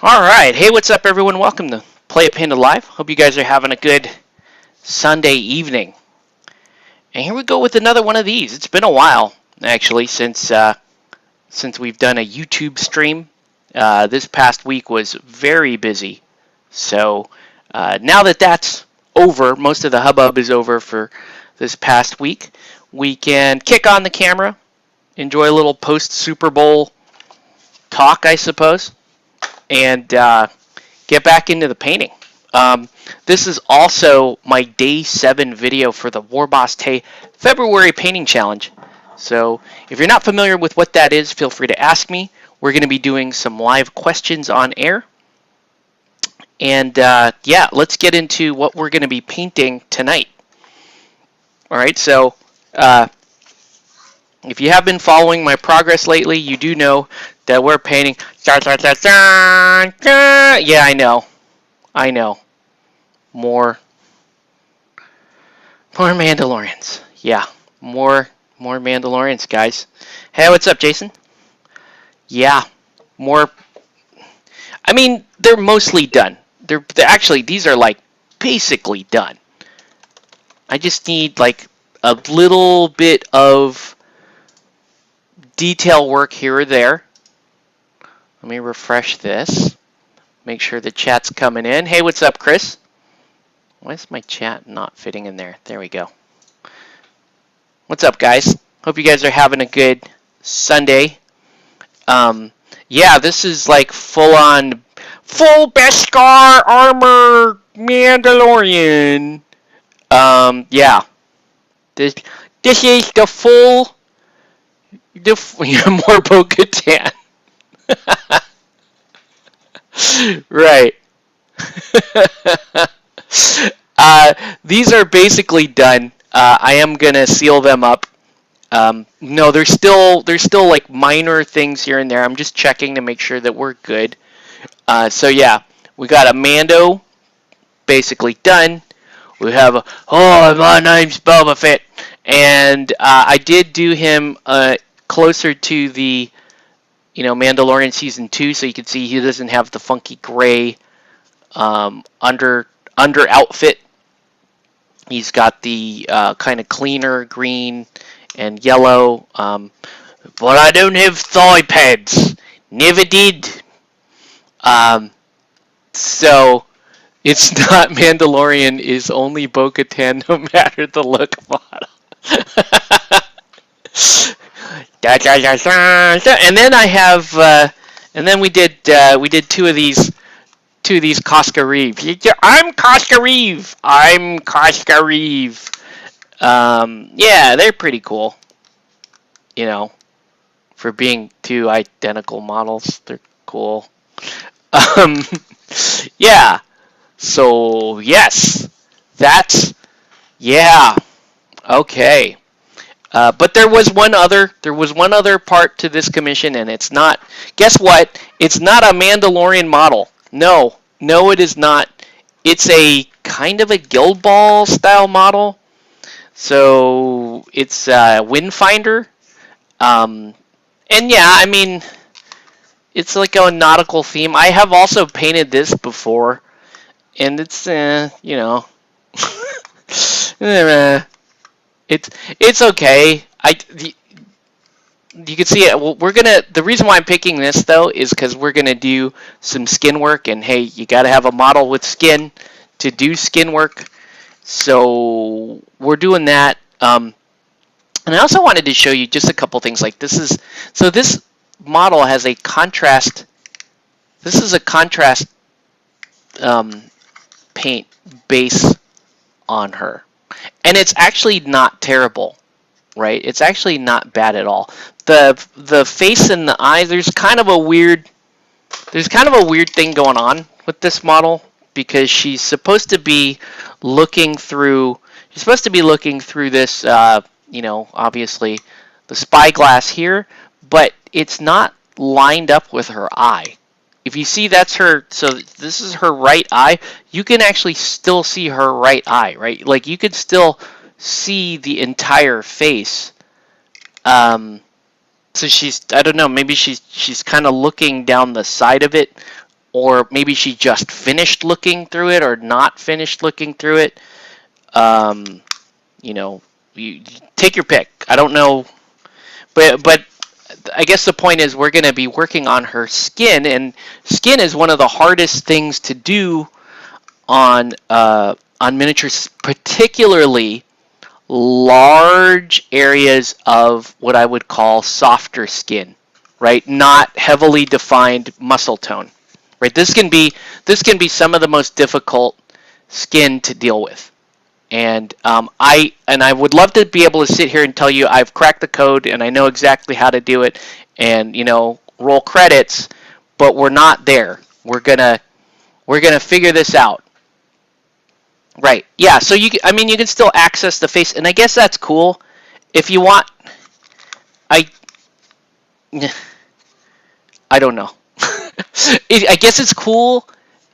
All right. Hey, what's up, everyone? Welcome to Play a Panda Live. Hope you guys are having a good Sunday evening. And here we go with another one of these. It's been a while, actually, since we've done a YouTube stream. This past week was very busy. So now that that's over, most of the hubbub is over for this past week, we can kick on the camera, enjoy a little post-Super Bowl talk, I suppose, and get back into the painting. This is also my day 7 video for the Warboss February Painting Challenge. So if you're not familiar with what that is, feel free to ask me. We're going to be doing some live questions on air. And yeah, let's get into what we're going to be painting tonight. All right, so if you have been following my progress lately, you do know that we're painting. Yeah, I know. More Mandalorians. Yeah, more Mandalorians, guys. Hey, what's up, Jason? Yeah, more. I mean, they're mostly done. They're actually, these are like basically done. I just need like a little bit of detail work here or there. Let me refresh this. Make sure the chat's coming in. Hey, what's up, Chris? Why is my chat not fitting in there? There we go. What's up, guys? Hope you guys are having a good Sunday. Yeah, this is like full-on, full Beskar armor Mandalorian. Yeah. This is the full, more Bo-Katan. Right. These are basically done. I am gonna seal them up. No, there's still like minor things here and there. I'm just checking to make sure that we're good. So yeah, we got a Mando basically done. We have my name's Boba Fett, and I did do him closer to the Mandalorian season 2, so you can see he doesn't have the funky gray under outfit. He's got the kind of cleaner green and yellow, but I don't have thigh pads. Never did. So it's not Mandalorian is only Bo-Katan, no matter the look model. And then I have, and then we did 2 of these Koska Reeve. I'm Koska Reeve. Yeah, they're pretty cool. For being 2 identical models, they're cool. Yeah. So yes, yeah. Okay. But there was one other part to this commission, and it's not. Guess what? It's not a Mandalorian model. No, it is not. It's a kind of a Guild Ball style model. So it's a Windfinder. And yeah, I mean, it's like a nautical theme. I have also painted this before, and it's it's okay. You can see it. Well, the reason why I'm picking this though is because we're gonna do some skin work, and hey, you gotta have a model with skin to do skin work. So we're doing that. And I also wanted to show you just a couple things. Like this model has a contrast. This is a contrast paint base on her, and it's actually not terrible. Right, it's actually not bad at all. The face and the eyes, there's kind of a weird thing going on with this model, because she's supposed to be looking through this obviously the spyglass here, but it's not lined up with her eye. If you see, that's her, so this is her right eye. You can actually still see her right eye, right? Like you could still see the entire face. So she's, I don't know, maybe she's kind of looking down the side of it, or maybe she just finished looking through it or not finished looking through it. You know, you take your pick. I don't know, but I guess the point is we're going to be working on her skin, and skin is one of the hardest things to do on miniatures, particularly large areas of what I would call softer skin, right? Not heavily defined muscle tone, right? This can be some of the most difficult skin to deal with. And I would love to be able to sit here and tell you I've cracked the code and I know exactly how to do it, and roll credits, but we're not there. We're gonna figure this out. Right. Yeah. So you can still access the face, and I guess that's cool if you want. I don't know. I guess it's cool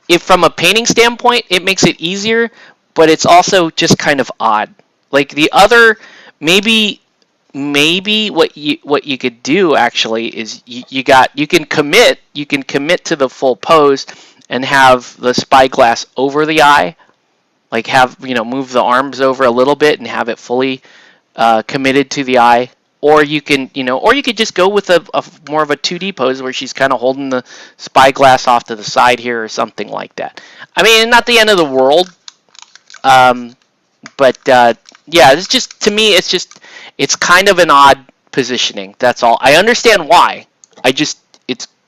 if from a painting standpoint it makes it easier, but it's also just kind of odd. Like the other, maybe what you could do actually is you can commit to the full pose and have the spyglass over the eye, like move the arms over a little bit and have it fully committed to the eye. Or you can just go with a more of a 2D pose where she's kind of holding the spyglass off to the side here or something like that. I mean, not the end of the world. But yeah, it's just, to me, it's kind of an odd positioning. That's all. I understand why. It's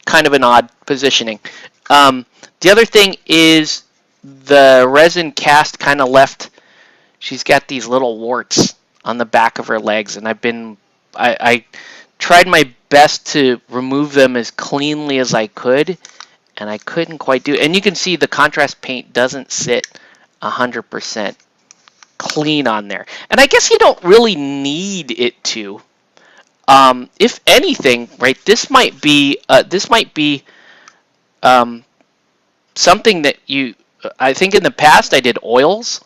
kind of an odd positioning. The other thing is the resin cast kind of left. She's got these little warts on the back of her legs, and I tried my best to remove them as cleanly as I could, and I couldn't quite do it. And you can see the contrast paint doesn't sit 100% clean on there, and I guess you don't really need it to. If anything, right, this might be something that I think in the past I did oils,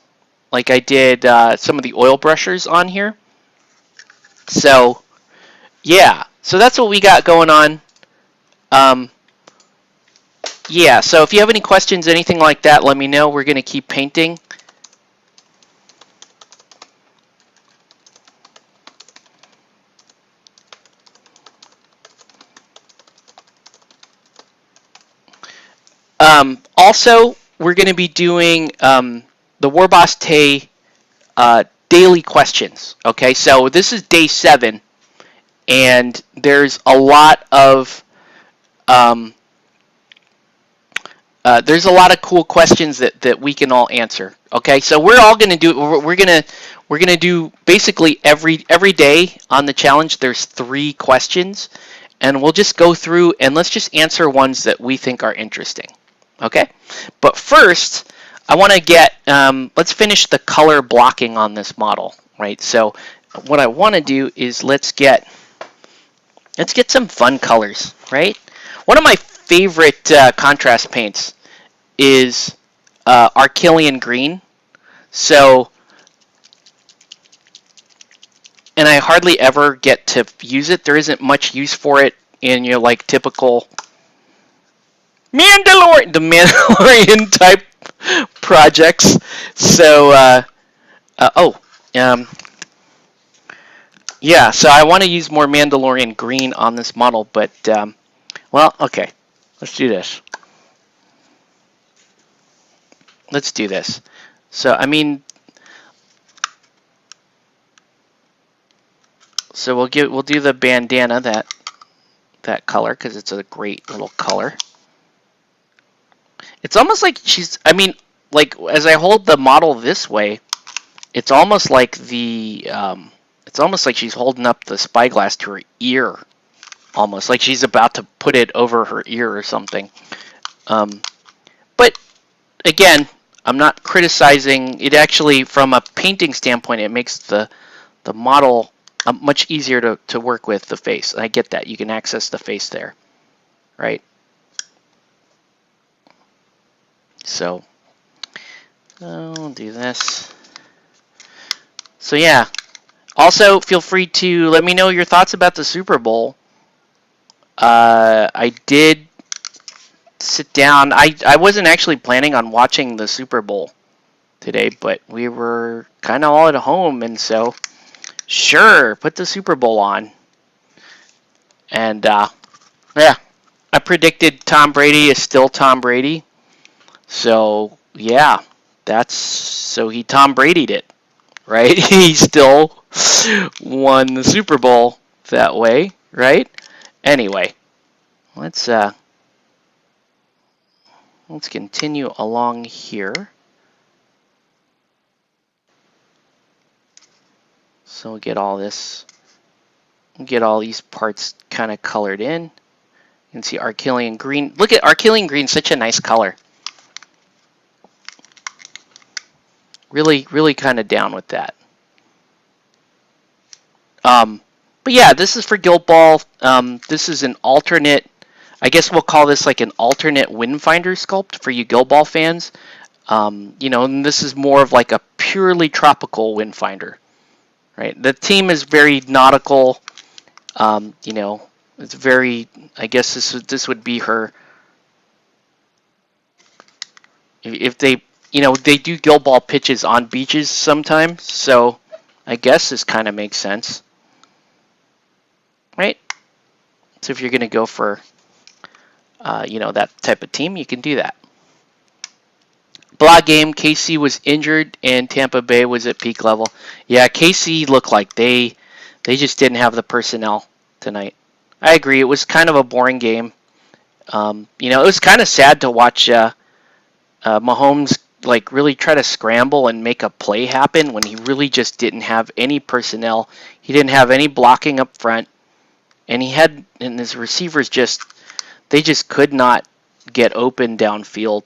like I did some of the oil brushers on here. So yeah, so that's what we got going on. Yeah, so if you have any questions, anything like that, let me know. We're going to keep painting. Also, we're going to be doing the Warboss Tay daily questions. Okay, so this is day 7, and there's a lot of cool questions that we can all answer. Okay, so we're all going to do. We're gonna do basically every day on the challenge. There's 3 questions, and we'll just go through and let's just answer ones that we think are interesting. Okay, but first I want to get let's finish the color blocking on this model, right? So what I want to do is let's get some fun colors, right? One of my favorite contrast paints is Arcillian green. So, and I hardly ever get to use it. There isn't much use for it in your like typical Mandalorian type projects. So, yeah. So I want to use more Mandalorian green on this model, but well, okay. Let's do this. Let's do this. So I mean, so we'll do the bandana that color because it's a great little color. It's almost like like as I hold the model this way, it's almost like she's holding up the spyglass to her ear, almost like she's about to put it over her ear or something. But again, I'm not criticizing it. Actually, from a painting standpoint, it makes the model much easier to work with the face. I get that. You can access the face there, right? So I'll do this. So yeah. Also, feel free to let me know your thoughts about the Super Bowl. I did sit down. I wasn't actually planning on watching the Super Bowl today, but we were kind of all at home, and so sure, put the Super Bowl on. And yeah, I predicted Tom Brady is still Tom Brady. So yeah, he Tom Brady'd it, right? He still won the Super Bowl that way, right? Anyway, let's continue along here. So we'll get all these parts kind of colored in. You can see Archelian green. Look at Archelian green, such a nice color. Really, really kind of down with that. But yeah, this is for Guild Ball. This is an alternate, I guess we'll call this like an alternate Windfinder sculpt for you Guild Ball fans. You know, and this is more of like a purely tropical Windfinder, right? The team is very nautical. You know, it's very, I guess this would be her, if they, you know, they do Guild Ball pitches on beaches sometimes, so I guess this kind of makes sense, right? So if you're going to go for, you know, that type of team, you can do that. Blah game, KC was injured and Tampa Bay was at peak level. Yeah, KC looked like they just didn't have the personnel tonight. I agree, it was kind of a boring game. You know, it was kind of sad to watch Mahomes like really try to scramble and make a play happen when he really just didn't have any personnel. He didn't have any blocking up front, and his receivers just could not get open downfield.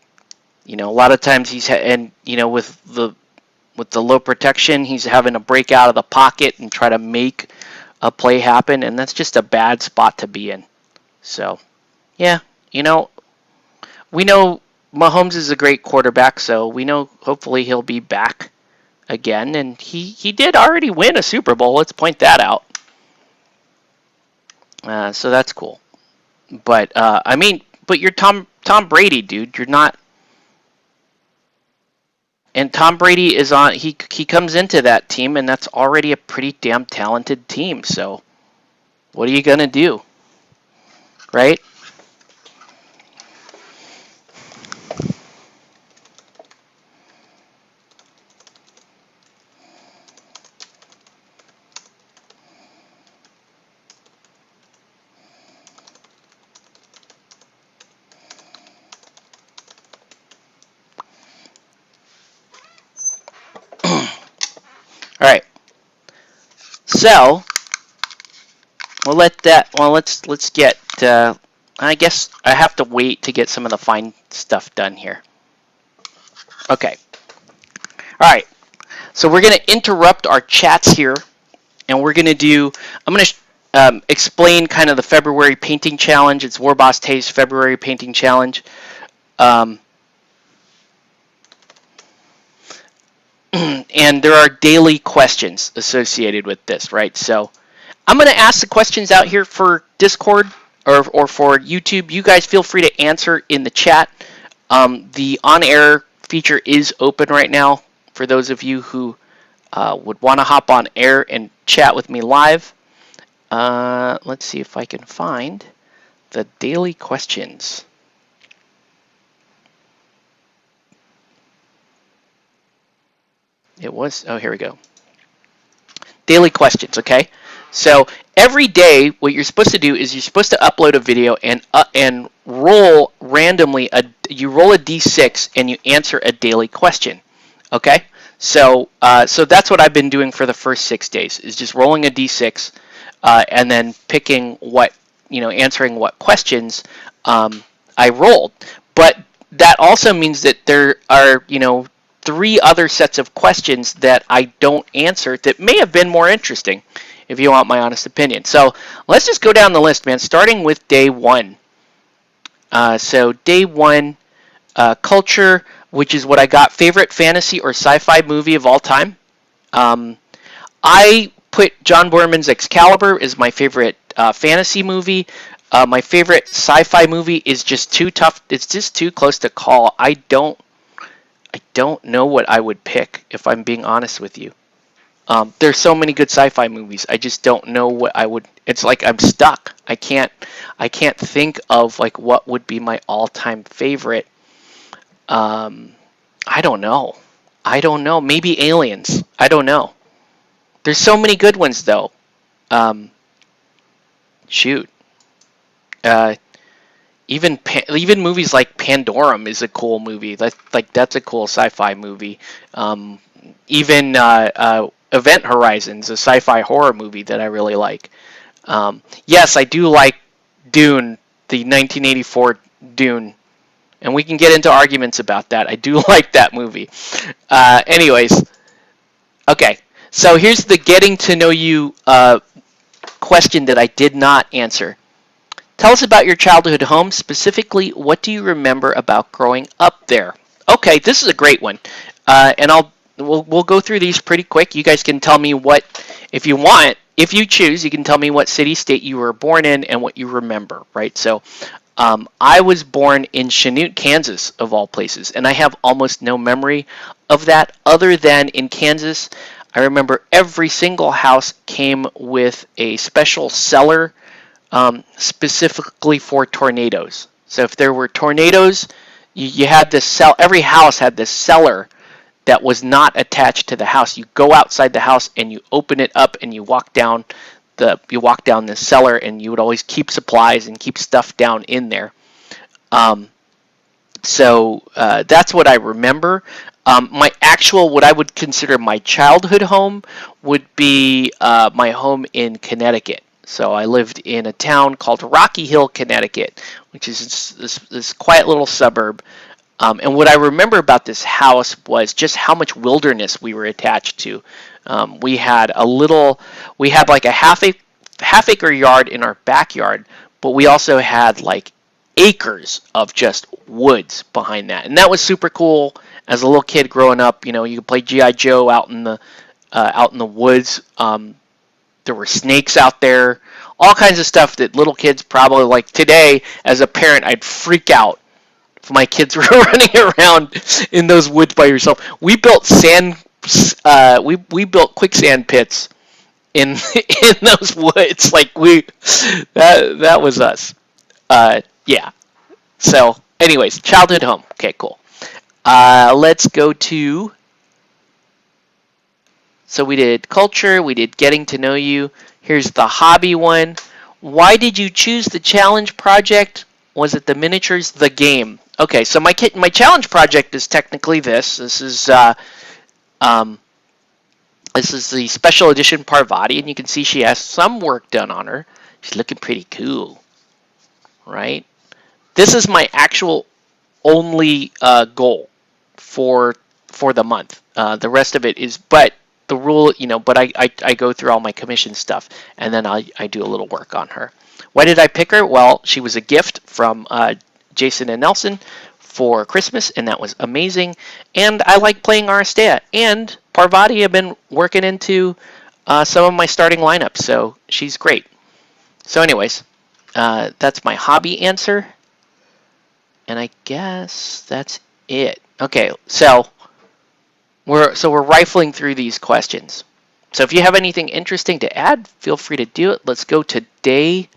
You know, a lot of times you know, with the low protection, he's having to break out of the pocket and try to make a play happen, and that's just a bad spot to be in. So, yeah, you know, we know Mahomes is a great quarterback, so we know hopefully he'll be back again, and he did already win a Super Bowl. Let's point that out. So that's cool. But I mean, but you're Tom Brady, dude. You're not. And Tom Brady is on. He comes into that team, and that's already a pretty damn talented team. So, what are you gonna do, right? All right. So let's get. I guess I have to wait to get some of the fine stuff done here. Okay. All right. So we're going to interrupt our chats here, and we're going to do. I'm going to explain kind of the February painting challenge. It's Warboss Taste February painting challenge. And there are daily questions associated with this, right? So I'm going to ask the questions out here for Discord or for YouTube. You guys feel free to answer in the chat. The on-air feature is open right now for those of you who would want to hop on air and chat with me live. Let's see if I can find the daily questions. It was, oh, here we go. Daily questions, okay? So every day, what you're supposed to do is you're supposed to upload a video and roll randomly. You roll a d6 and you answer a daily question, okay? So so that's what I've been doing for the first 6 days, is just rolling a d6 and then picking what, answering what questions I rolled. But that also means that there are, 3 other sets of questions that I don't answer that may have been more interesting, if you want my honest opinion. So let's just go down the list, man, starting with day 1. So day 1, culture, which is what I got. Favorite fantasy or sci-fi movie of all time. I put John Boorman's Excalibur as my favorite fantasy movie. My favorite sci-fi movie is just too tough. It's just too close to call. I don't know what I would pick if I'm being honest with you. There's so many good sci-fi movies. I just don't know what I would. It's like I'm stuck. I can't think of like what would be my all-time favorite. I don't know. I don't know. Maybe Aliens. I don't know. There's so many good ones though. Um, shoot. Uh, even movies like Pandorum is a cool movie. That's a cool sci-fi movie. Um, even Event Horizons, a sci-fi horror movie that I really like. Yes, I do like Dune, the 1984 Dune, and we can get into arguments about that. I do like that movie. Anyways, okay. So here's the getting to know you question that I did not answer. Tell us about your childhood home. Specifically, what do you remember about growing up there? Okay, this is a great one, and we'll go through these pretty quick. You guys can tell me what, if you want, if you choose, you can tell me what city, state you were born in and what you remember. Right. So, I was born in Chanute, Kansas, of all places, and I have almost no memory of that other than in Kansas. I remember every single house came with a special cellar specifically for tornadoes. So if there were tornadoes, you had this cell. Every house had this cellar that was not attached to the house. You go outside the house and you open it up and you walk down the cellar, and you would always keep supplies and keep stuff down in there. So that's what I remember. What I would consider my childhood home would be my home in Connecticut. So I lived in a town called Rocky Hill, Connecticut, which is this quiet little suburb. And what I remember about this house was just how much wilderness we were attached to. We had like a half acre yard in our backyard, but we also had like acres of just woods behind that, and that was super cool. As a little kid growing up, you could play GI Joe out in the woods. There were snakes out there, all kinds of stuff that little kids probably like. Today, as a parent, I'd freak out if my kids were running around in those woods by yourself. We built we built quicksand pits in in those woods. Like that was us. Yeah. So, anyways, childhood home. Okay, cool. Let's go to. So we did culture, we did getting to know you. Here's the hobby one. Why did you choose the challenge project? Was it the miniatures, the game? Okay, so my challenge project is technically this. This is the special edition Parvati, and you can see she has some work done on her. She's looking pretty cool, right? This is my actual only goal for the month. The rest of it is, but the rule, but I go through all my commission stuff, and then I do a little work on her. Why did I pick her? Well, she was a gift from Jason and Nelson for Christmas, and that was amazing. And I like playing Aristea. And Parvati, I've been working into some of my starting lineups, so she's great. So anyways, that's my hobby answer. And I guess that's it. Okay, so we're rifling through these questions. So if you have anything interesting to add, feel free to do it. Let's go to day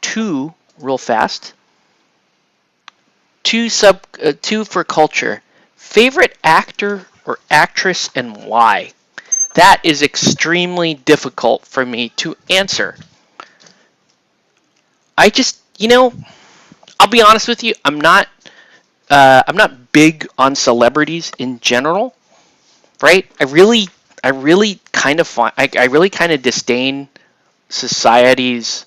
2 real fast. 2 for culture. Favorite actor or actress and why? That is extremely difficult for me to answer. I just, I'll be honest with you. I'm not big on celebrities in general, right? I really kind of disdain society's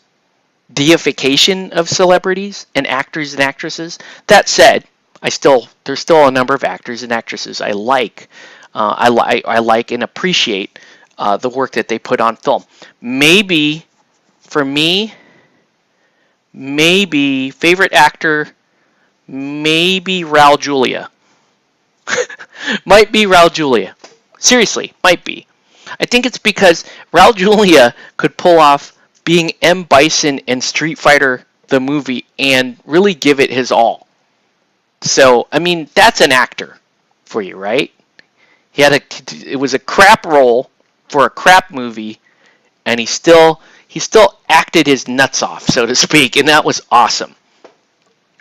deification of celebrities and actors and actresses. That said, there's still a number of actors and actresses I like. I like and appreciate the work that they put on film. Maybe for me, favorite actor, maybe Raul Julia. Might be Raul Julia. Seriously, might be. I think it's because Raul Julia could pull off being M. Bison in Street Fighter the movie and really give it his all. So, I mean, that's an actor for you, right? It was a crap role for a crap movie, and he still acted his nuts off, so to speak, and that was awesome.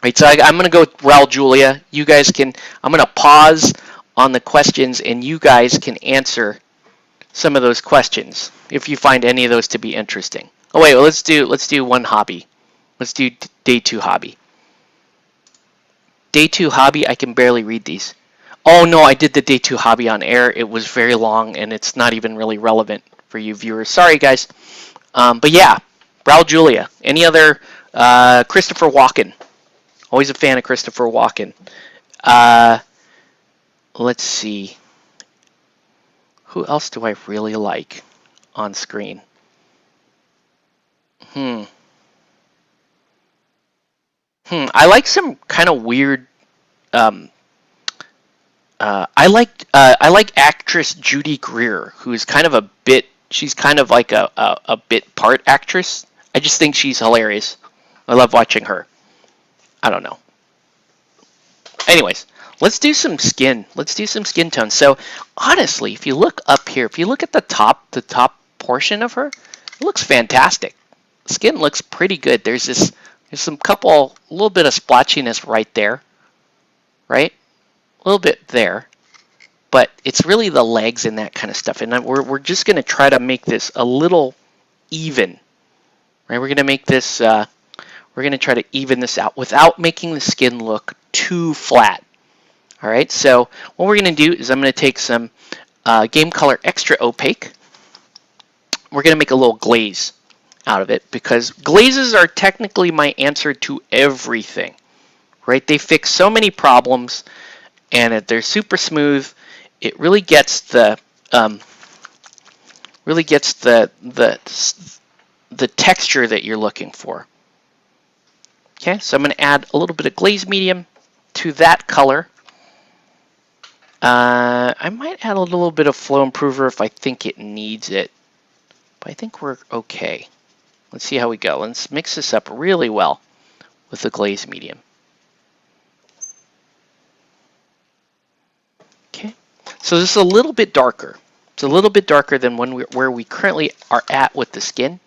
Right, so I'm going to go with Raul Julia. You guys can. I'm going to pause on the questions, and you guys can answer some of those questions if you find any of those to be interesting. Oh wait, well, let's do one hobby. Let's do day 2 hobby. Day 2 hobby. I can barely read these. Oh no, I did the day 2 hobby on air. It was very long, and it's not even really relevant for you viewers. Sorry, guys. But yeah, Raul Julia. Any other Christopher Walken? Always a fan of Christopher Walken. Let's see. Who else do I really like on screen? I like some kind of weird. I like actress Judy Greer, who's kind of a bit. She's kind of like a bit part actress. I just think she's hilarious. I love watching her. I don't know. Anyways, let's do some skin. Let's do some skin tones. So honestly, if you look up here, if you look at the top portion of her, it looks fantastic. Skin looks pretty good. There's some a little bit of splotchiness right there, right? A little bit there, but it's really the legs and that kind of stuff. And we're just going to try to make this a little even, right? We're going to make this. We're going to try to even this out without making the skin look too flat. All right, so what we're going to do is I'm going to take some Game Color Extra Opaque. We're going to make a little glaze out of it because glazes are technically my answer to everything, right? They fix so many problems, and they're super smooth. It really gets the texture that you're looking for. Okay, so I'm going to add a little bit of glaze medium to that color. I might add a little bit of flow improver if I think it needs it, but I think we're okay. Let's see how we go. Let's mix this up really well with the glaze medium. Okay, so this is a little bit darker. It's a little bit darker than where we currently are at with the skin,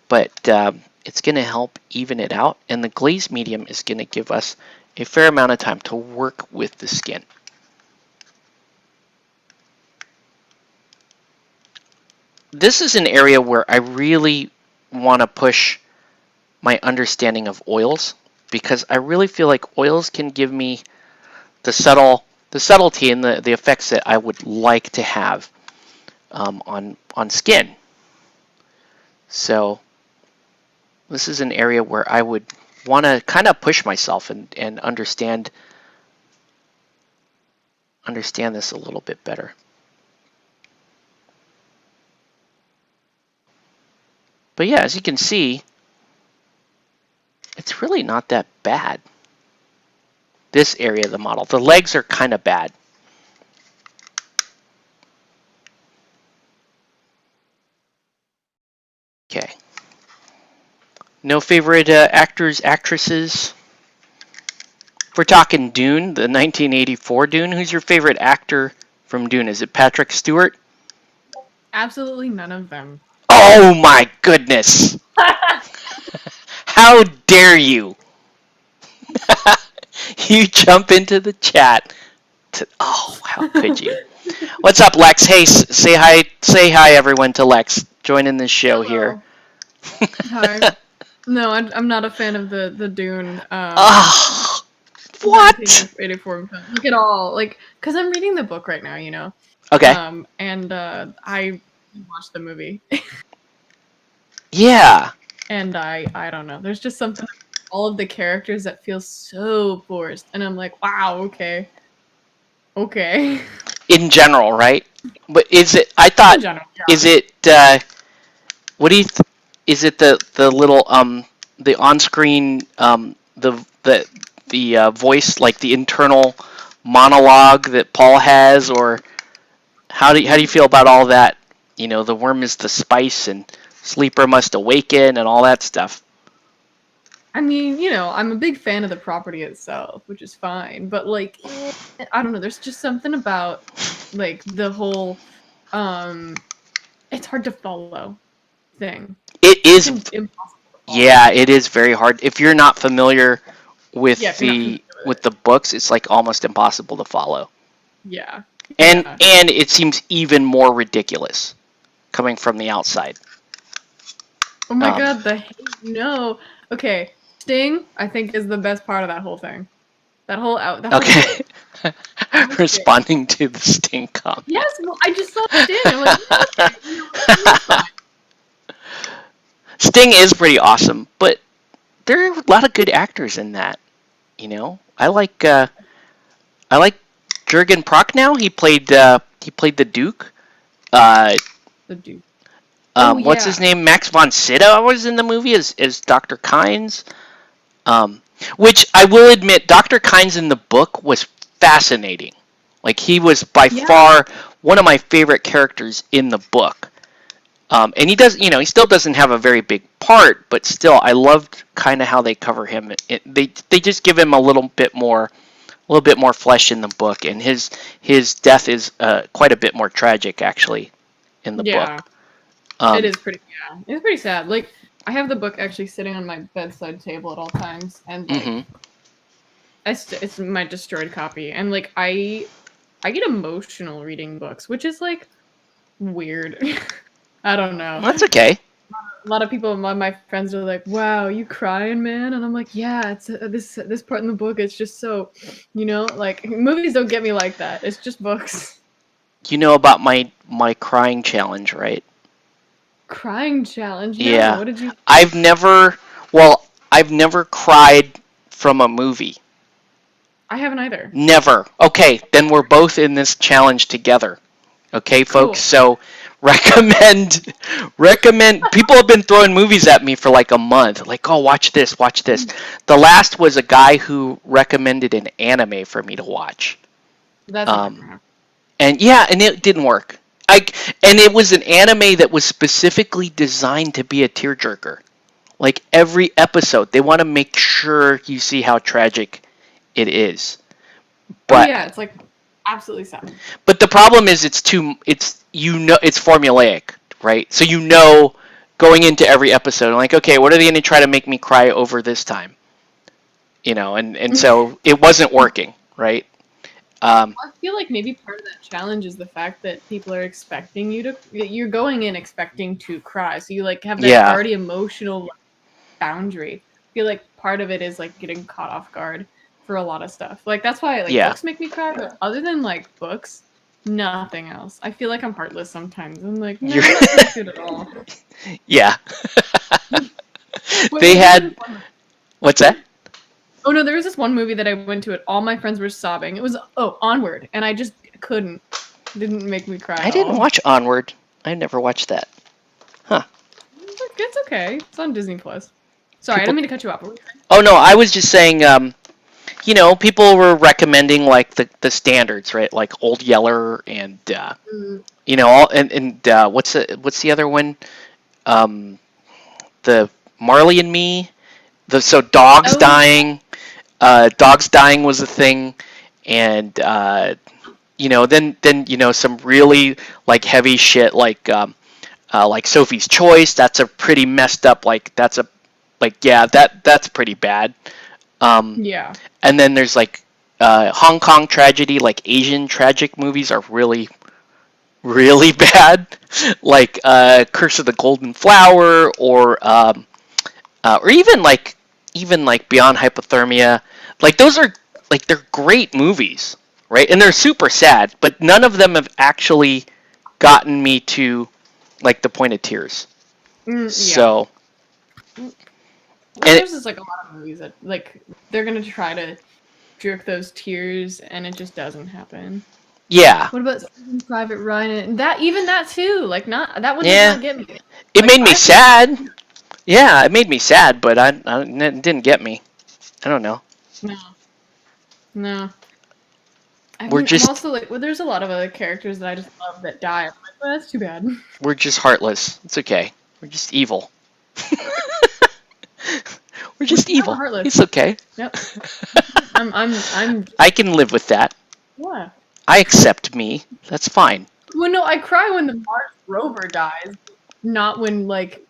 but it's going to help even it out, and the glaze medium is going to give us a fair amount of time to work with the skin. This is an area where I really want to push my understanding of oils, because I really feel like oils can give me the subtlety and the effects that I would like to have on skin. So this is an area where I would want to kind of push myself and understand this a little bit better. But yeah, as you can see, it's really not that bad. This area of the model. The legs are kind of bad. Okay. No favorite actors, actresses? If we're talking Dune, the 1984 Dune, who's your favorite actor from Dune? Is it Patrick Stewart? Absolutely none of them. Oh my goodness! How dare you! You jump into the chat. Oh, how could you? What's up, Lex? Hey, say hi, everyone, to Lex. Joining the show here. Hi. No, I'm not a fan of the Dune. What? 84. Look at all, because I'm reading the book right now, you know. Okay. And I watched the movie. Yeah. And I don't know. There's just something about all of the characters that feels so forced, and I'm like, wow, okay. In general, right? But is it? I thought. In general, yeah. Is it? What do you? Is it the little the on-screen the voice, like the internal monologue that Paul has, or how do you feel about all that? You know, the worm is the spice, and sleeper must awaken, and all that stuff. I mean, I'm a big fan of the property itself, which is fine. But like, I don't know. There's just something about like the whole, it's hard to follow thing. It It's is, impossible to follow. yeah, it is very hard. If you're not familiar Yeah, with if you're not familiar with with it. the books, it's like almost impossible to follow. Yeah. And Yeah. it seems even more ridiculous coming from the outside. Oh my Um, god, the hate. No. Okay. Sting, I think, is the best part of that whole thing. That whole okay. bit. That was Sting. Responding to the Sting comment. Yes, well, I just saw Sting. I'm like, yeah, okay, Sting is fine. Sting is pretty awesome, but there are a lot of good actors in that. I like Jurgen Prochnow. He played the Duke. Uh, The dude. Oh what's his yeah. name? Max von Sydow was in the movie as Dr. Kynes. Um, which I will admit, Dr. Kynes in the book was fascinating. Like he was by Yeah. far one of my favorite characters in the book. And he still doesn't have a very big part, but still, I loved kind of how they cover him. They just give him a little bit more flesh in the book, and his death is quite a bit more tragic actually in the book. Yeah. It Um, is pretty. Yeah. It's pretty sad. Like I have the book actually sitting on my bedside table at all times, and like hmm it's my destroyed copy, and like I get emotional reading books, which is like weird. I don't know. That's okay. A lot of people, my friends are like, "Wow, you crying, man?" And I'm like, "Yeah, it's this part in the book. It's just so, like movies don't get me like that. It's just books." You know about my crying challenge, right? Crying challenge? No, Yeah. what did you? I've never well, I've never cried from a movie. I haven't either. Never. Okay, then we're both in this challenge together. Okay, folks. Cool. So recommend people have been throwing movies at me for like a month. Like, "Oh, watch this, watch this." The last was a guy who recommended an anime for me to watch. That's not Um gonna happen. and yeah, and it didn't work. And it was an anime that was specifically designed to be a tearjerker. Like every episode, they want to make sure you see how tragic it is. Oh But yeah, it's like absolutely sad. the problem is it's formulaic, right? So going into every episode, like, okay, what are they going to try to make me cry over this time? And so it wasn't working, right? Um, I feel like maybe part of that challenge is the fact that people are expecting you're going in expecting to cry. So you like have that yeah, already emotional boundary. I feel like part of it is like getting caught off guard for a lot of stuff. Like that's why like yeah, books make me cry, but other than like books, nothing else. I feel like I'm heartless sometimes. I'm like, no, you're, I'm not connected at all. yeah. Wait, They there was this had one. what's that? Oh no, there was this one movie that I went to it. All my friends were sobbing. It was Onward, and I just couldn't. Didn't make me cry I at didn't all. watch Onward. I never watched that. Huh? It's okay. It's on Disney Plus. Sorry, I People. didn't mean to cut you off. Oh no, I was just saying. People were recommending like the standards, right? Like Old Yeller and Mm. what's the other one? Um, the Marley and Me. Dogs Oh yeah. dying. Dogs dying was a thing, and then some really like heavy shit like Sophie's Choice. That's a pretty messed up. Yeah, that's pretty bad. Um, Yeah. and then there's like Hong Kong tragedy, like Asian tragic movies are really really bad, like Curse of the Golden Flower, or even like Beyond Hypothermia. Like those are like they're great movies, right? And they're super sad, but none of them have actually gotten me to like the point of tears. Yeah. So Well, and there's just like a lot of movies that like they're gonna try to jerk those tears, and it just doesn't happen. yeah, What about Saving Private Ryan? That too. Like not that one did yeah, not get me. it Like made me I think sad. Yeah, it made me sad, but it didn't get me. I don't know. no, no. I We're mean, I'm just also like, well, there's a lot of other characters that I just love that die. I'm like, well, that's too bad. we're just heartless. It's okay. We're just evil. We're just evil. Heartless. It's okay. Yep. I'm. I can live with that. Yeah. I accept me. That's fine. Well, no, I cry when the Mars rover dies, not when like.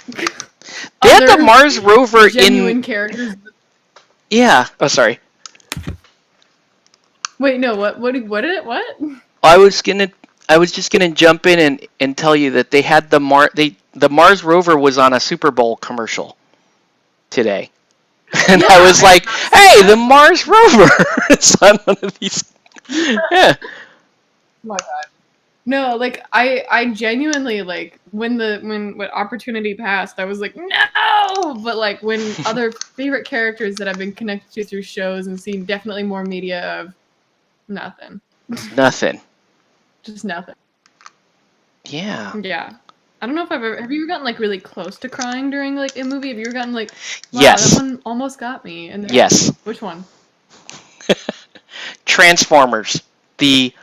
They had the Mars rover genuine in characters. Yeah. Oh, sorry. Wait, no. What did it? What? I was just gonna jump in and tell you that they had the Mars rover was on a Super Bowl commercial today, and Yeah, I was like, "Hey, the Mars rover is on one of these." Yeah. Oh my god. No, like I genuinely like when opportunity passed, I was like, no. But like when other favorite characters that I've been connected to through shows and seen definitely more media of, nothing. Nothing. Just nothing. Yeah. Yeah. I don't know if have you ever gotten like really close to crying during like a movie? Have you ever gotten like, wow, Yes. that one almost got me? And then, Yes. Which one? Transformers, the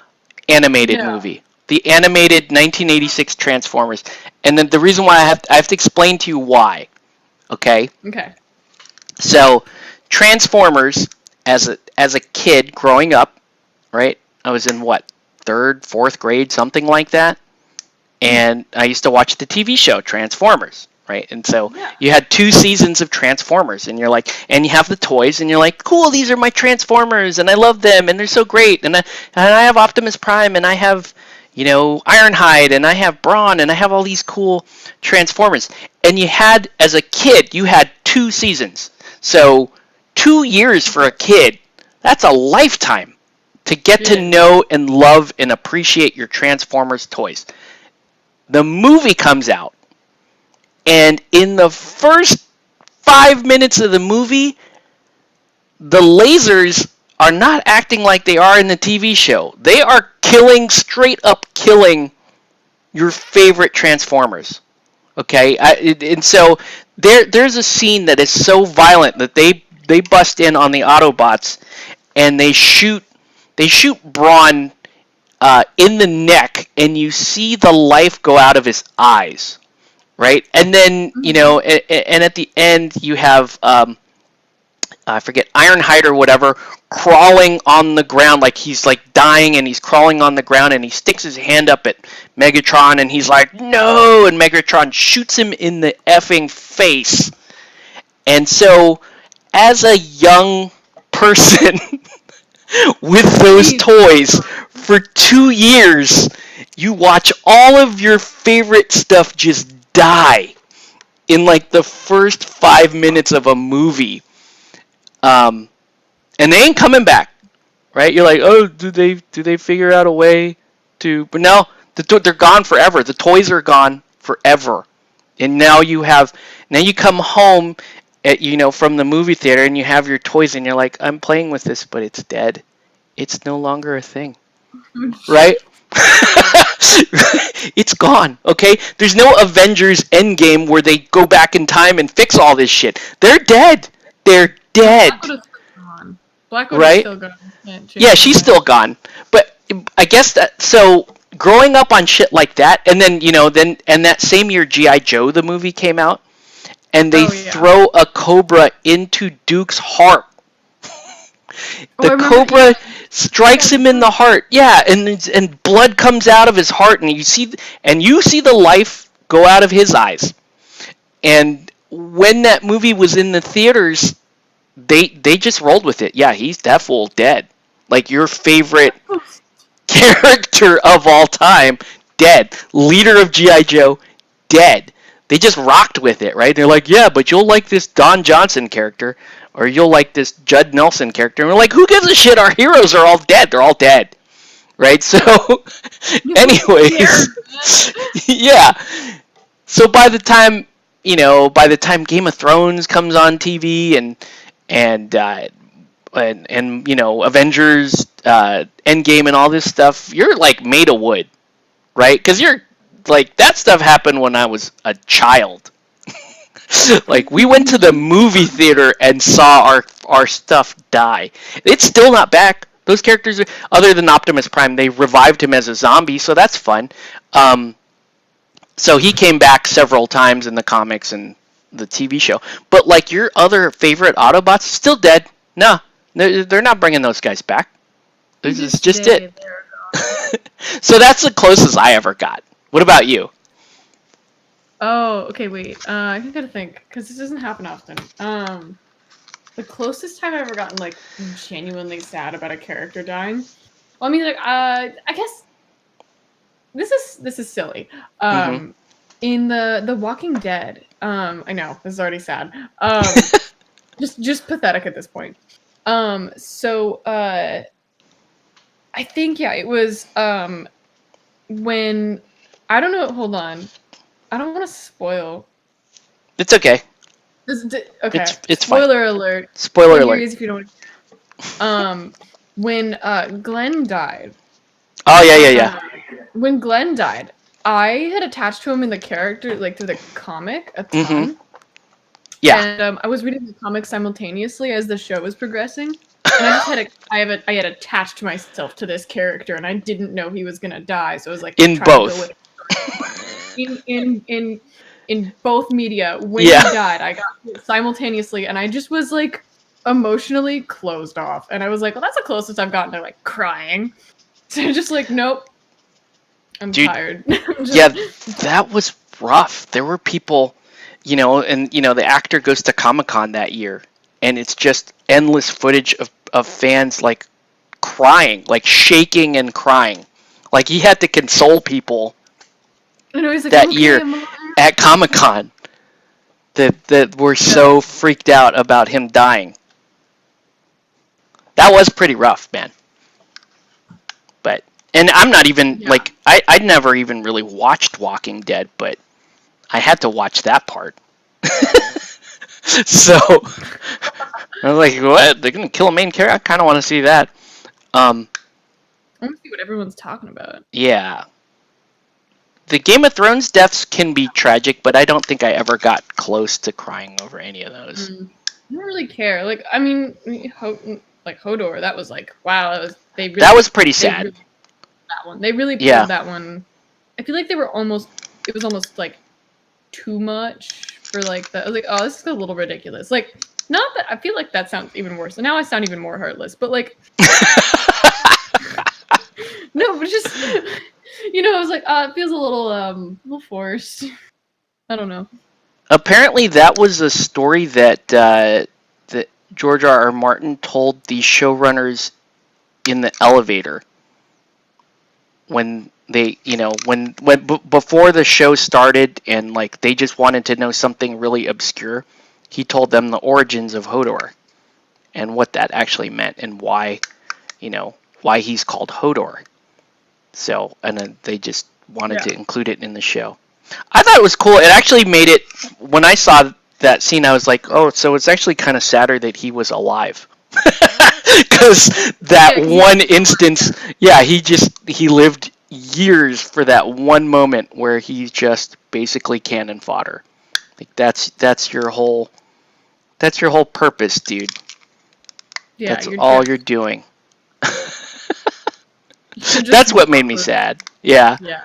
animated movie. The animated 1986 Transformers. And then the reason why I have to explain to you why. Okay? Okay. So, Transformers, as a kid growing up, right? I was in what, 3rd, 4th grade, something like that. And I used to watch the TV show Transformers, right? And so you had 2 seasons of Transformers, and you're like, and you have the toys, and you're like, cool, these are my Transformers, and I love them, and they're so great. And I have Optimus Prime, and I have, Ironhide, and I have Brawn, and I have all these cool Transformers. And you had, as a kid, you had 2 seasons. So 2 years for a kid, that's a lifetime to get to know and love and appreciate your Transformers toys. The movie comes out, and in the first 5 minutes of the movie, the lasers are not acting like they are in the TV show. They are straight up killing your favorite Transformers. Okay? And so there's a scene that is so violent that they bust in on the Autobots, and they shoot Brawn in the neck, and you see the life go out of his eyes, right? And then, and at the end, you have, I forget, Ironhide or whatever, crawling on the ground, like he's like dying, and he's crawling on the ground, and he sticks his hand up at Megatron, and he's like, no, and Megatron shoots him in the effing face. And so, as a young person with those toys for 2 years, you watch all of your favorite stuff just die in like the first 5 minutes of a movie. And they ain't coming back, right? You're like, oh, do they figure out a way to? But no, they're gone forever. The toys are gone forever. And now you come home from the movie theater, and you have your toys, and you're like, I'm playing with this, but it's dead. It's no longer a thing, right? It's gone, okay? There's no Avengers Endgame where they go back in time and fix all this shit. They're dead. They're dead. Black Widow's still gone. Yeah, she's still gone. But I guess so growing up on shit like that, and then, and that same year G.I. Joe, the movie, came out, and they throw a cobra into Duke's heart. The cobra strikes him in the heart. Yeah, and blood comes out of his heart, and you see the life go out of his eyes. And when that movie was in the theaters, they just rolled with it. Yeah, that fool dead. Like your favorite character of all time, dead. Leader of G.I. Joe, dead. They just rocked with it, right? They're like, yeah, but you'll like this Don Johnson character, or you'll like this Judd Nelson character. And we're like, who gives a shit? Our heroes are all dead. They're all dead. Right? So, anyways, yeah. So by the time Game of Thrones comes on TV and Avengers Endgame and all this stuff, you're like made of wood, right? Because you're like, that stuff happened when I was a child. Like, we went to the movie theater and saw our stuff die. It's still not back. Those characters, other than Optimus Prime, they revived him as a zombie, so that's fun. So he came back several times in the comics, and the TV show. But like your other favorite Autobots, still dead. No, they're not bringing those guys back. This is just it. So that's the closest I ever got. What about you? Oh, okay, wait. I gotta think, because this doesn't happen often. The closest time I've ever gotten like genuinely sad about a character dying. Well, I mean, like, I guess this is silly. Mm-hmm. In the Walking Dead, I know this is already sad. Just pathetic at this point. So I think yeah, it was when I don't know. Hold on, I don't want to spoil. It's okay. Okay. It's Spoiler fine. alert. Spoiler Here alert. he is if you don't. When Glenn died. Oh yeah. When Glenn died, I had attached to him in the character, like to the comic, a ton. Mm-hmm. Yeah. And I was reading the comic simultaneously as the show was progressing, and I just had attached myself to this character, and I didn't know he was gonna die, so I was like In trying to go both. with it. In both media, when Yeah. he died, I got it simultaneously, and I just was like emotionally closed off, and I was like, well, that's the closest I've gotten to like crying. So just like, nope, I'm tired. Yeah, that was rough. There were people, and the actor goes to Comic-Con that year, and it's just endless footage of fans like crying, like shaking and crying. Like he had to console people like, that year at Comic-Con that were so freaked out about him dying. That was pretty rough, man. And I'm not even like I'd never even really watched Walking Dead, but I had to watch that part. So I was like, "What? They're gonna kill a main character? I kind of want to see that." I want to see what everyone's talking about. Yeah, the Game of Thrones deaths can be tragic, but I don't think I ever got close to crying over any of those. I don't really care. Like, I mean, Hodor, that was like, wow, that was pretty sad. That one. They really pulled that one. I feel like it was almost like too much for like that. I was like, oh, this is a little ridiculous. Like, not that I feel like that sounds even worse. And now I sound even more heartless, but like no, but just I was like, it feels a little forced. I don't know. Apparently that was a story that George R.R. Martin told the showrunners in the elevator when they, when before the show started and like they just wanted to know something really obscure, he told them the origins of Hodor and what that actually meant and why he's called Hodor. So, and then they just wanted to include it in the show. I thought it was cool. It actually made it, when I saw that scene, I was like, oh, so it's actually kind of sadder that he was alive. Because that one instance, he lived years for that one moment where he's just basically cannon fodder. Like that's your whole purpose, dude. Yeah, that's all you're doing. That's what made me sad. Yeah. Yeah.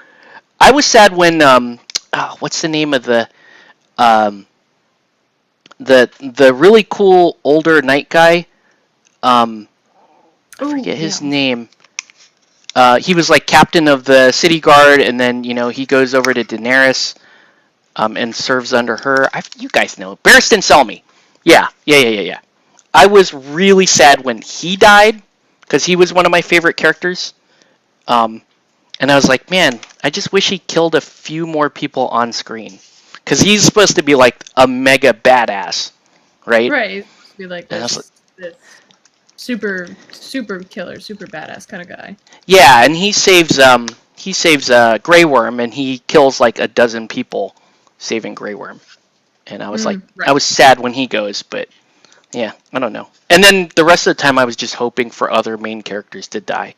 I was sad when what's the name of the really cool older knight guy? I forget his name. He was like captain of the city guard, and then he goes over to Daenerys, and serves under her. You guys know Barristan Selmy. Yeah. I was really sad when he died because he was one of my favorite characters. And I was like, man, I just wish he killed a few more people on screen. Because he's supposed to be like a mega badass, right? Right, he's supposed to be like this super killer, super badass kind of guy. Yeah, and he saves Grey Worm, and he kills like a dozen people saving Grey Worm. And I was like, I was sad when he goes, but yeah, I don't know. And then the rest of the time I was just hoping for other main characters to die.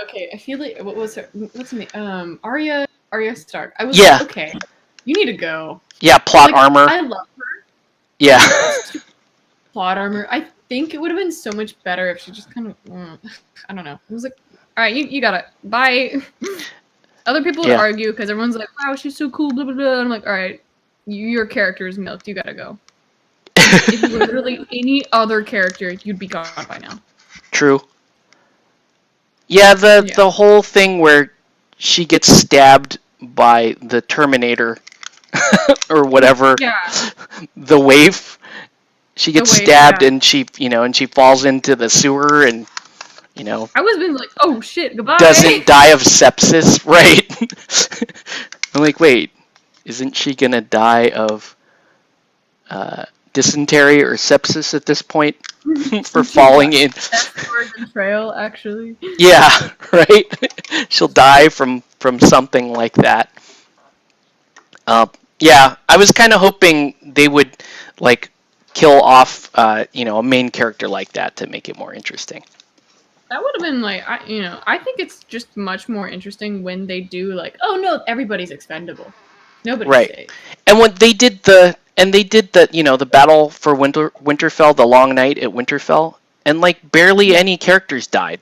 Okay, I feel like what's her name? Arya Stark. I was like, okay, you need to go. Yeah, plot armor. I love her. Yeah. Plot armor. I think it would have been so much better if she just kind of I don't know. It was like, all right, you got it. Bye. Other people would Yeah. argue because everyone's like, "Wow, she's so cool." Blah blah blah. And I'm like, "All right, your character is milked. You gotta go." If you were literally any other character, you'd be gone by now. True. Yeah, the Yeah. the whole thing where she gets stabbed by the Terminator or whatever, Yeah. the wave. She The gets wave. stabbed Yeah. and she falls into the sewer and I was been like, "Oh shit, doesn't goodbye." die of sepsis, right? I'm like, wait, isn't she gonna die of dysentery or sepsis at this point for falling in? That's the Oregon Trail, actually. Yeah, right. She'll die from something like that. Yeah, I was kind of hoping they would like kill off, a main character like that to make it more interesting. That would have been like, I think it's just much more interesting when they do like, oh no, everybody's expendable, nobody's Right. safe. And when they did the battle for Winterfell, the long night at Winterfell, and like barely any characters died.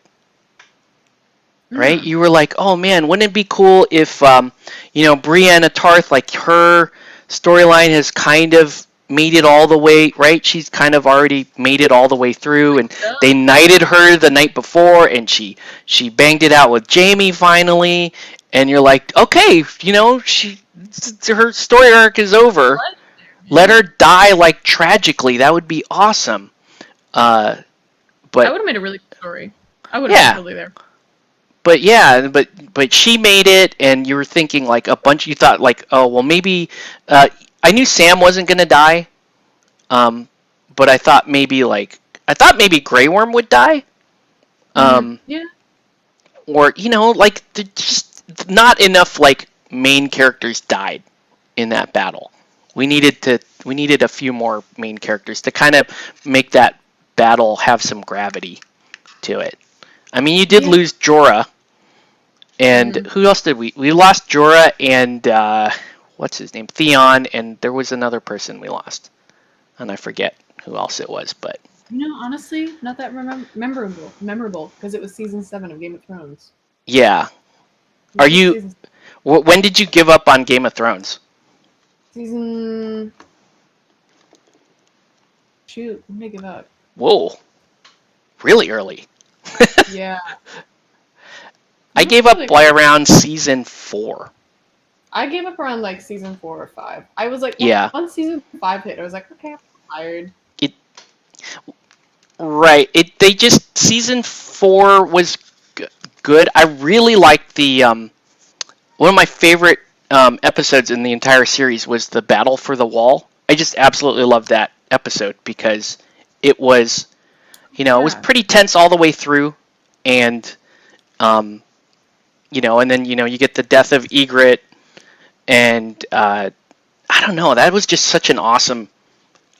Right? Mm. You were like, oh man, wouldn't it be cool if Brianna Tarth, like her storyline has kind of made it all the way, right? She's kind of already made it all the way through, and they knighted her the night before, and she banged it out with Jamie finally, and you're like, okay, her story arc is over. Let her die like tragically. That would be awesome. But that would have made a really good story. I would have been totally there. But yeah, but she made it, and you were thinking like you thought like, oh well, maybe I knew Sam wasn't gonna die, but I thought maybe Grey Worm would die, Yeah. or like just not enough like main characters died in that battle. We needed a few more main characters to kind of make that battle have some gravity to it. I mean, you did lose Jorah, and who else did we? We lost Jorah and what's his name, Theon, and there was another person we lost, and I forget who else it was. But Honestly, not that memorable because it was season 7 of Game of Thrones. yeah, are you? When did you give up on Game of Thrones? Season. Shoot, when did I give up? Whoa, really early. Yeah. I gave up by around season 4. I gave up around like season 4 or 5. I was like, yeah. Once season 5 hit, I was like, okay, I'm tired. Right. Season 4 was good. I really liked the one of my favorite episodes in the entire series was the Battle for the Wall. I just absolutely loved that episode because it was, it was pretty tense all the way through, and and then you get the death of Ygritte, and I don't know, that was just such an awesome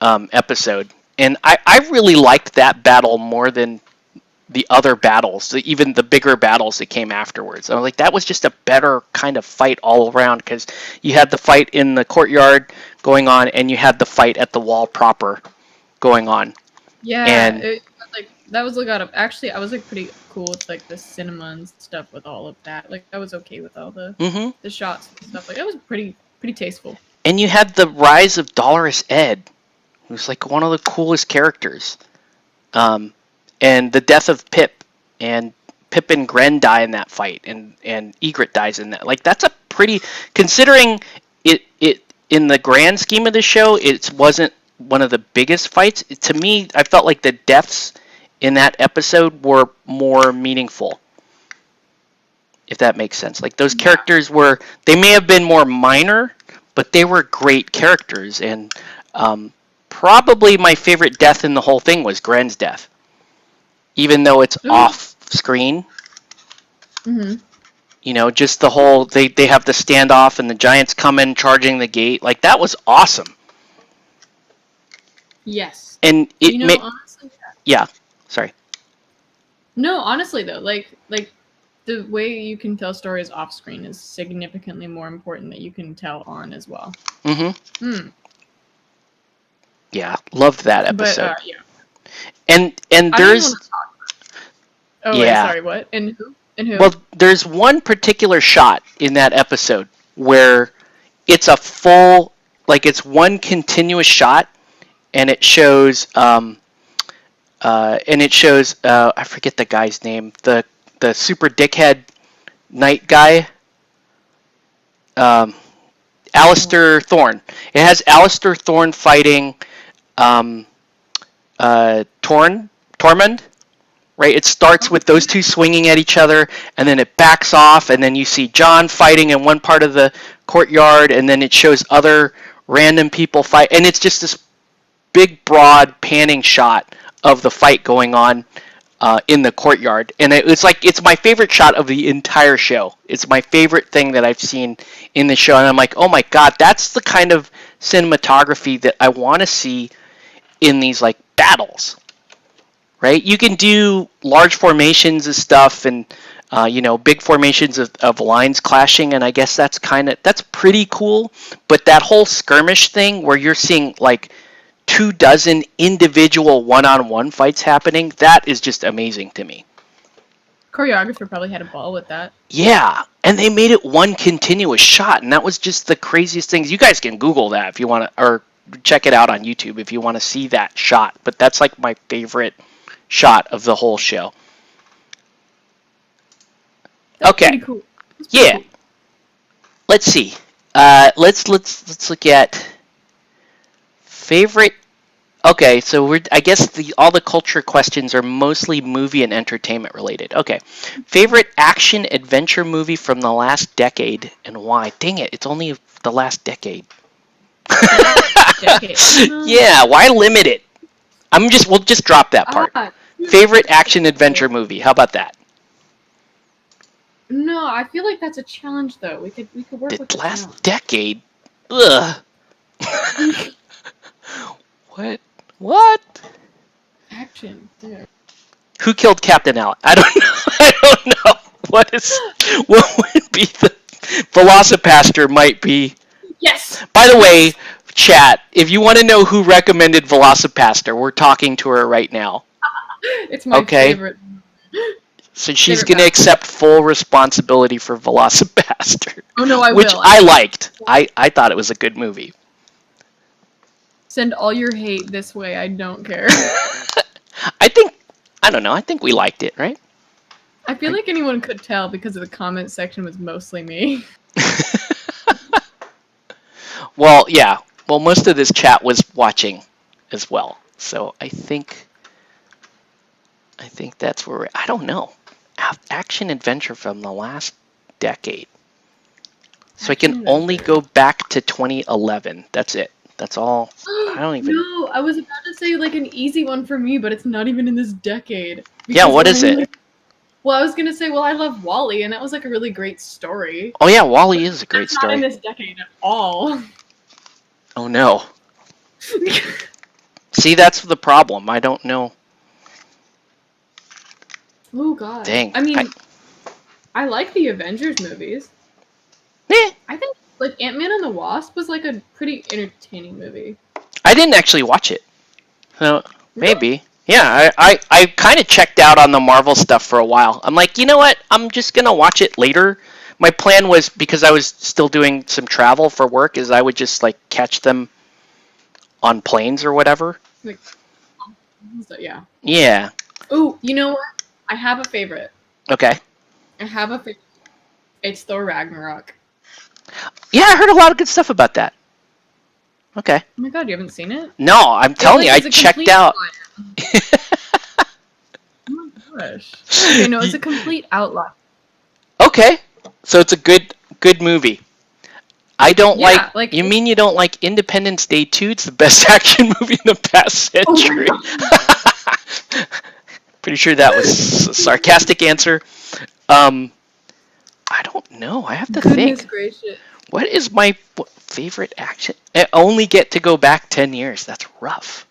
episode, and I really liked that battle more than the other battles, even the bigger battles that came afterwards. I was like, that was just a better kind of fight all around because you had the fight in the courtyard going on, and you had the fight at the wall proper going on. Yeah, and that was like actually I was like pretty cool with like the cinema and stuff with all of that. Like I was okay with all the shots and stuff. Like that was pretty tasteful. And you had the rise of Dolorous Edd, who's like one of the coolest characters. And the death of Pip, and Pip and Gren die in that fight, and Ygritte dies in that. Like that's a pretty, considering it in the grand scheme of the show, it wasn't one of the biggest fights. To me, I felt like the deaths in that episode were more meaningful, if that makes sense. Like those characters they may have been more minor, but they were great characters, and probably my favorite death in the whole thing was Gren's death. Even though it's off screen, just the whole they have the standoff and the giants come in charging the gate, like that was awesome. Yes. And it honestly, yeah. Sorry. No, honestly though, like the way you can tell stories off screen is significantly more important that you can tell on as well. Yeah, loved that episode. But, yeah. And there's sorry, what? And who? And who? Well, there's one particular shot in that episode where it's a full, like it's one continuous shot, and it shows, I forget the guy's name, the super dickhead knight guy, um, Alistair Thorne. It has Alistair Thorne fighting um, Tormund. Right, it starts with those two swinging at each other, and then it backs off, and then you see John fighting in one part of the courtyard, and then it shows other random people fight, and it's just this big, broad, panning shot of the fight going on in the courtyard, and it's my favorite shot of the entire show. It's my favorite thing that I've seen in the show, and I'm like, oh my god, that's the kind of cinematography that I want to see in these like battles. Right, you can do large formations of stuff, and big formations of lines clashing, and I guess that's pretty cool. But that whole skirmish thing, where you're seeing like 24 individual one-on-one fights happening, that is just amazing to me. Choreographer probably had a ball with that. Yeah, and they made it one continuous shot, and that was just the craziest things. You guys can Google that if you want to, or check it out on YouTube if you want to see that shot. But that's like my favorite shot of the whole show. That's okay. Pretty cool. Yeah. Cool. Let's see. Let's look at favorite. Okay, so I guess all the culture questions are mostly movie and entertainment related. Okay, favorite action adventure movie from the last decade and why? Dang it, it's only the last decade. Yeah, why limit it? We'll just drop that part. Favorite action adventure movie. How about that? No, I feel like that's a challenge though. We could work with the last challenge. Decade. Ugh. What? Action. Yeah. Who killed Captain Allen? I don't know. I don't know. What would be the Velocipaster might be. Yes. By the way, chat, if you want to know who recommended Velocipaster, we're talking to her right now. It's my favorite. So she's going to accept full responsibility for Velocipaster. Oh no, I will. Which I liked. I thought it was a good movie. Send all your hate this way. I don't care. I don't know. I think we liked it, right? I feel like anyone could tell because of the comment section was mostly me. Well, yeah. Well, most of this chat was watching as well. So I think that's where I don't know. Action adventure from the last decade. So I can only go back to 2011. That's it. That's all. I don't even. No, I was about to say like an easy one for me, but it's not even in this decade. Yeah, what is it? Well, I was gonna say, I love WALL-E, and that was like a really great story. Oh yeah, WALL-E is a great story. Not in this decade at all. Oh no. See, that's the problem. I don't know. Oh god. Dang. I mean, I like the Avengers movies. I think like Ant-Man and the Wasp was like a pretty entertaining movie. I didn't actually watch it. So maybe. Really? Yeah, I kind of checked out on the Marvel stuff for a while. I'm like, you know what? I'm just going to watch it later. My plan was, because I was still doing some travel for work, is I would just like catch them on planes or whatever. Like, yeah. Yeah. Oh, you know what? I have a favorite. Okay. I have a favorite. It's Thor Ragnarok. Yeah, I heard a lot of good stuff about that. Okay. Oh my god, you haven't seen it? No, I'm telling you, I checked out. Oh my gosh. Okay, no, it's a complete outlier. Okay, so it's a good movie. I don't like. You mean you don't like Independence Day 2? It's the best action movie in the past century. Oh pretty sure that was a sarcastic answer. I don't know. I have to think. Goodness gracious. What is my favorite action? I only get to go back 10 years. That's rough.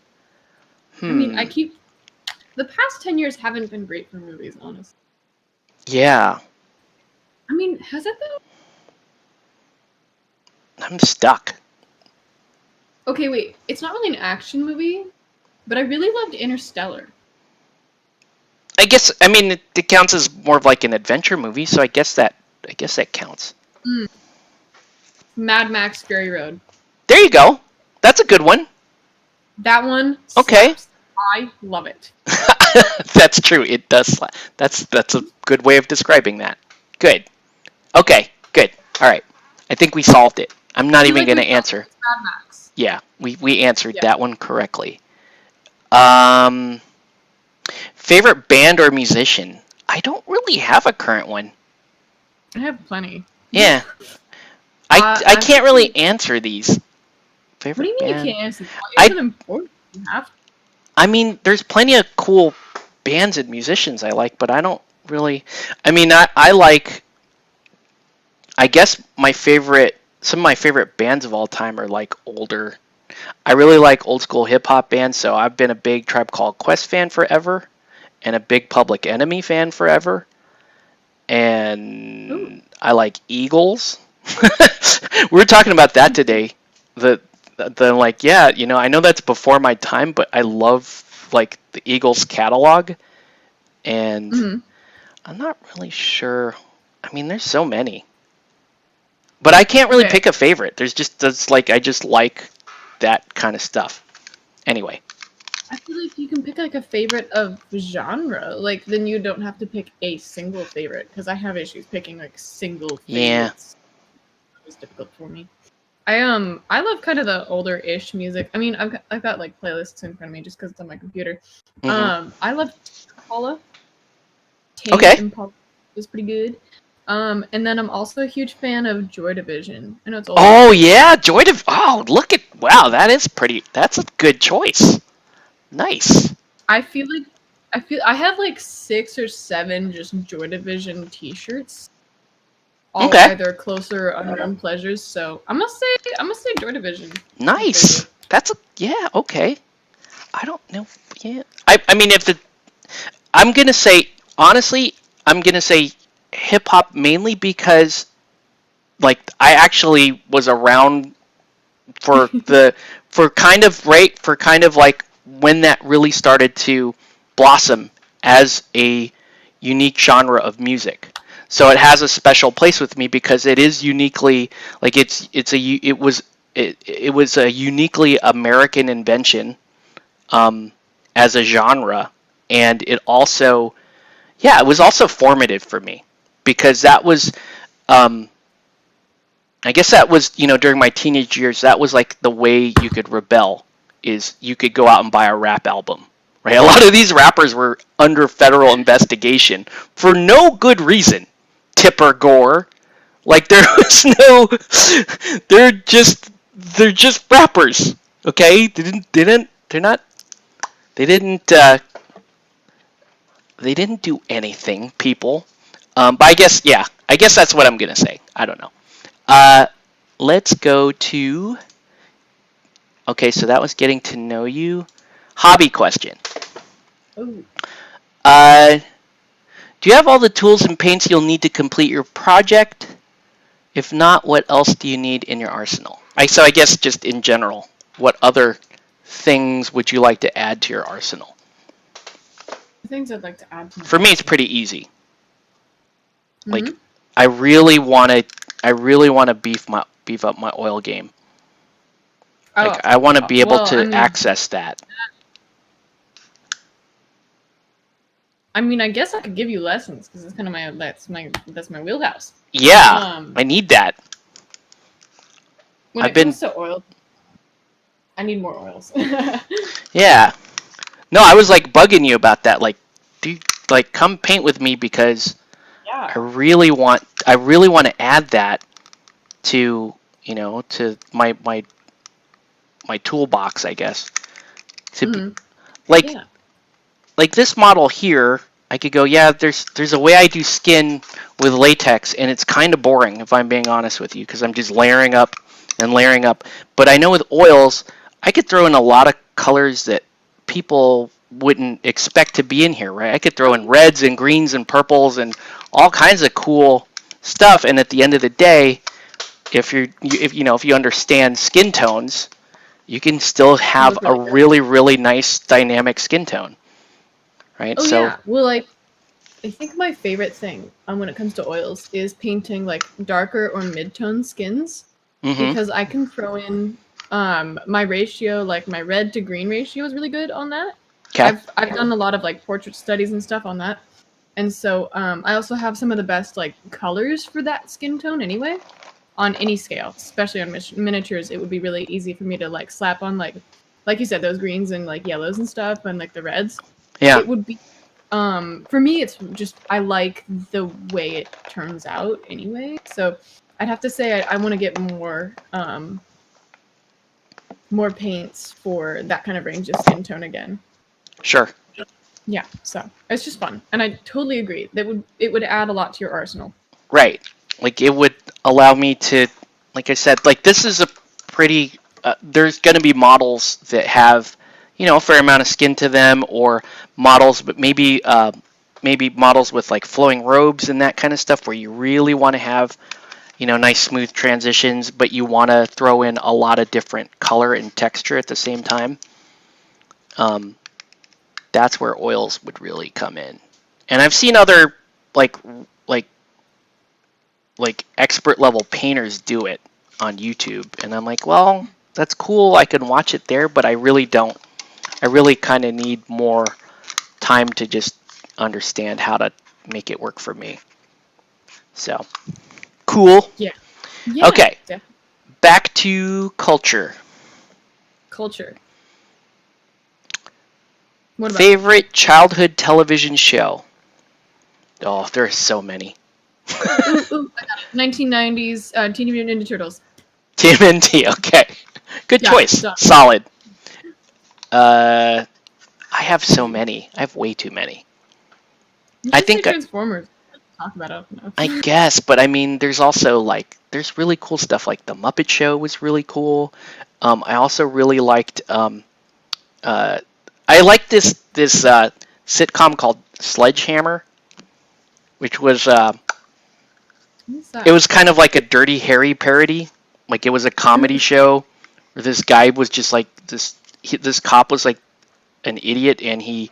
I mean, the past 10 years haven't been great for movies, honestly. Yeah. I mean, has it though? I'm stuck. Okay, wait. It's not really an action movie, but I really loved Interstellar. I guess I mean it counts as more of like an adventure movie, so I guess that counts. Mad Max Fury Road. There you go. That's a good one. That one Okay. slaps. I love it. That's true. It does slap. That's a good way of describing that. Good. Okay. Good. All right. I think we solved it. I'm not even going to answer. Mad Max. Yeah, we answered that one correctly. Favorite band or musician? I don't really have a current one. I have plenty. Yeah. I can't really answer these. Favorite What do you mean band? you can't answer? Answer them for you have to. I mean, there's plenty of cool bands and musicians I like, but I don't really. I mean, I like. I guess some of my favorite bands of all time are like older. I really like old school hip hop bands, so I've been a big Tribe Called Quest fan forever, and a big Public Enemy fan forever, and Ooh. I like Eagles. We were talking about that today. The like, yeah, you know, I know that's before my time, but I love like the Eagles catalog, and I'm not really sure. I mean, there's so many, but I can't really pick a favorite. I just like that kind of stuff. Anyway, I feel like you can pick like a favorite of genre, like then you don't have to pick a single favorite because I have issues picking like single favorites. Yeah. It's difficult for me. I love kind of the older-ish music. I mean, I've got like playlists in front of me just because it's on my computer. I love Impala. Okay. Impala is pretty good. And then I'm also a huge fan of Joy Division. I know it's old. Oh yeah, Joy Division. Oh, wow, that's a good choice. Nice. I I have like 6 or 7 just Joy Division T-shirts. All either closer or unknown pleasures. So I'm gonna say Joy Division. Nice. Okay. I don't know. Yeah. I mean, I'm gonna say honestly, I'm gonna say hip hop mainly because like I actually was around for kind of like when that really started to blossom as a unique genre of music. So it has a special place with me because it is uniquely like it was a uniquely American invention as a genre, and it also it was also formative for me because that was I guess that was, you know, during my teenage years, that was like the way you could rebel is you could go out and buy a rap album. Right? A lot of these rappers were under federal investigation for no good reason. Tipper Gore, like there was no, they're just rappers. Okay, they didn't do anything, people. But I guess that's what I'm gonna say. I don't know. Let's go to. Okay, so that was getting to know you. Hobby question. Ooh. Do you have all the tools and paints you'll need to complete your project? If not, what else do you need in your arsenal? So I guess just in general, what other things would you like to add to your arsenal? The things I'd like to add to my For me, it's pretty easy. Like, Mhm. I really want to beef up my oil game. Like, I want to be able to access that. I mean, I guess I could give you lessons because it's kind of that's my wheelhouse. Yeah, I need that. When it comes to oil, I need more oils. Yeah. No, I was like bugging you about that. Like, come paint with me because I really want to add that to, you know, to my toolbox, I guess. Like this model here, I could go, yeah, there's a way I do skin with latex, and it's kind of boring if I'm being honest with you, because I'm just layering up and layering up. But I know with oils, I could throw in a lot of colors that people wouldn't expect to be in here, right? I could throw in reds and greens and purples and all kinds of cool stuff. And at the end of the day, if you understand skin tones, you can still have a really, really nice dynamic skin tone. right? Oh So, yeah. Well, like I think my favorite thing when it comes to oils is painting like darker or mid-tone skins mm-hmm. because I can throw in my ratio, like my red to green ratio is really good on that. Okay. I've done a lot of like portrait studies and stuff on that. And so I also have some of the best like colors for that skin tone anyway on any scale, especially on miniatures. It would be really easy for me to like slap on like you said, those greens and like yellows and stuff and like the reds. Yeah. It would be for me it's just I like the way it turns out anyway. So I'd have to say I want to get more paints for that kind of range of skin tone again. Sure. Yeah, so it's just fun, and I totally agree. It would add a lot to your arsenal. Right. Like it would allow me to, like I said, like this is a pretty. There's going to be models that have, a fair amount of skin to them, or models, but maybe models with like flowing robes and that kind of stuff, where you really want to have, nice smooth transitions, but you want to throw in a lot of different color and texture at the same time. That's where oils would really come in. And I've seen other like like like expert level painters do it on YouTube, and I'm like, well, that's cool. I can watch it there, but I really don't. I really kind of need more time to just understand how to make it work for me. So, cool. Yeah. Okay, Definitely. back to culture. Culture. What about Favorite childhood television show? Oh, there are so many. ooh, I got it. 1990s Teenage Mutant Ninja Turtles. TMNT, okay. Good Yeah, choice. done. Solid. I have so many. I have way too many. You I should say think Transformers. Talk about it enough. I guess, but I mean, there's also like there's really cool stuff like the Muppet Show was really cool. I also really liked I liked this sitcom called Sledgehammer, which was it was kind of like a Dirty Harry parody. Like it was a comedy show where this guy was just like this cop was like an idiot, and he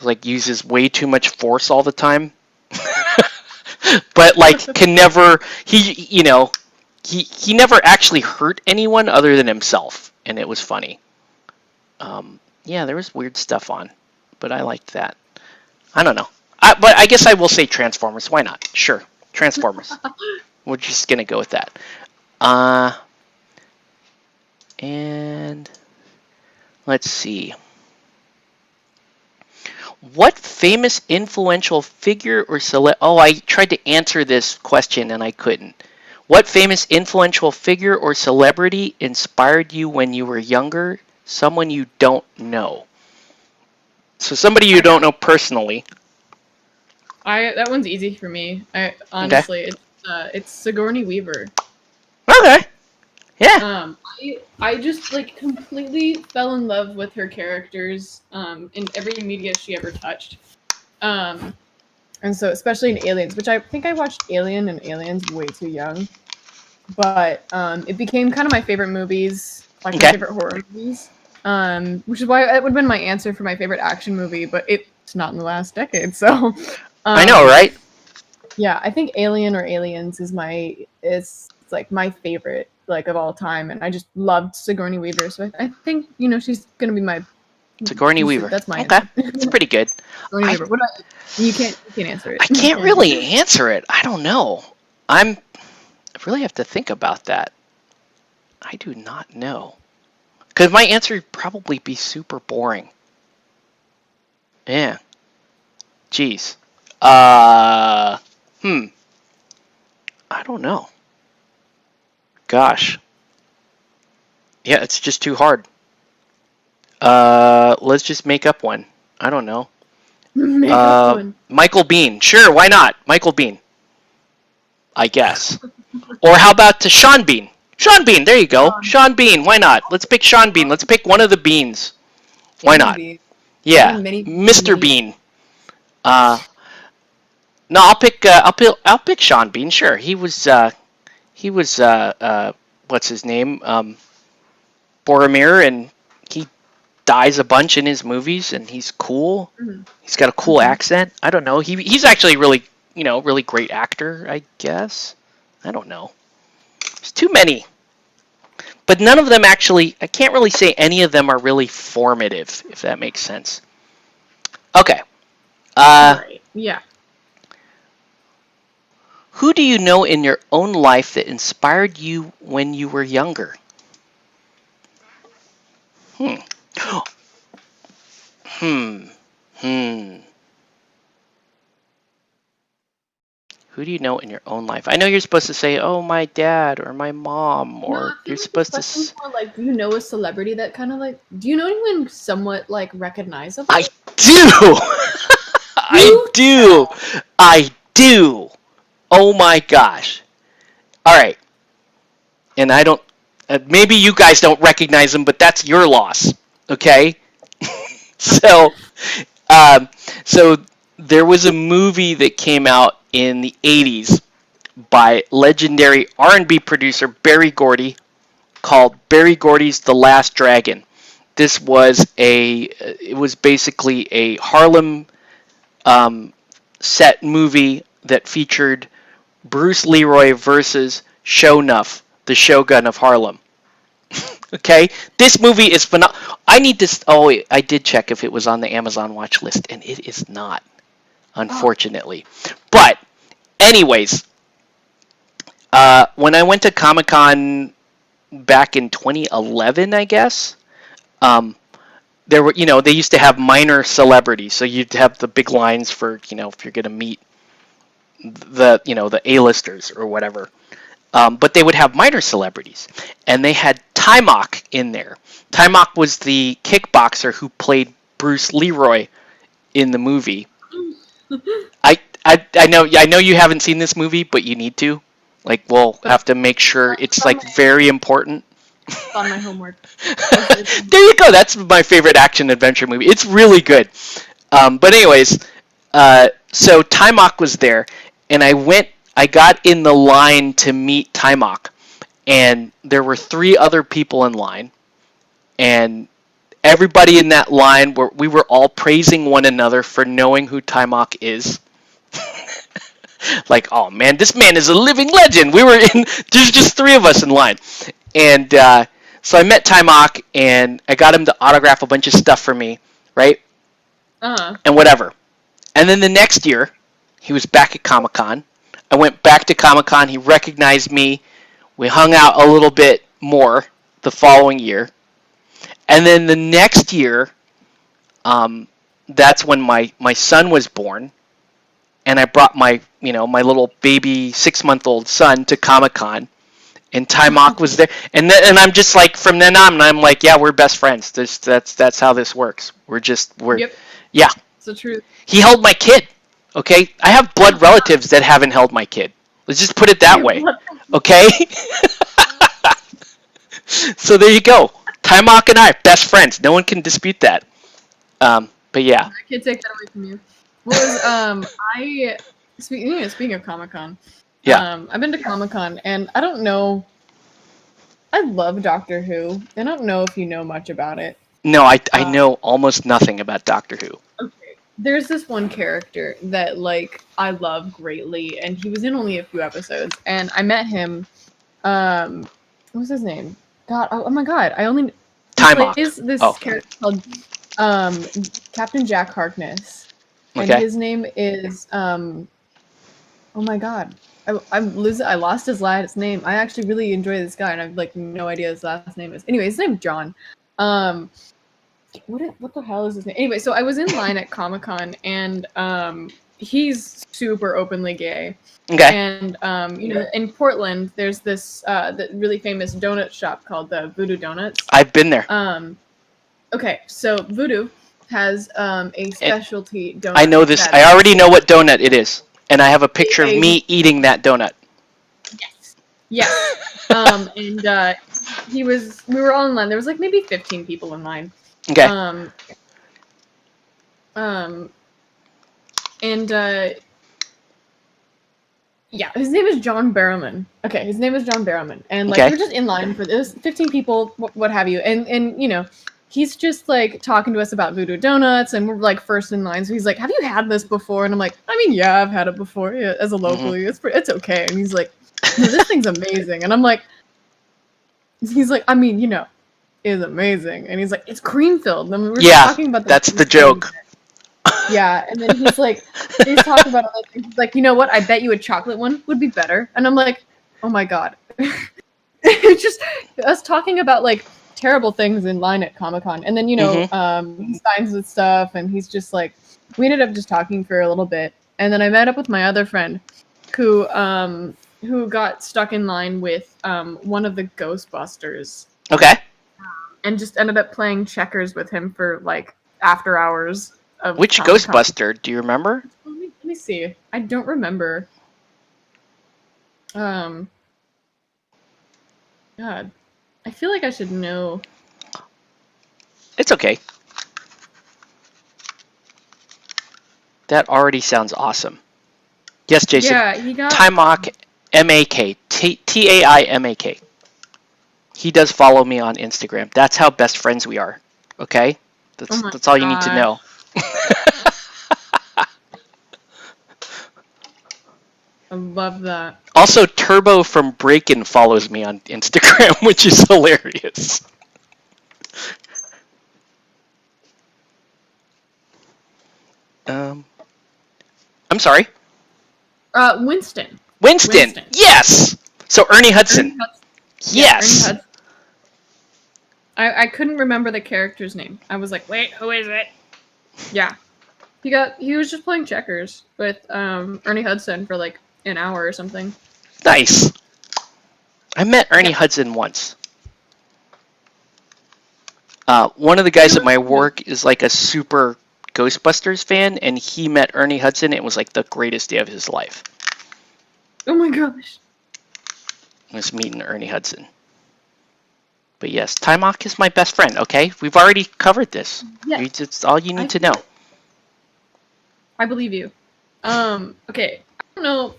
like uses way too much force all the time. But like can never he never actually hurt anyone other than himself, and it was funny. Yeah, there was weird stuff on, but I liked that. I don't know. But I guess I will say Transformers. Why not? Sure, Transformers. We're just gonna go with that. And let's see. What famous influential figure or Oh, I tried to answer this question and I couldn't. What famous influential figure or celebrity inspired you when you were younger? Someone you don't know. So somebody you don't know personally. That one's easy for me. Honestly, it's Sigourney Weaver. Okay. Yeah. I just like completely fell in love with her characters in every media she ever touched. And so especially in Aliens, which I think I watched Alien and Aliens way too young. But it became kind of my favorite movies, like my favorite horror movies. Which is why it would have been my answer for my favorite action movie, but it's not in the last decade, so I know, right? Yeah, I think Alien or Aliens is it's like my favorite like of all time, and I just loved Sigourney Weaver, so I think she's gonna be my Sigourney Weaver. That's my answer. It's pretty good. Sigourney Weaver. What you can't answer it. I can't really answer it. I don't know. I really have to think about that. I do not know. Because my answer would probably be super boring. Yeah. Jeez. I don't know. Gosh. Yeah, it's just too hard. Let's just make up one. I don't know. Make up one. Michael Biehn. Sure, why not? Michael Biehn. I guess. Or how about to Sean Bean? Sean Bean, there you go. Sean Bean, why not? Let's pick Sean Bean. Let's pick one of the Beans. Why not? Yeah, Mr. Bean. No, I'll pick Sean Bean. Sure, he was what's his name? Boromir, and he dies a bunch in his movies, and he's cool. Mhm. He's got a cool Mhm. accent. I don't know. He's actually really, really great actor, I guess. I don't know. There's too many. But none of them actually, I can't really say any of them are really formative, if that makes sense. Okay. Right. Yeah. Who do you know in your own life that inspired you when you were younger? Hmm. Hmm. Hmm. Who do you know in your own life? I know you're supposed to say, "Oh, my dad" or "my mom," No, I or feel you're like this supposed to. question's more like, do you know a celebrity that kind of like, do you know anyone somewhat like I recognizable? do. I Do do. tell. I do. Oh my gosh. All right. And I don't. Maybe you guys don't recognize him, but that's your loss. Okay. Okay. so, um, so there was a movie that came out in the '80s by legendary R&B producer Berry Gordy called Berry Gordy's The Last Dragon. This was it was basically a Harlem set movie that featured Bruce Leroy versus Sho'nuff, the Shogun of Harlem. Okay, this movie is phenomenal. I need this. Oh, wait, I did check if it was on the Amazon watch list, and it is not, Oh. unfortunately. But, anyways, when I went to Comic Con back in 2011, I guess, um, there were, they used to have minor celebrities, so you'd have the big lines for, if you're gonna meet the A-listers or whatever. But they would have minor celebrities, and they had Timok in there. Timok was the kickboxer who played Bruce Leroy in the movie. I know you haven't seen this movie, but you need to. Like, we'll But have to make sure it's it's on like very important. my homework. It's There you go. That's my favorite action adventure movie. It's really good. But anyways, so Timok was there, and I got in the line to meet Timok, and there were 3 other people in line, and everybody in that line we were all praising one another for knowing who Timok is. Like, oh man, this man is a living legend. There's just 3 of us in line, and so I met Timok, and I got him to autograph a bunch of stuff for me, right? uh And whatever. And then the next year, he was back at Comic Con. I went back to Comic Con. He recognized me. We hung out a little bit more the following year. And then the next year, that's when my son was born. And I brought my little baby 6-month-old son to Comic Con. And Timok was there. And I'm just like, from then on, I'm like, yeah, we're best friends. That's how this works. Yep. Yeah. It's the truth. He held my kid. Okay? I have blood relatives that haven't held my kid. Let's just put it that way. Okay? So there you go. Timok and I, best friends. No one can dispute that. But yeah. I can't take that away from you. I speaking of Comic Con, Yeah. I've been to Comic Con, and I don't know. I love Doctor Who. I don't know if you know much about it. No, I know almost nothing about Doctor Who. Okay. There's this one character that I love greatly, and he was in only a few episodes, and I met him. What was his name? God, oh my God! Timok. Plays this character called Captain Jack Harkness, and Okay. his name is oh my God. I lost his last name. I actually really enjoy this guy, and I've no idea his last name is. Anyway, his name's John. What the hell is his name? Anyway, so I was in line at Comic Con, and he's super openly gay. Okay. And in Portland, there's this the really famous donut shop called the Voodoo Donuts. I've been there. Okay, so Voodoo has a specialty donut. I know this. I already know what donut it is, and I have a picture of me eating that donut. Yes. Yes. And we were all in line. There was maybe 15 people in line. Okay. Yeah, his name is John Barrowman. Okay, his name is John Barrowman, and Okay. we're just in line for this, 15 people, what have you, and he's just like talking to us about voodoo donuts, and we're like first in line. So he's like, "Have you had this before?" And I'm like, "I mean, yeah, I've had it before. Yeah, as a locally, it's okay." And he's like, "No, this thing's amazing." And I'm like, he's like, "I mean, it's amazing." And he's like, "It's cream filled." And we're just talking about that's the joke. Yeah, and then he's talking about other things. He's like, "You know what? I bet you a chocolate one would be better." And I'm like, "Oh my god." It's just us talking about like terrible things in line at Comic-Con. And then, he signs with stuff, and he's just like, we ended up just talking for a little bit. And then I met up with my other friend who got stuck in line with one of the Ghostbusters. Okay. And just ended up playing checkers with him for like after hours of Which Comic-Con. Ghostbuster? Do you remember? Let me see. I don't remember. God. I feel like I should know. It's okay. That already sounds awesome. Yes, Jason. Yeah, he got Taimak, M-A-K. T-A-I-M-A-K. He does follow me on Instagram. That's how best friends we are. Okay? That's all you need to know. I love that. Also, Turbo from Breakin' follows me on Instagram, which is hilarious. I'm sorry? Winston. Winston. Yes! So Ernie Hudson. Yes! Yeah, Ernie Hudson. I couldn't remember the character's name. I was like, wait, who is it? Yeah. He was just playing checkers with Ernie Hudson for like an hour or something. Nice. I met Ernie Hudson once. One of the guys at my work is like a super Ghostbusters fan, and he met Ernie Hudson. It was like the greatest day of his life. Oh my gosh. I was meeting Ernie Hudson. But yes, Taimak is my best friend, okay? We've already covered this. Yes. It's all you need to know. I believe you. Okay. I don't know.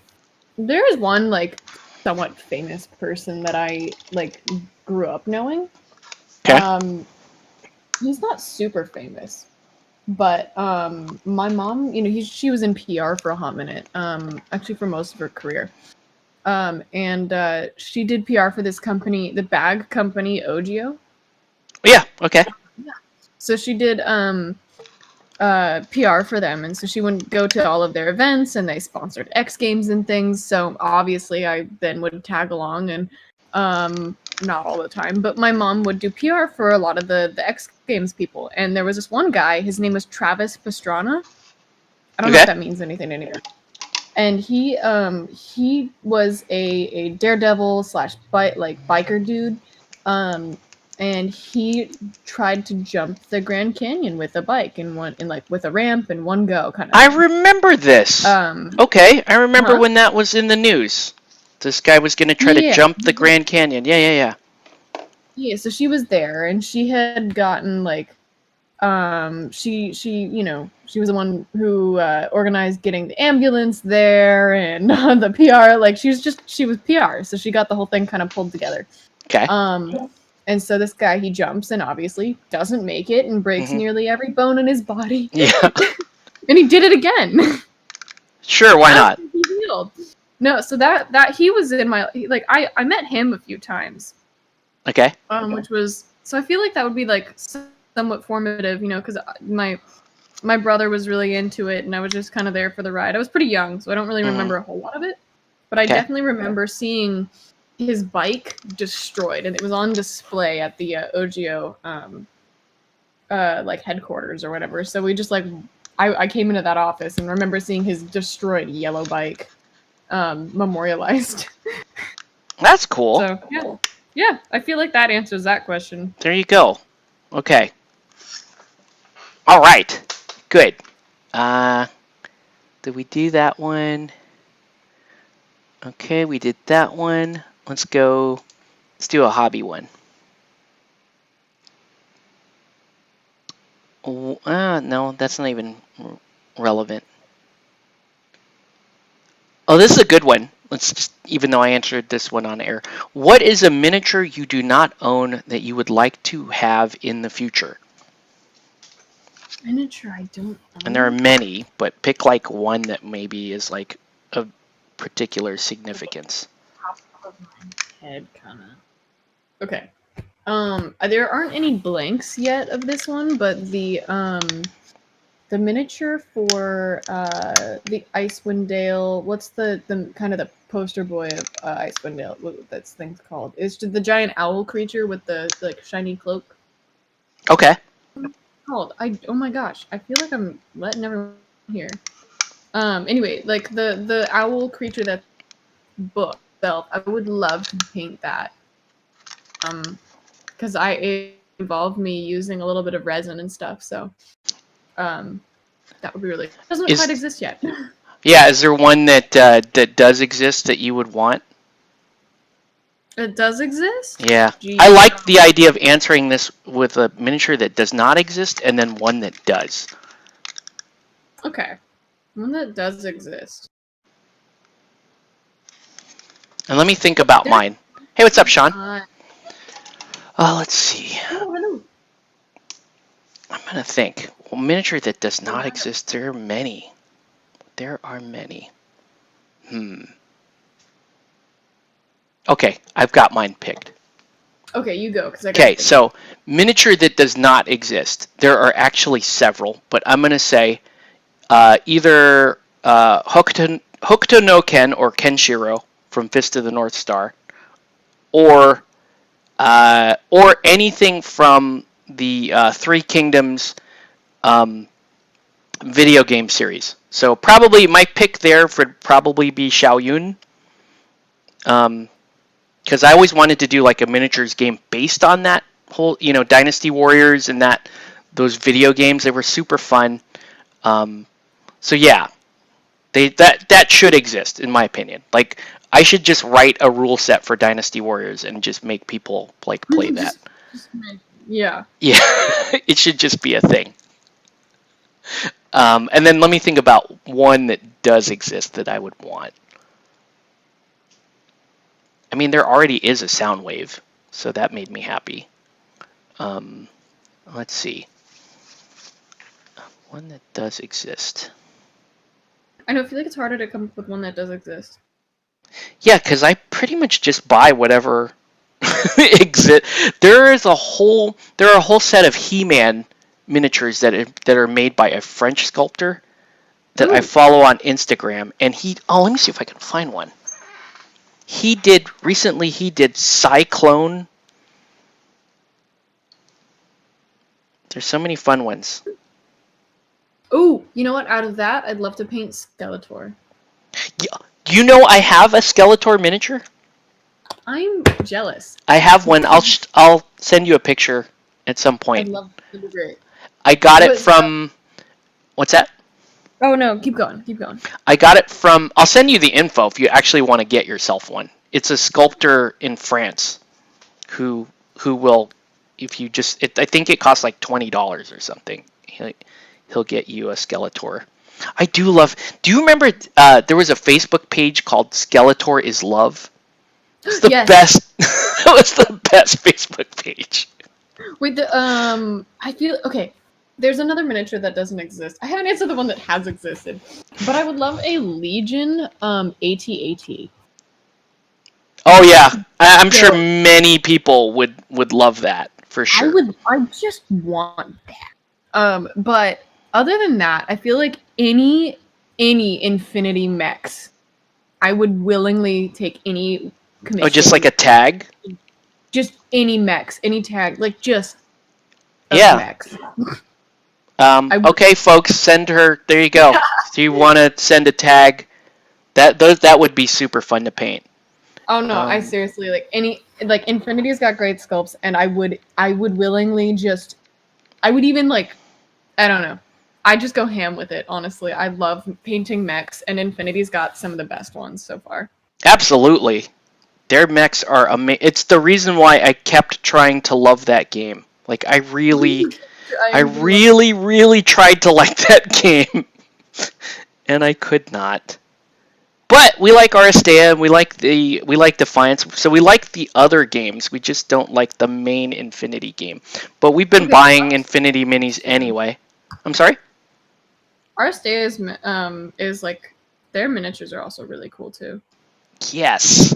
There is one, like, somewhat famous person that I, like, grew up knowing. Okay. He's not super famous. But my mom, she was in PR for a hot minute, actually for most of her career. And she did PR for this company, the bag company, Ogio. Yeah, okay. Yeah. So she did PR for them, and so she would go to all of their events, and they sponsored X Games and things. So obviously I then would tag along, and not all the time, but my mom would do PR for a lot of the X Games people. And there was this one guy, his name was Travis Pastrana. I don't know if that means anything to anyone. And he was a daredevil / biker dude. And he tried to jump the Grand Canyon with a bike with a ramp in one go kind of thing. I remember this. Okay, I remember when that was in the news. This guy was going to try to jump the Grand Canyon. Yeah. Yeah, so she was there, and she had gotten, like, she was the one who organized getting the ambulance there, and the PR, like, she was PR, so she got the whole thing kind of pulled together. Okay. And so this guy, he jumps, and obviously doesn't make it, and breaks nearly every bone in his body. Yeah. And he did it again. Sure, why not? He healed. No, so that he was in my, like, I met him a few times. Okay. Which was, so I feel like that would be like somewhat formative, because my brother was really into it, and I was just kind of there for the ride. I was pretty young, so I don't really remember a whole lot of it, but I definitely remember seeing his bike destroyed, and it was on display at the Ogio like headquarters or whatever. So we just like I came into that office and remember seeing his destroyed yellow bike memorialized. That's cool. So yeah, I feel like that answers that question. There you go. Okay. All right. Good. Did we do that one? Okay, we did that one. Let's do a hobby one. No, that's not even relevant. Oh, this is a good one. let's just, even though I answered this one on air, what is a miniature you do not own that you would like to have in the future? Miniature I don't own. And there are many, but pick like one that maybe is like of particular significance. Top of my head, kind of. Okay. There aren't any blanks yet of this one, but the miniature for the Icewind Dale. What's the kind of the poster boy of Icewind Dale? What that thing's called? It's the giant owl creature with the like shiny cloak. Okay. Called? Oh my gosh, I feel like I'm letting everyone here. Anyway, like the owl creature that book itself, I would love to paint that. Because it involved me using a little bit of resin and stuff, so that would be really. It doesn't quite exist yet. Yeah, is there one that that does exist that you would want? It does exist? Yeah. Jeez. I like the idea of answering this with a miniature that does not exist and then one that does. Okay. One that does exist. And let me think about mine. Hey, what's up, Sean? Let's see. Oh, hello. I'm going to think. Well, miniature that does not exist, there are many. There are many. Okay, I've got mine picked. Okay, you go. Okay, so miniature that does not exist. There are actually several, but I'm going to say either Hokuto no Ken or Kenshiro from Fist of the North Star, or anything from the Three Kingdoms video game series. So probably my pick there would probably be Xiaoyun. Because I always wanted to do like a miniatures game based on that whole, Dynasty Warriors and those video games. They were super fun. So yeah, that should exist in my opinion. Like I should just write a rule set for Dynasty Warriors and just make people like play that. Yeah. Yeah, it should just be a thing. And then let me think about one that does exist that I would want. I mean, there already is a Soundwave, so that made me happy. Let's see. One that does exist. I know, I feel like it's harder to come up with one that does exist. Yeah, because I pretty much just buy whatever exists. There are a whole set of He-Man miniatures that are made by a French sculptor that I follow on Instagram, and let me see if I can find one. He did Cyclone. There's so many fun ones. Oh, you know what? Out of that, I'd love to paint Skeletor. Yeah, I have a Skeletor miniature. I'm jealous. I have one. I'll send you a picture at some point. I'd love to be great. I got it from. What's that? Oh no, keep going. I got it from. I'll send you the info if you actually want to get yourself one. It's a sculptor in France, who will, if you just, I think it costs like $20 or something. He'll get you a Skeletor. I do love. Do you remember there was a Facebook page called Skeletor is Love? It's the best. That was the best Facebook page. Wait, I feel okay. There's another miniature that doesn't exist. I haven't answered the one that has existed, but I would love a Legion AT-AT. Oh yeah, I'm sure many people would love that for sure. I just want that. But other than that, I feel like any Infinity mechs, I would willingly take any commission. Oh, just like a tag? Just any mechs, any tag, like just mechs. Okay, folks, send her. There you go. Do you want to send a tag? That would be super fun to paint. Oh no, I seriously Infinity's got great sculpts, and I would willingly I would even I don't know. I just go ham with it. Honestly, I love painting mechs, and Infinity's got some of the best ones so far. Absolutely, their mechs are amazing. It's the reason why I kept trying to love that game. Like I really tried to like that game, and I could not. But we like Aristea, and we like Defiance, so we like the other games. We just don't like the main Infinity game. But we've been buying Infinity minis anyway. I'm sorry? Aristea is like their miniatures are also really cool too. Yes.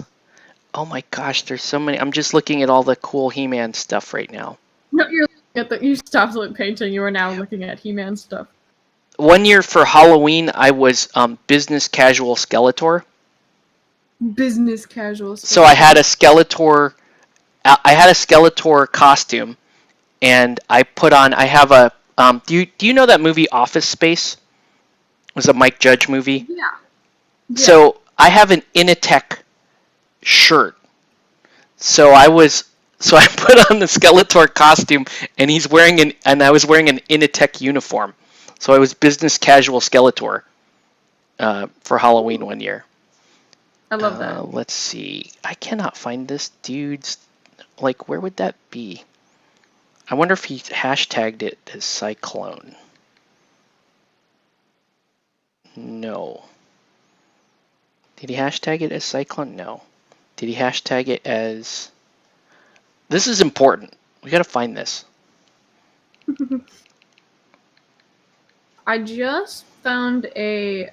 Oh my gosh, there's so many. I'm just looking at all the cool He-Man stuff right now. No, you're looking at you stopped painting. You are now looking at He-Man stuff. One year for Halloween, I was business casual Skeletor. Business casual. So I had a Skeletor. I had a Skeletor costume, and I put on. I have a. Do you know that movie Office Space? It was a Mike Judge movie. Yeah. So I have an Initech shirt. So I put on the Skeletor costume, and I was wearing an Initech uniform. So I was business casual Skeletor for Halloween one year. I love that. Let's see. I cannot find this dude's. Like, where would that be? I wonder if he hashtagged it as Cyclone. No. Did he hashtag it as Cyclone? No. Did he hashtag it as... This is important. We gotta find this. I just found a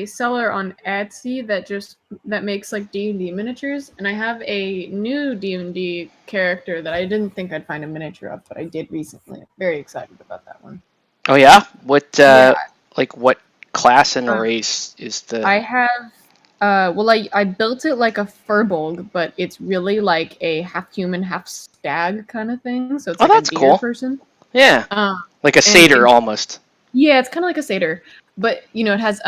seller on Etsy that makes like D&D miniatures, and I have a new D&D character that I didn't think I'd find a miniature of, but I did recently. I'm very excited about that one. Oh yeah? What like what class and race is the... I have I built it like a furbolg, but it's really like a half human, half stag kind of thing. So it's like that's a deer cool. person. Yeah. Like a satyr almost. Yeah, it's kind of like a satyr, but you know, it has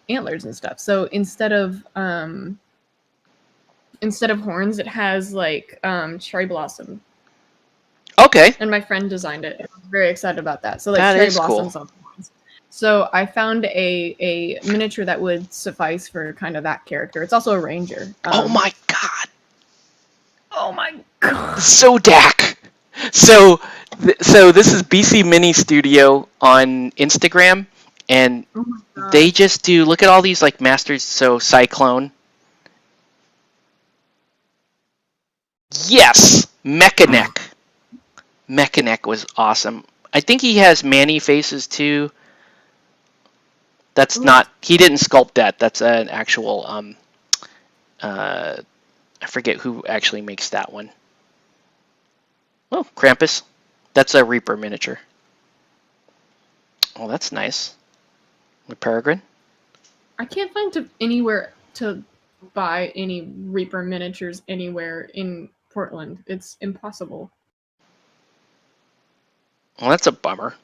antlers and stuff. So instead of horns, it has like cherry blossom. Okay. And my friend designed it. I was very excited about that. So like that cherry is blossoms cool. on horns. So I found a miniature that would suffice for kind of that character. It's also a ranger. Oh my god. Oh my god. So Dak. So this is BC Mini Studio on Instagram, and they just do, look at all these like masters. So Cyclone. Yes, Mechaneck. Mechaneck was awesome. I think he has Manny faces too. That's not, he didn't sculpt that. That's an actual I forget who actually makes that one. Oh, Krampus. That's a Reaper miniature. Oh, that's nice. The Peregrine. I can't find anywhere to buy any Reaper miniatures anywhere in Portland. It's impossible. Well, that's a bummer.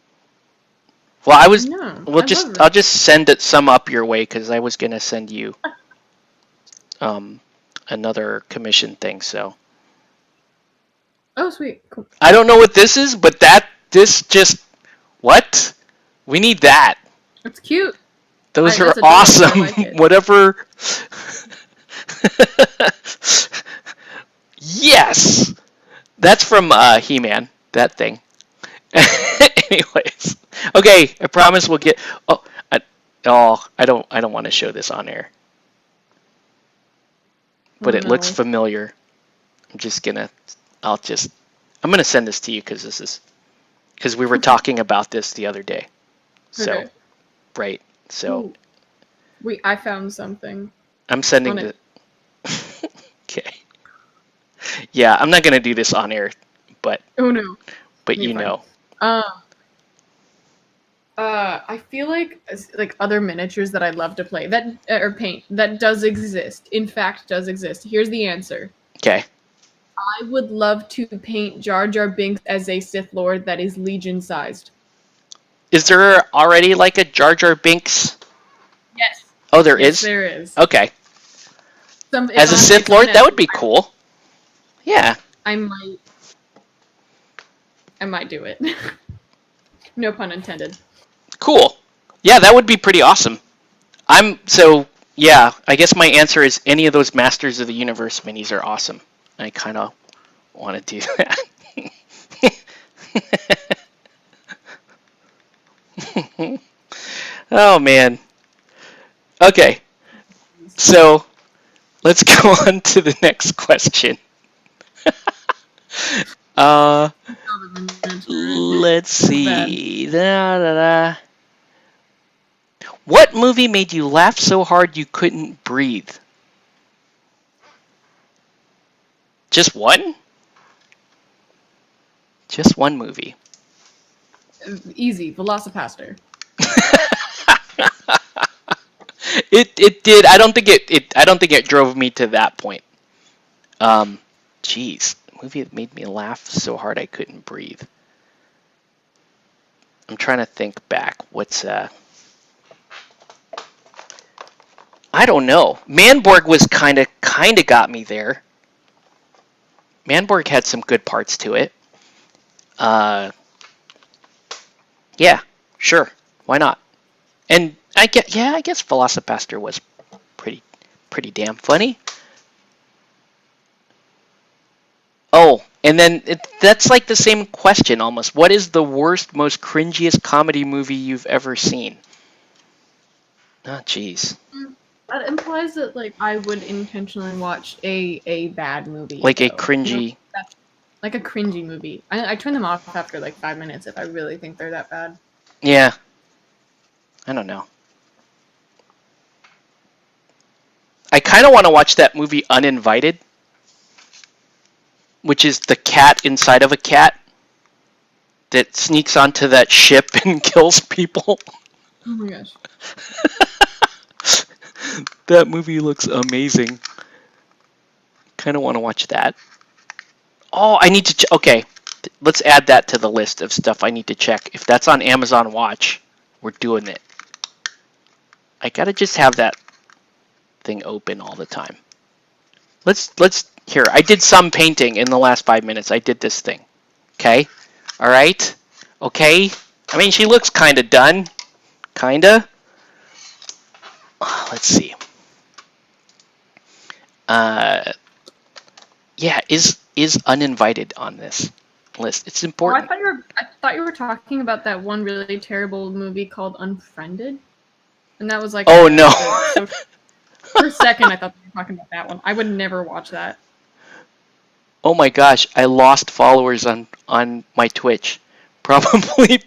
Well, I'll just send some up your way, because I was gonna send you another commission thing. So. Oh, sweet. Cool. I don't know what this is, but what? We need that. It's cute. Those are awesome. Like whatever. Yes. That's from He-Man, that thing. Anyways. Okay, I promise we'll get I don't want to show this on air. But it looks familiar. I'm gonna send this to you because we were talking about this the other day. So, okay. Right. So. Wait, I found something. I'm sending it. Okay. Yeah, I'm not gonna do this on air, but. Oh no. But you know. I feel like other miniatures that I'd love to play or paint that does exist. In fact, does exist. Here's the answer. Okay. I would love to paint Jar Jar Binks as a Sith Lord that is Legion sized. Is there already like a Jar Jar Binks? Yes. Oh, there is? There is. Okay. As a Sith Lord, that would be cool. Yeah. I might do it. No pun intended. Cool. Yeah, that would be pretty awesome. Yeah, I guess my answer is any of those Masters of the Universe minis are awesome. I kind of want to do that. Oh, man. Okay, so let's go on to the next question. uh, let's see. Da, da, da. What movie made you laugh so hard you couldn't breathe? Just one? Just one movie. Easy, Velocipaster. It did. I don't think it drove me to that point. Jeez, movie that made me laugh so hard I couldn't breathe. I'm trying to think back. What's I don't know. Manborg was kind of got me there. Manborg had some good parts to it. Yeah, sure. Why not? And I guess Velocipaster was pretty damn funny. Oh, and then that's like the same question almost. What is the worst, most cringiest comedy movie you've ever seen? Oh, jeez. That implies that like I would intentionally watch a bad movie. Like though. a cringy. Like a cringy movie. I turn them off after like 5 minutes if I really think they're that bad. Yeah. I don't know. I kind of want to watch that movie Uninvited, which is the cat inside of a cat that sneaks onto that ship and kills people. Oh my gosh. That movie looks amazing. Kind of want to watch that. Oh, I need to okay. Let's add that to the list of stuff I need to check. If that's on Amazon Watch, we're doing it. I gotta just have that thing open all the time. Let's here. I did some painting in the last 5 minutes. I did this thing. Okay. All right. Okay. I mean, she looks kind of done. Kinda. Let's see. Yeah, is Uninvited on this list? It's important. I thought you were talking about that one really terrible movie called Unfriended, and that was like. Oh no! For a second, I thought you were talking about that one. I would never watch that. Oh my gosh! I lost followers on my Twitch. Probably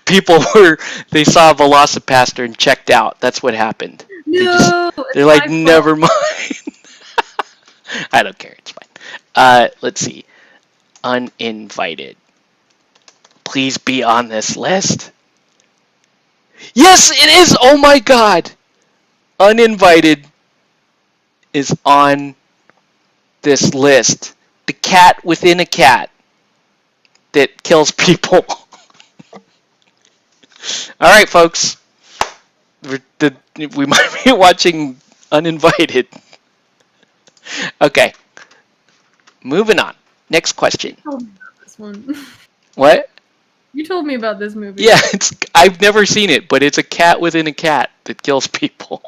people they saw Velocipaster and checked out. That's what happened. No, they're like, never mind. I don't care. It's fine. Let's see. Uninvited. Please be on this list. Yes, it is. Oh my god. Uninvited is on this list. The cat within a cat that kills people. All right, folks. We might be watching Uninvited. Okay. Moving on. Next question. You told me about this one. What? You told me about this movie. Yeah, I've never seen it, but it's a cat within a cat that kills people.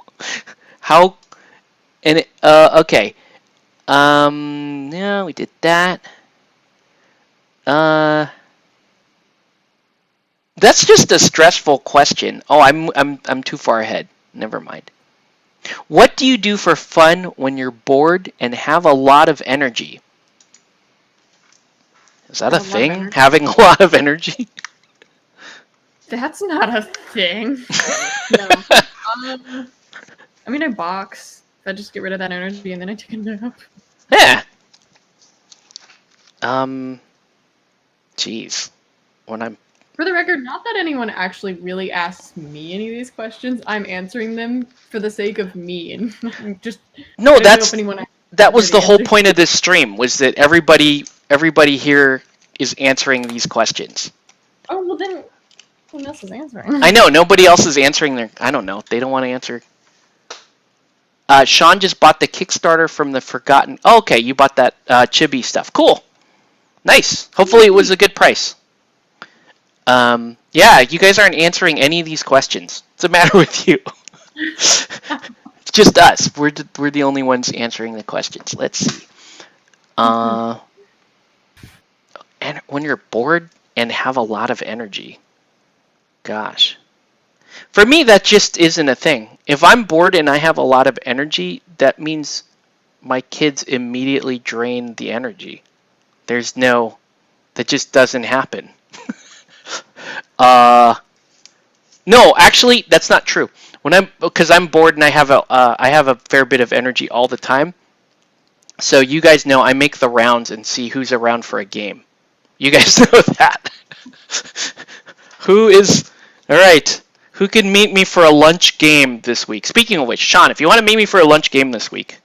How? And okay. Yeah, we did that. That's just a stressful question. Oh, I'm too far ahead. Never mind. What do you do for fun when you're bored and have a lot of energy? Is that a thing? Having a lot of energy? That's not a thing. No. I mean, I box. I just get rid of that energy and then I take a nap. Yeah. Jeez. When I'm. For the record, not that anyone actually really asks me any of these questions. I'm answering them for the sake of me and just. No, that was the whole point of this stream. Was that everybody here is answering these questions. Oh well, then who else is answering? I know nobody else is answering their. I don't know. They don't want to answer. Sean just bought the Kickstarter from the Forgotten. Oh, okay, you bought that Chibi stuff. Cool. Nice. Hopefully it was a good price. Yeah, you guys aren't answering any of these questions. What's the matter with you? It's just us. We're the only ones answering the questions. Let's see. And when you're bored and have a lot of energy. Gosh. For me, that just isn't a thing. If I'm bored and I have a lot of energy, that means my kids immediately drain the energy. That just doesn't happen. No, actually, that's not true. Because I'm bored and I have a fair bit of energy all the time. So you guys know I make the rounds and see who's around for a game. You guys know that. All right. Who can meet me for a lunch game this week? Speaking of which, Sean, if you want to meet me for a lunch game this week.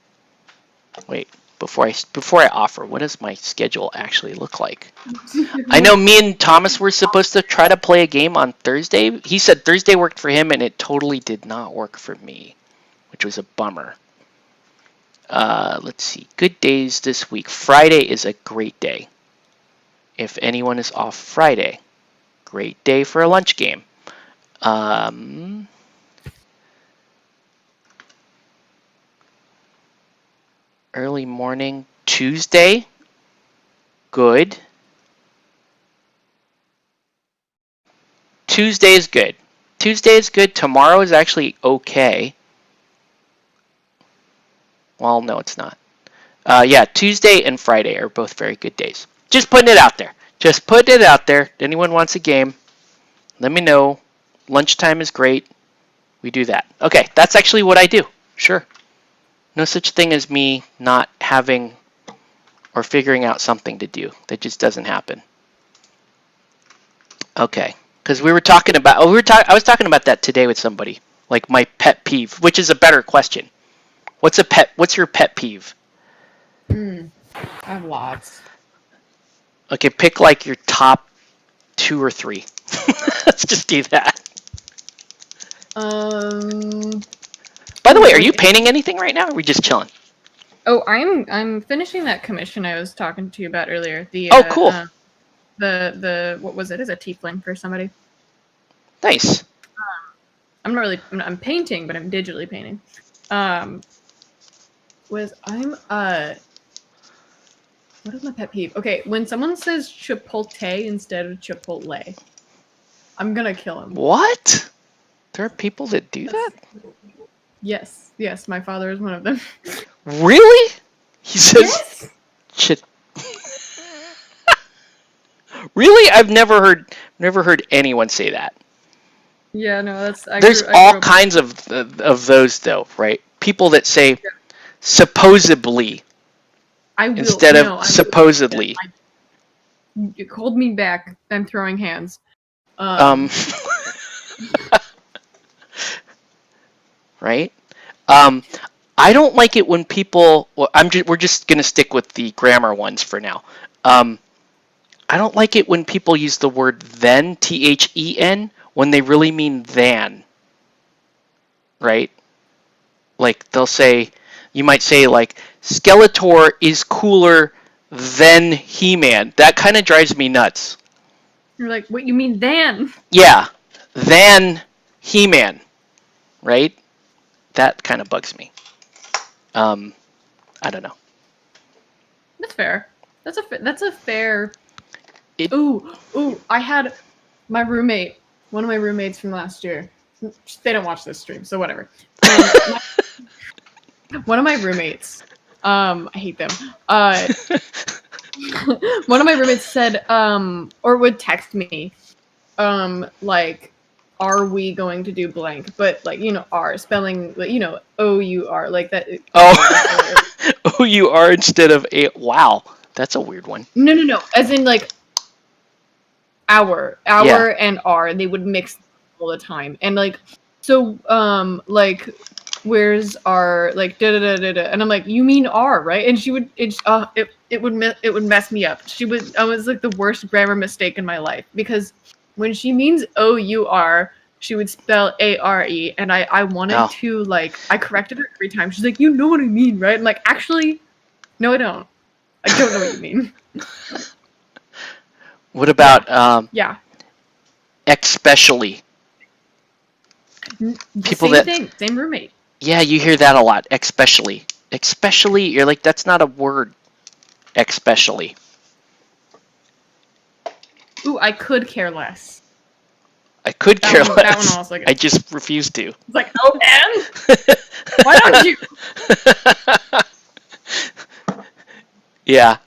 Wait, before I offer, what does my schedule actually look like? I know me and Thomas were supposed to try to play a game on Thursday. He said Thursday worked for him and it totally did not work for me, which was a bummer. Let's see. Good days this week. Friday is a great day. If anyone is off Friday, great day for a lunch game. Early morning. Tuesday, good. Tuesday is good. Tuesday is good. Tomorrow is actually okay. Well, no, it's not. Yeah, Tuesday and Friday are both very good days. Just putting it out there. Just putting it out there. Anyone wants a game, let me know. Lunchtime is great. We do that. Okay, that's actually what I do. Sure. No such thing as me not having or figuring out something to do. That just doesn't happen. Okay, because we were talking about. I was talking about that today with somebody. Like my pet peeve, which is a better question. What's your pet peeve? I have lots. Okay, pick like your top 2 or 3. Let's just do that. By the way, are you painting anything right now, or are we just chilling? Oh, I'm finishing that commission I was talking to you about earlier. Cool. The what was it? Is a tiefling for somebody? Nice. I'm painting, but I'm digitally painting. What is my pet peeve? Okay, when someone says Chipotle instead of Chipotle, I'm gonna kill him. What? There are people that do that? Yes, my father is one of them. Really? He says yes? Really? I've never heard anyone say that. Yeah, no, There's all kinds of those though, right? People that say supposedly instead of supposedly. You called me back. I'm throwing hands. Right? I don't like it when people. Well, we're just gonna stick with the grammar ones for now. I don't like it when people use the word then, THEN, when they really mean than. Right? Like you might say like Skeletor is cooler than He-Man. That kind of drives me nuts. You're like, what you mean than? Yeah, than He-Man, right? That kind of bugs me. I don't know. That's fair. That's a fair. Ooh! I had my roommate, one of my roommates from last year. They don't watch this stream, so whatever. One of my roommates. I hate them. One of my roommates said, or would text me, like, are we going to do blank? But like, R spelling, OUR, like that. Oh, OUR instead of a. Wow, that's a weird one. No. As in like, our yeah. And R, they would mix all the time, and like, so like, where's our like da da da da, and I'm like, you mean R, right? And she would it would mess me up. I was like the worst grammar mistake in my life, because when she means OUR, she would spell ARE, and I wanted to, like, I corrected her 3 times. She's like, you know what I mean, right? I'm like, actually, no, I don't. I don't know what you mean. What about Especially? especially? People Same roommate. Yeah, you hear that a lot. Especially, you're like, that's not a word. Especially. Ooh, I could care less. could care That less. one also gets I just refuse to. It's like, oh, and why don't you? Yeah.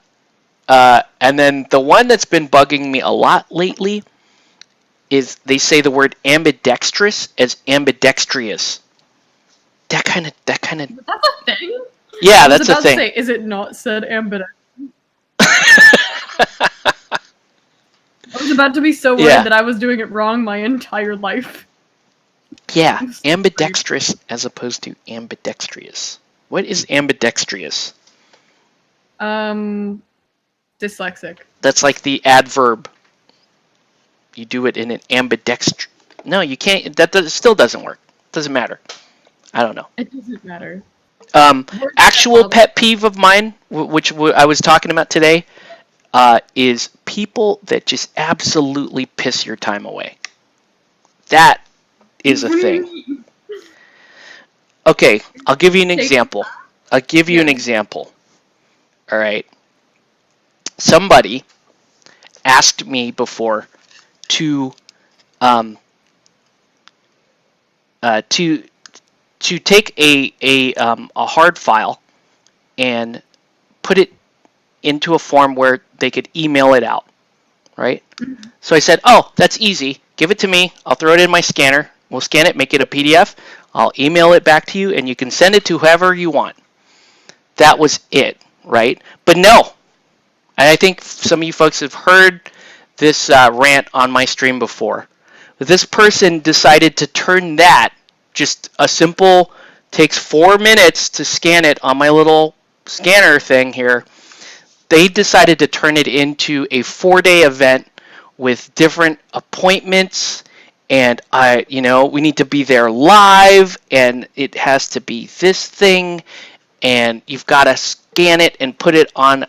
And then the one that's been bugging me a lot lately is they say the word ambidextrous as ambidextrous. That kind of. That's a thing. Yeah, I was that's a about thing. to say, is it not said ambidextrous? I was about to be so worried Yeah. that I was doing it wrong my entire life. Yeah, ambidextrous as opposed to ambidextrous. What is ambidextrous? Dyslexic. That's like the adverb. You do it in an ambidextrous. No, you can't. Still doesn't work. Doesn't matter. I don't know. It doesn't matter. Actual pet peeve of mine, which I was talking about today, is people that just absolutely piss your time away. That is a thing. Okay, I'll give you an example. All right. Somebody asked me before to take a hard file and put it into a form where they could email it out, right? Mm-hmm. So I said, oh, that's easy. Give it to me. I'll throw it in my scanner. We'll scan it, make it a PDF. I'll email it back to you, and you can send it to whoever you want. That was it, right? But no. And I think some of you folks have heard this rant on my stream before. This person decided to turn that, just a simple, takes 4 minutes to scan it on my little scanner thing here. They decided to turn it into a 4-day event with different appointments, and we need to be there live, and it has to be this thing, and you've got to scan it and put it on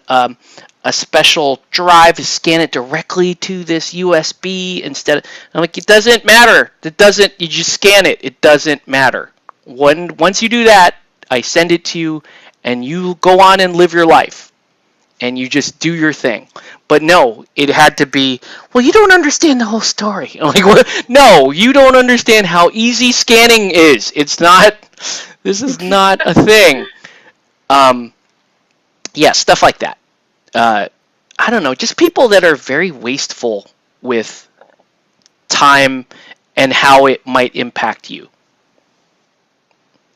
a special drive, scan it directly to this USB instead of. I'm like, it doesn't matter. You just scan it. It doesn't matter. Once you do that, I send it to you, and you go on and live your life. And you just do your thing. But no, it had to be, well, you don't understand the whole story. I'm like, what? No, you don't understand how easy scanning is. It's not, this is not a thing. Yeah, stuff like that. I don't know, just people that are very wasteful with time and how it might impact you.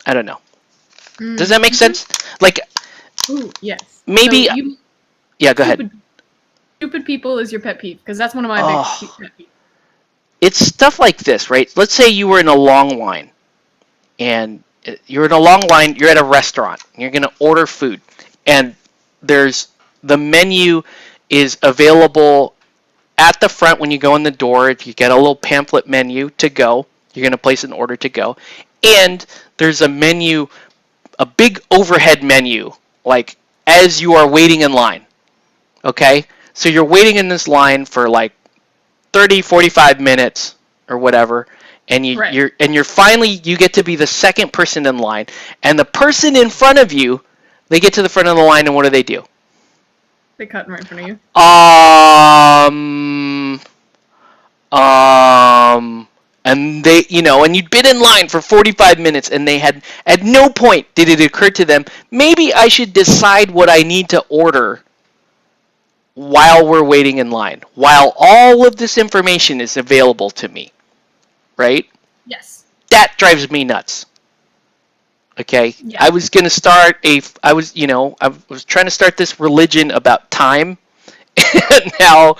I don't know. Does that make sense? Like, ooh, yes. Maybe. So yeah, go ahead. Stupid people is your pet peeve, because that's one of my big pet peeves. It's stuff like this, right? Let's say you were in a long line, and you're in a long line, you're at a restaurant, and you're going to order food, and the menu is available at the front when you go in the door. If you get a little pamphlet menu to go, you're going to place an order to go. And there's a menu, a big overhead menu, like as you are waiting in line. Okay? So you're waiting in this line for like 30, 45 minutes or whatever, and you're finally, you get to be the second person in line, and the person in front of you, they get to the front of the line, and what do? They cut right in front of you. And they, and you'd been in line for 45 minutes, and they had, at no point did it occur to them, maybe I should decide what I need to order while we're waiting in line, while all of this information is available to me, right? Yes. That drives me nuts. Okay? Yeah. I was trying to start this religion about time, and now,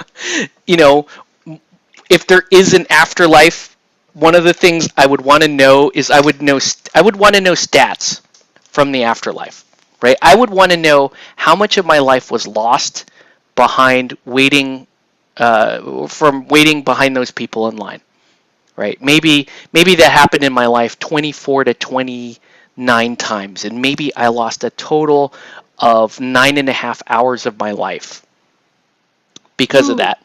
if there is an afterlife, one of the things I would want to know is I would want to know stats from the afterlife, right? I would want to know how much of my life was lost behind waiting behind those people in line, right? Maybe that happened in my life 24 to 29 times, and maybe I lost a total of 9.5 hours of my life because of that.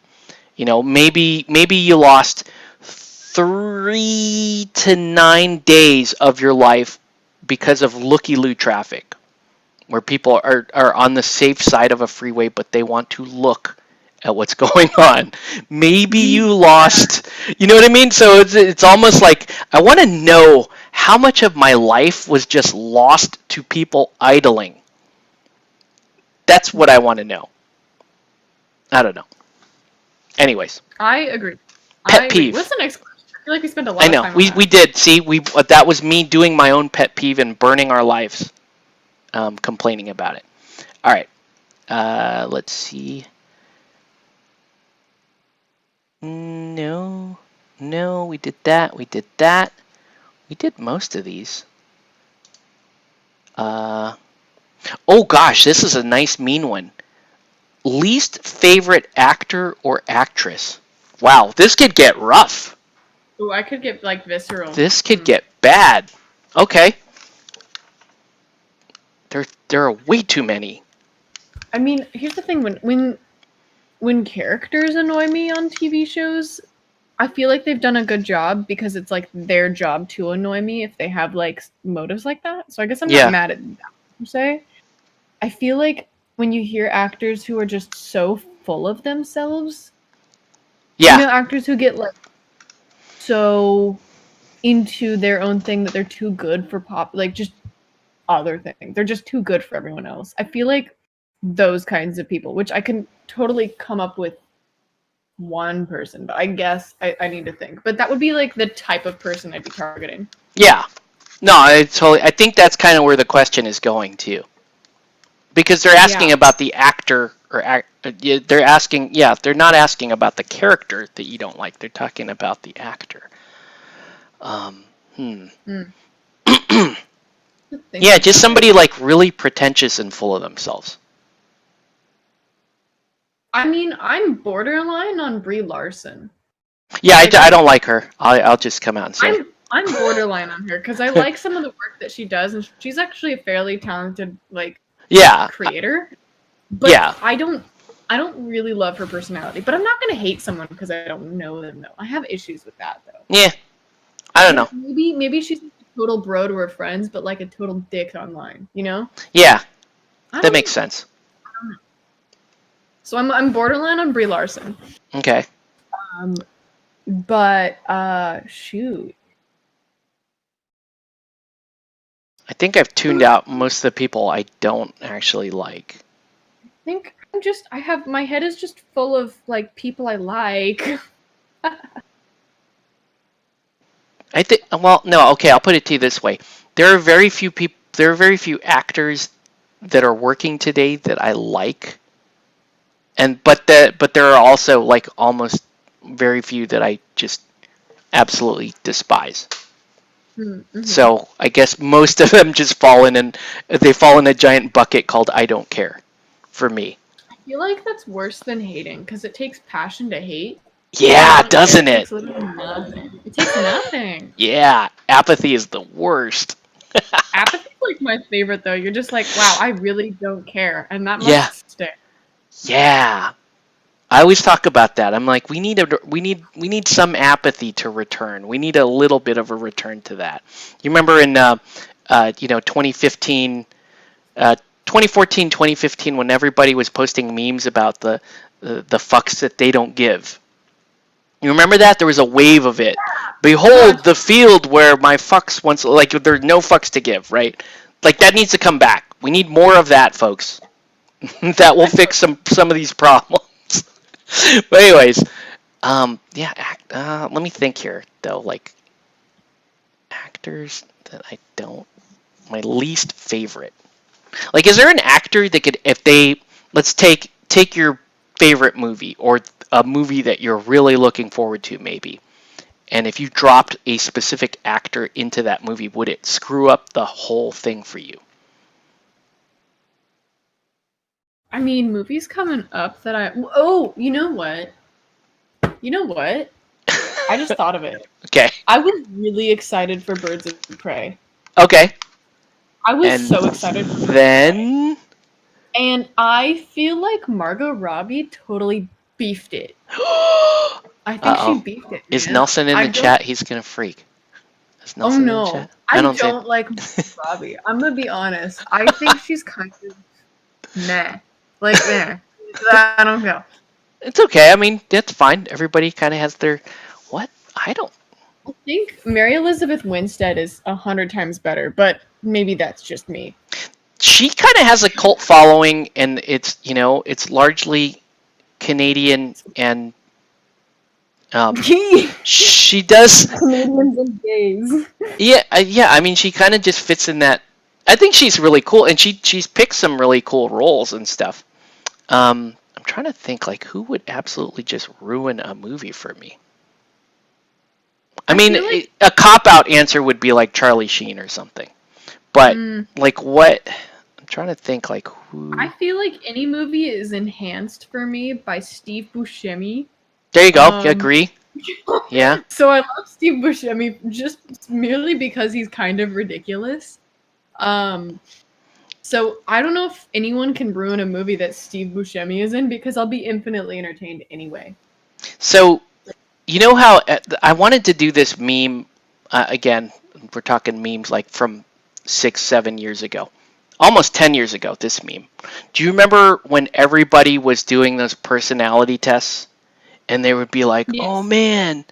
Maybe you lost 3 to 9 days of your life because of looky-loo traffic, where people are on the safe side of a freeway, but they want to look at what's going on. Maybe you lost You know what I mean? So it's almost like I want to know how much of my life was just lost to people idling. That's what I want to know. I don't know. Anyways, I agree. pet I agree. peeve. What's the next question? I feel like we spent a I lot of know time on we that. did. See, that was me doing my own pet peeve and burning our lives, complaining about it. All right. Let's see. No, no, we did that. We did that. We did most of these. Oh gosh, this is a nice mean one. Least favorite actor or actress. Wow, this could get rough. Ooh, I could get like visceral. This could get bad. Okay. There are way too many. I mean, here's the thing: when characters annoy me on TV shows, I feel like they've done a good job because it's like their job to annoy me if they have like motives like that. So I guess I'm Yeah. not mad at that per se. I feel like when you hear actors who are just so full of themselves, Yeah. you know, actors who get like so into their own thing that they're too good for like just other things. They're just too good for everyone else. I feel like those kinds of people, which I can totally come up with one person, but I guess I need to think. But that would be like the type of person I'd be targeting. Yeah. No, I think that's kind of where the question is going to. Because they're asking about the actor or they're asking, they're not asking about the character that you don't like. They're talking about the actor. Yeah, just somebody like really pretentious and full of themselves. I mean, I'm borderline on Brie Larson. Yeah, I don't like her. I'll just come out and say. I'm borderline on her because I like some of the work that she does, and she's actually a fairly talented creator. But yeah. I don't really love her personality. But I'm not gonna hate someone because I don't know them though. I have issues with that though. Yeah. I don't know. Maybe she's a total bro to her friends, but like a total dick online, you know? Yeah. That makes sense. So I'm borderline on Brie Larson. Okay. But shoot. I think I've tuned out most of the people I don't actually like. I think I have my head is just full of like people I like. I think. Well, no. Okay, I'll put it to you this way: there are very few people. There are very few actors that are working today that I like, but there are also like almost very few that I just absolutely despise. Mm-hmm. So I guess most of them just fall in a giant bucket called I don't care for me. I feel like that's worse than hating because it takes passion to hate. Yeah, doesn't it? It takes literally nothing. It takes nothing. Yeah, apathy is the worst. Apathy's like my favorite though. You're just like, wow, I really don't care, and that must stick. Yeah. I always talk about that. I'm like, we need some apathy to return. We need a little bit of a return to that. You remember in 2015, 2014, 2015, when everybody was posting memes about the fucks that they don't give. You remember that? There was a wave of it. Behold the field where my fucks once, like there's no fucks to give, right? Like that needs to come back. We need more of that, folks. That will fix some of these problems. But anyways, let me think here though. Like actors that I don't, my least favorite. Like, is there an actor that could, if they, let's take your favorite movie or a movie that you're really looking forward to, maybe, and if you dropped a specific actor into that movie, would it screw up the whole thing for you? I mean, movies coming up that you know what? I just thought of it. Okay. I was really excited for Birds of Prey. Okay. I was so excited for then... And I feel like Margot Robbie totally beefed it. I think she beefed it. Man. Is Nelson in the chat? He's gonna freak. Is Nelson in the chat? I don't like Margot Robbie. I'm gonna be honest. I think she's kind of meh. Like meh. I don't know. It's okay. I mean, that's fine. Everybody kind of has their... What? I don't. I think Mary Elizabeth Winstead is 100 times better, but maybe that's just me. She kind of has a cult following, and it's largely Canadian, and she does. Comedians and gays. Yeah, yeah. I mean, she kind of just fits in that. I think she's really cool, and she's picked some really cool roles and stuff. I'm trying to think like who would absolutely just ruin a movie for me. I mean, like... a cop out answer would be like Charlie Sheen or something. But like what? I'm trying to think like who. I feel like any movie is enhanced for me by Steve Buscemi. There you go. Agree. Yeah. So I love Steve Buscemi just merely because he's kind of ridiculous. So I don't know if anyone can ruin a movie that Steve Buscemi is in because I'll be infinitely entertained anyway. So, you know how I wanted to do this meme again? We're talking memes like from 6-7 years ago, almost 10 years ago. This meme. Do you remember when everybody was doing those personality tests, and they would be like, Yes. "Oh man,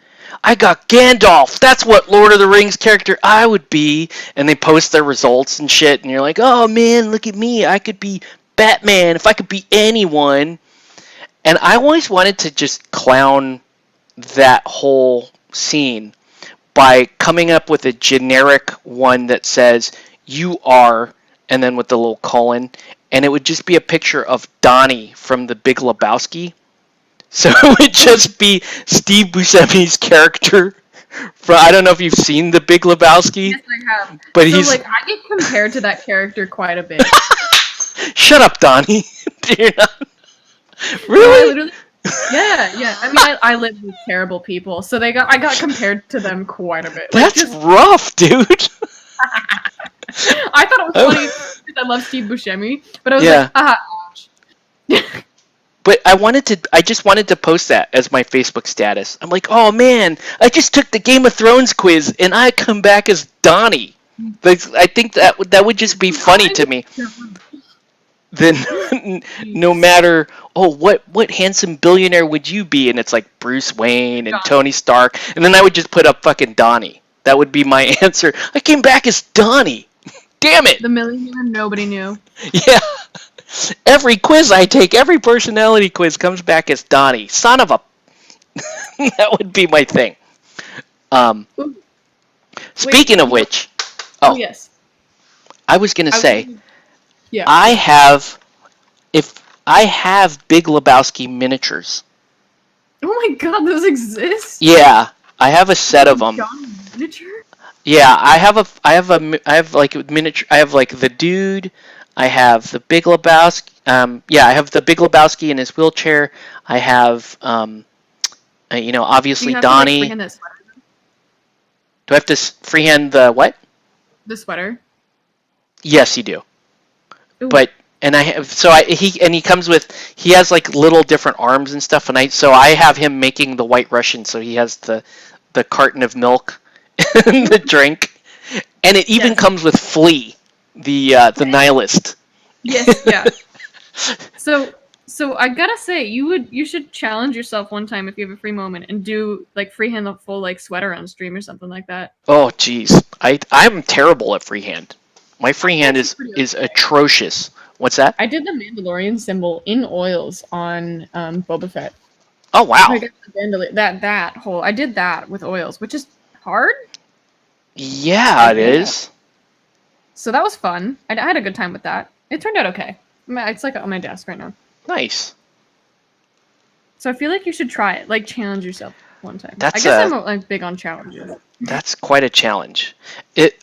I got Gandalf. That's what Lord of the Rings character I would be." And they post their results and shit, and you're like, "Oh man, look at me. I could be Batman if I could be anyone." And I always wanted to just clown that whole scene by coming up with a generic one that says "you are," and then with the little colon, and it would just be a picture of Donnie from The Big Lebowski. So it would just be Steve Buscemi's character. I don't know if you've seen The Big Lebowski. Yes, I have. But so, he's like, I get compared to that character quite a bit. Shut up, Donnie. You're not... Really? Really? Yeah. I mean, I live with terrible people, so I got compared to them quite a bit. That's rough, dude. I thought it was funny because I love Steve Buscemi, but I was like, ouch. But I just wanted to post that as my Facebook status. I'm like, oh man, I just took the Game of Thrones quiz and I come back as Donnie. Like, I think that would just be funny to me. Then, no matter, what handsome billionaire would you be? And it's like Bruce Wayne and Tony Stark. And then I would just put up fucking Donnie. That would be my answer. I came back as Donnie. Damn it. The millionaire nobody knew. Yeah. Every quiz I take, every personality quiz comes back as Donnie. Son of a... That would be my thing. Speaking of which... Oh, yes. I was going to say... Yeah. I have Big Lebowski miniatures. Oh my god, those exist? Yeah, I have a set of them. Miniature? Yeah, I have like miniature. I have like the dude. I have the Big Lebowski. I have the Big Lebowski in his wheelchair. I have, obviously Donnie. Do I have to freehand the what? The sweater. Yes, you do. Ooh. But he comes with, he has like little different arms and stuff, and I have him making the White Russian, so he has the carton of milk and the drink, and it even comes with Flea, the nihilist. Yes, yeah. So I gotta say, you should challenge yourself one time if you have a free moment and do like freehand the full like sweater on stream or something like that. Oh jeez, I'm terrible at freehand. My freehand is atrocious. What's that? I did the Mandalorian symbol in oils on Boba Fett. Oh wow! I got that whole. I did that with oils, which is hard. Yeah, it is. So that was fun. I had a good time with that. It turned out okay. It's like on my desk right now. Nice. So I feel like you should try it. Like challenge yourself one time. I guess I'm like big on challenges. That's quite a challenge.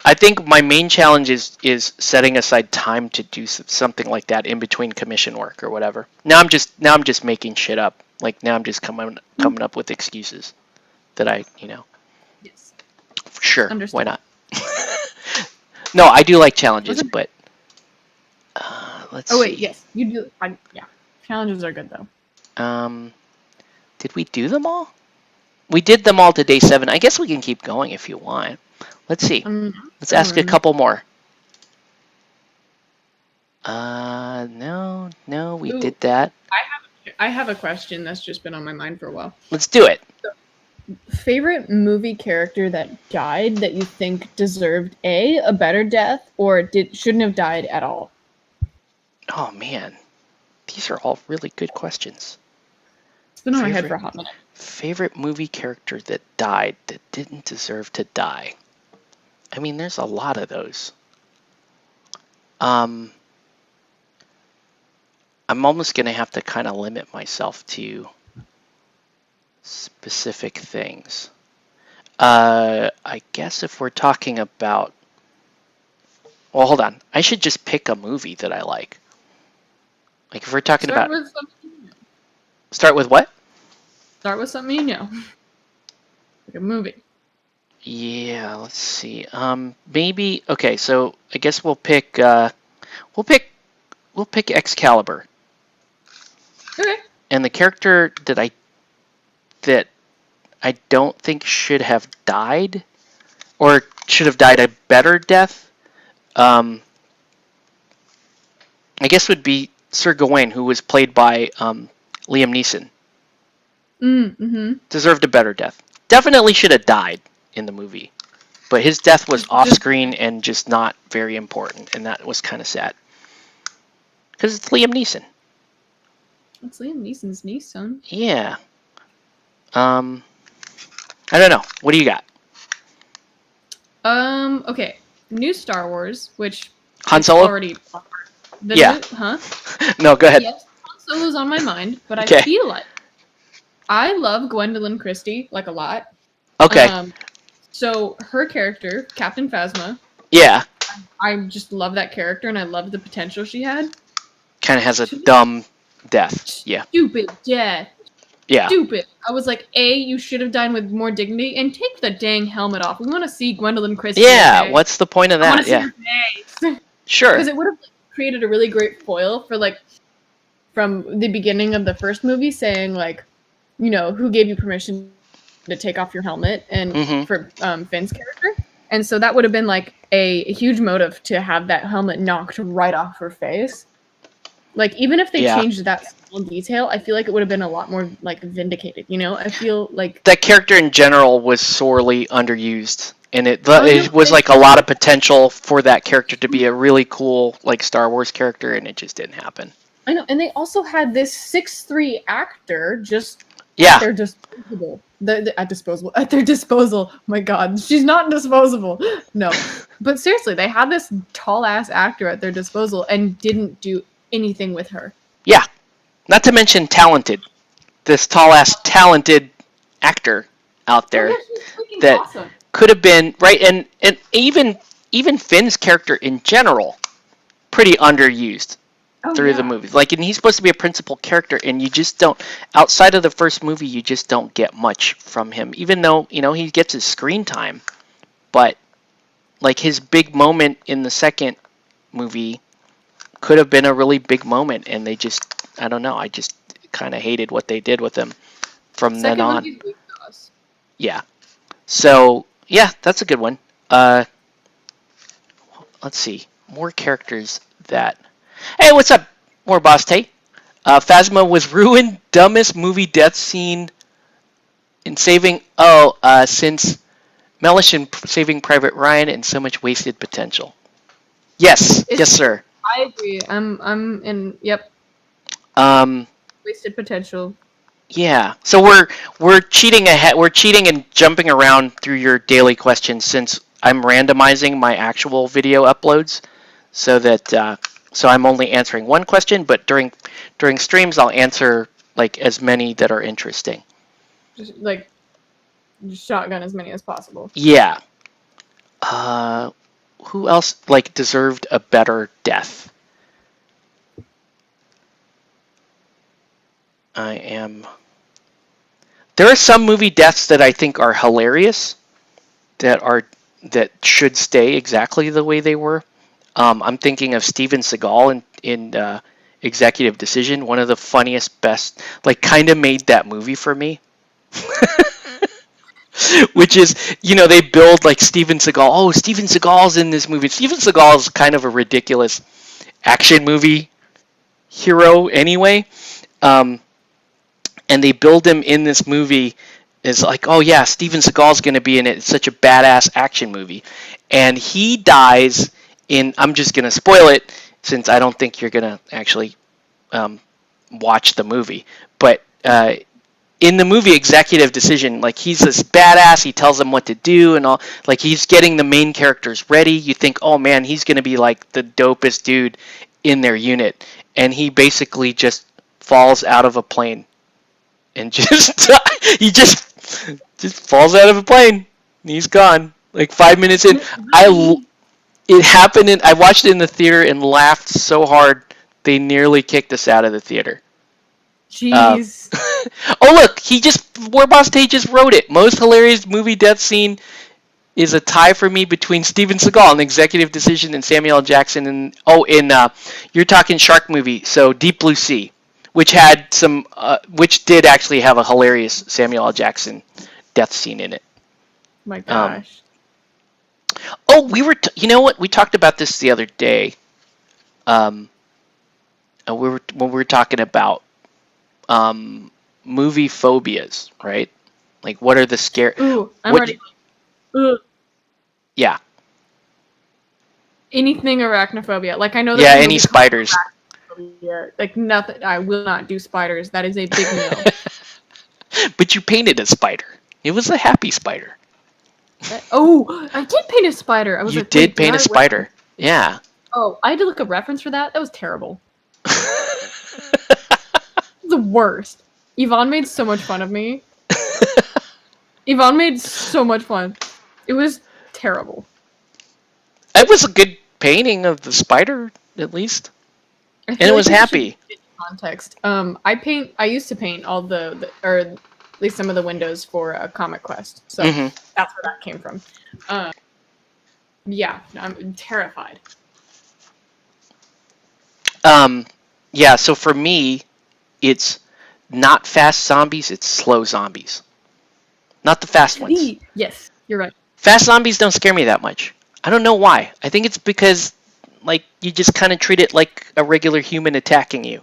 I think my main challenge is setting aside time to do something like that in between commission work or whatever. Now I'm just making shit up. Like now I'm just coming up with excuses that Yes. Sure. Understood. Why not? No, I do like challenges, but let's see. Oh wait, yes, you do. Yeah, challenges are good though. Did we do them all? We did them all to day 7. I guess we can keep going if you want. Let's see. Let's ask a couple more. No, we did that. I have a question that's just been on my mind for a while. Let's do it. favorite movie character that died that you think deserved a better death or shouldn't have died at all? Oh man, these are all really good questions. It's been on my head for a hot minute. Favorite movie character that died that didn't deserve to die? I mean, there's a lot of those. I'm almost going to have to kind of limit myself to specific things. I guess if we're talking about... Well, hold on. I should just pick a movie that I like. Like if we're talking about... Start with what? Start with something you know. Like a movie. Yeah, let's see. Maybe... Okay, so I guess we'll pick Excalibur. Okay. And the character that I don't think should have died, or should have died a better death, I guess would be Sir Gawain, who was played by Liam Neeson. Mm-hmm. Deserved a better death. Definitely should have died in the movie, but his death was off-screen and just not very important, and that was kind of sad. Because it's Liam Neeson. It's Liam Neeson's niece, son. Yeah. I don't know. What do you got? Okay. New Star Wars, which Han Solo? already Yeah. Huh? No, go ahead. Yes, Han Solo's on my mind, but Okay. I feel like I love Gwendolyn Christie like a lot. Okay. So her character, Captain Phasma. Yeah. I just love that character, and I love the potential she had. Kind of has a dumb death. Yeah. Stupid death. Yeah. Stupid. I was like, you should have died with more dignity, and take the dang helmet off. We want to see Gwendolyn Christie. Yeah. Okay? What's the point of I want that? to see her face. Sure. Because it would have created a really great foil for from the beginning of the first movie, saying who gave you permission to take off your helmet, and for Finn's character. And so that would have been a huge motive to have that helmet knocked right off her face. Even if they changed that small detail, I feel like it would have been a lot more vindicated. I feel like that character in general was sorely underused, and it was a lot of potential for that character to be a really cool Star Wars character, and it just didn't happen. I know, and they also had this 6'3" actor just at their disposable. At their disposal. My God, she's not disposable. No, but seriously, they had this tall ass actor at their disposal and didn't do anything with her. Yeah, not to mention talented. This tall ass talented actor out there that awesome. Could have been right, and even Finn's character in general, pretty underused through the movies. And he's supposed to be a principal character, and you just don't. Outside of the first movie, you just don't get much from him. Even though he gets his screen time, but his big moment in the second movie could have been a really big moment, and they just, I don't know, I just kind of hated what they did with him from then on. Yeah. So, yeah, that's a good one. Let's see. More characters that... Hey, what's up, Warboss Tay? Phasma was ruined, dumbest movie death scene in Saving... since Mellish in Saving Private Ryan, and so much wasted potential. Yes, yes, sir. I agree. I'm in. Yep. Wasted potential. Yeah. So we're cheating ahead. We're cheating and jumping around through your daily questions since I'm randomizing my actual video uploads, so that so I'm only answering one question. But during streams, I'll answer as many that are interesting. Just shotgun as many as possible. Yeah. Who else deserved a better death? There are some movie deaths that I think are hilarious, that should stay exactly the way they were. I'm thinking of Steven Seagal in Executive Decision, one of the funniest, best, kind of made that movie for me. Which is, they build Steven Seagal. Oh, Steven Seagal's in this movie. Steven Seagal is kind of a ridiculous action movie hero anyway. And they build him in this movie is like, oh yeah, Steven Seagal's going to be in it. It's such a badass action movie. And he dies in, I'm just going to spoil it since I don't think you're going to actually watch the movie. But in the movie Executive Decision, like he's this badass, he tells them what to do and all, like he's getting the main characters ready. You think, oh man, he's going to be like the dopest dude in their unit. And he basically just falls out of a plane and just he just falls out of a plane. And he's gone. Like 5 minutes in, it happened. I watched it in the theater and laughed so hard they nearly kicked us out of the theater. Jeez. Oh look, Warboss Tay just wrote it. Most hilarious movie death scene is a tie for me between Steven Seagal and Executive Decision and Samuel L. Jackson. And you're talking shark movie, so Deep Blue Sea, which had which did actually have a hilarious Samuel L. Jackson death scene in it. My gosh. You know what? We talked about this the other day. When we were talking about movie phobias, right? Like, what are the scare? Ooh, I'm ready. Ooh. Yeah. Anything arachnophobia. Like, I know. Yeah, any spiders. Like, nothing. I will not do spiders. That is a big no. But you painted a spider. It was a happy spider. Oh, I did paint a spider. You did paint a spider. Yeah. Oh, I had to look up reference for that. That was terrible. The worst. Yvonne made so much fun of me. Yvonne made so much fun. It was terrible. It was a good painting of the spider, at least. And it was happy. Context. I used to paint all or at least some of the windows for Comic Quest. So that's where that came from. Yeah, I'm terrified. Yeah, so for me, it's not fast zombies, it's slow zombies. Not the fast ones. Yes, you're right. Fast zombies don't scare me that much. I don't know why. I think it's because, like, you just kind of treat it like a regular human attacking you,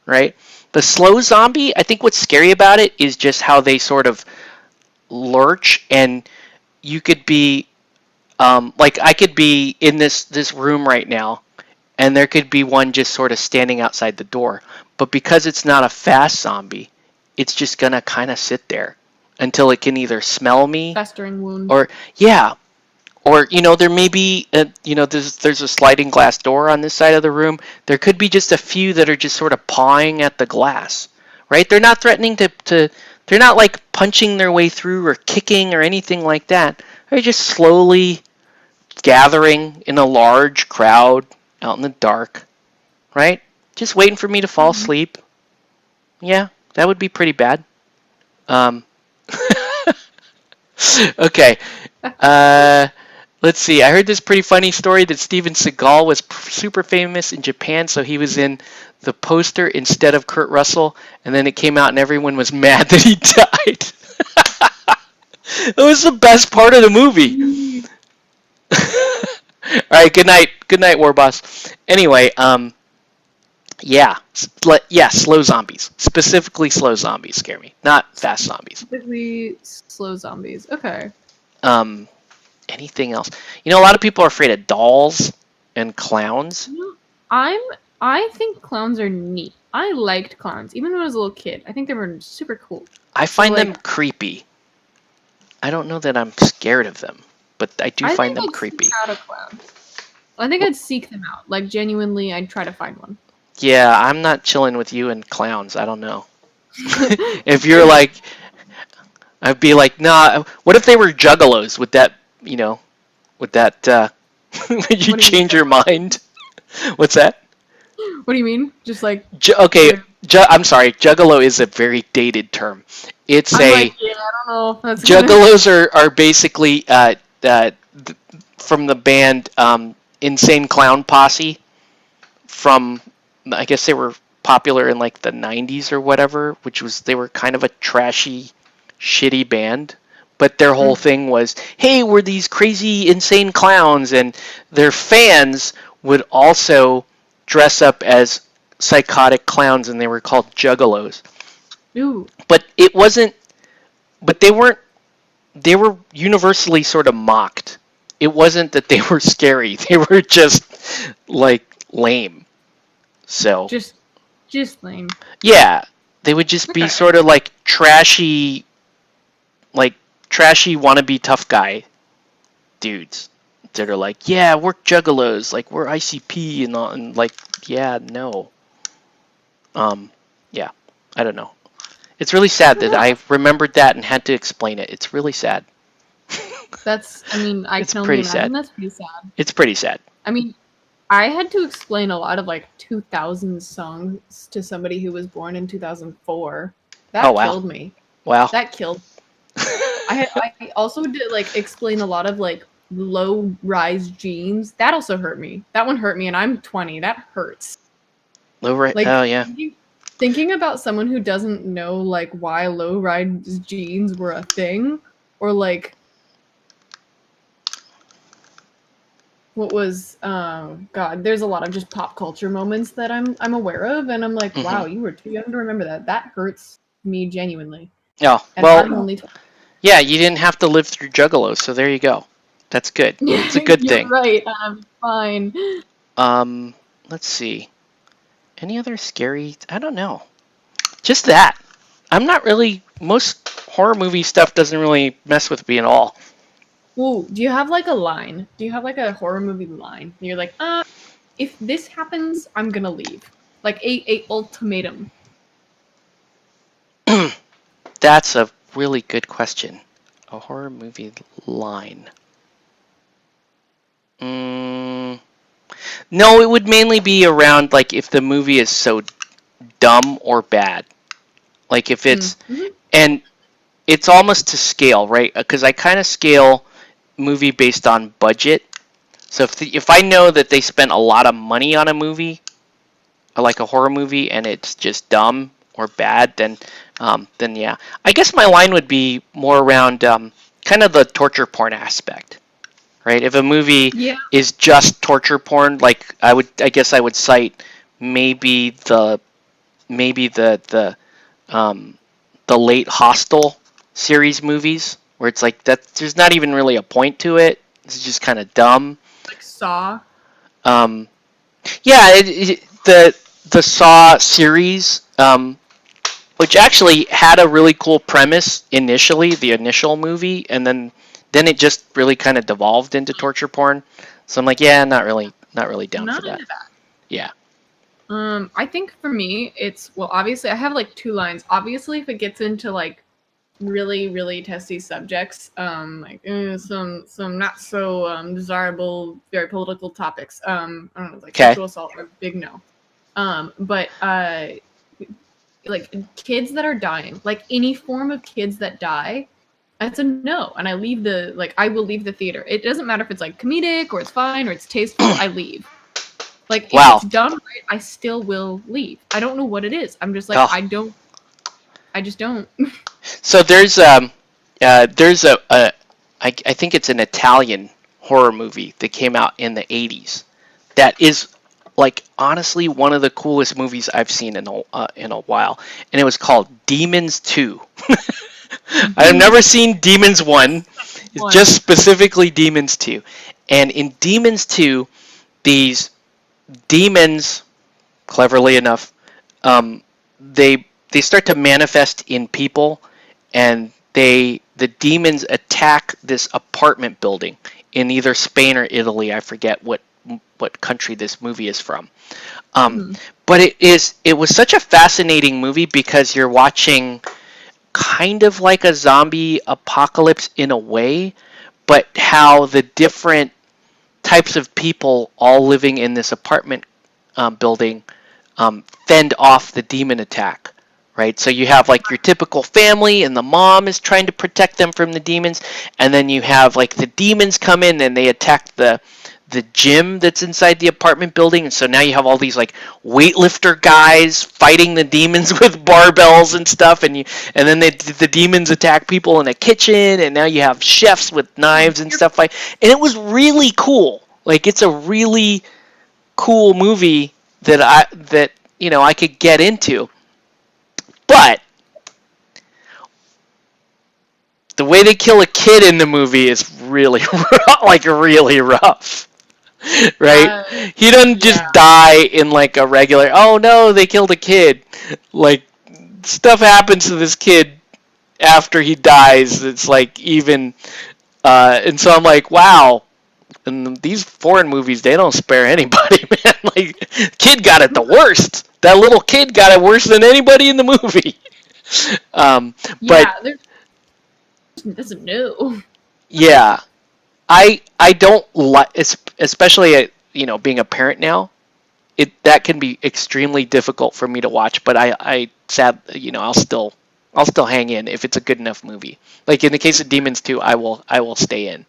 right? The slow zombie, I think what's scary about it is just how they sort of lurch, and you could be, like, I could be in this room right now, and there could be one just sort of standing outside the door. But because it's not a fast zombie, it's just going to kind of sit there until it can either smell me. Festering wound. Or, there may be, there's a sliding glass door on this side of the room. There could be just a few that are just sort of pawing at the glass, right? They're not threatening they're not like punching their way through or kicking or anything like that. They're just slowly gathering in a large crowd out in the dark, right? Just waiting for me to fall asleep. Yeah, that would be pretty bad. Okay. Let's see. I heard this pretty funny story that Steven Seagal was super famous in Japan, so he was in the poster instead of Kurt Russell, and then it came out and everyone was mad that he died. It was the best part of the movie. All right, good night, Warboss. Anyway, slow zombies. Specifically, slow zombies scare me, not fast zombies. Specifically, slow zombies. Okay. Anything else? A lot of people are afraid of dolls and clowns. I think clowns are neat. I liked clowns, even when I was a little kid. I think they were super cool. I find them creepy. I don't know that I'm scared of them, but I do find them creepy. Seek out a clown. I think I'd seek them out. Like, genuinely, I'd try to find one. Yeah, I'm not chilling with you and clowns. I don't know. If you're like, I'd be like, nah. What if they were juggalos? Would that, would you change your mind? What's that? What do you mean? Just like... I'm sorry. Juggalo is a very dated term. It's I don't know. That's juggalos are basically from the band Insane Clown Posse. From, I guess they were popular in like the 90s or whatever, they were kind of a trashy, shitty band. But their whole thing was, hey, we're these crazy, insane clowns, and their fans would also dress up as psychotic clowns, and they were called juggalos. Ooh. But it wasn't but they were universally sort of mocked. It wasn't that they were scary. They were just like lame. So Just lame. yeah, they would just be Okay. sort of like trashy wannabe tough guy dudes that are like, yeah, we're juggalos, like we're ICP and all, and like, yeah, no. Yeah, I don't know. It's really sad that I remembered that and had to explain it. It's really sad. I mean, I It's can only pretty imagine sad. that's pretty sad. It's pretty sad. I mean, I had to explain a lot of like 2000 songs to somebody who was born in 2004. That Oh wow. killed me. Wow. That killed. I also did like explain a lot of like low rise jeans. That also hurt me. That one hurt me, and I'm 20. That hurts. Low right. Like, Oh yeah. thinking about someone who doesn't know like why low rise jeans were a thing, or like what was God, there's a lot of just pop culture moments that I'm aware of, and I'm like, wow, you were too young to remember that. That hurts me genuinely. Oh And well. I'm only 20. Yeah, you didn't have to live through Juggalos, so there you go. That's good. It's a good You're thing. right. I'm fine. Let's see. Any other scary? I don't know. Just that. I'm not really. Most horror movie stuff doesn't really mess with me at all. Ooh, do you have like a line? Do you have like a horror movie line? And you're like, if this happens, I'm gonna leave. Like a ultimatum. That's a really good question. A horror movie line. No, it would mainly be around like if the movie is so dumb or bad. Like if it's and it's almost to scale, right? Because I kind of scale movie based on budget. So if I know that they spent a lot of money on a movie, like a horror movie, and it's just dumb or bad, then yeah. I guess my line would be more around kind of the torture porn aspect, right? If a movie is just torture porn, like I guess I would cite maybe the late Hostel series movies, where it's like that. There's not even really a point to it. It's just kind of dumb. Like Saw. Yeah, the Saw series, which actually had a really cool premise initially, the initial movie, and then it just really kind of devolved into torture porn. So I'm like, yeah, not really down for that. Yeah. I think for me, it's obviously I have like two lines. Obviously, if it gets into like really, really testy subjects, like some not so desirable, very political topics. I don't know, like sexual assault, or big no. But like kids that are dying, like any form of kids that die, that's a no. And I will leave the theater. It doesn't matter if it's like comedic or it's fine or it's tasteful. I leave. Like, if it's done right, I still will leave. I don't know what it is. I'm just like, I just don't. So there's I think it's an Italian horror movie that came out in the 80s that is like honestly one of the coolest movies I've seen in a while, and it was called Demons 2. I've never seen Demons 1. It's just specifically Demons 2. And in Demons 2, these demons, cleverly enough, they start to manifest in people, and the demons attack this apartment building in either Spain or Italy. I forget what country this movie is from. But it was such a fascinating movie because you're watching kind of like a zombie apocalypse in a way, but how the different types of people all living in this apartment building fend off the demon attack, right? So you have like your typical family, and the mom is trying to protect them from the demons, and then you have like the demons come in and they attack the gym that's inside the apartment building, and so now you have all these like weightlifter guys fighting the demons with barbells and stuff, and then the demons attack people in a kitchen, and now you have chefs with knives and stuff and it was really cool. Like, it's a really cool movie that I could get into, but the way they kill a kid in the movie is really like really rough. Right? He doesn't just Yeah. die in like a regular, oh no, they killed a kid. Like, stuff happens to this kid after he dies. It's like even, and so I'm like, wow. And these foreign movies, they don't spare anybody, man. Like, kid got it the worst. That little kid got it worse than anybody in the movie. But Yeah, there doesn't know. yeah, I don't like, especially being a parent now. That can be extremely difficult for me to watch. But I'll still hang in if it's a good enough movie. Like in the case of Demons 2, I will stay in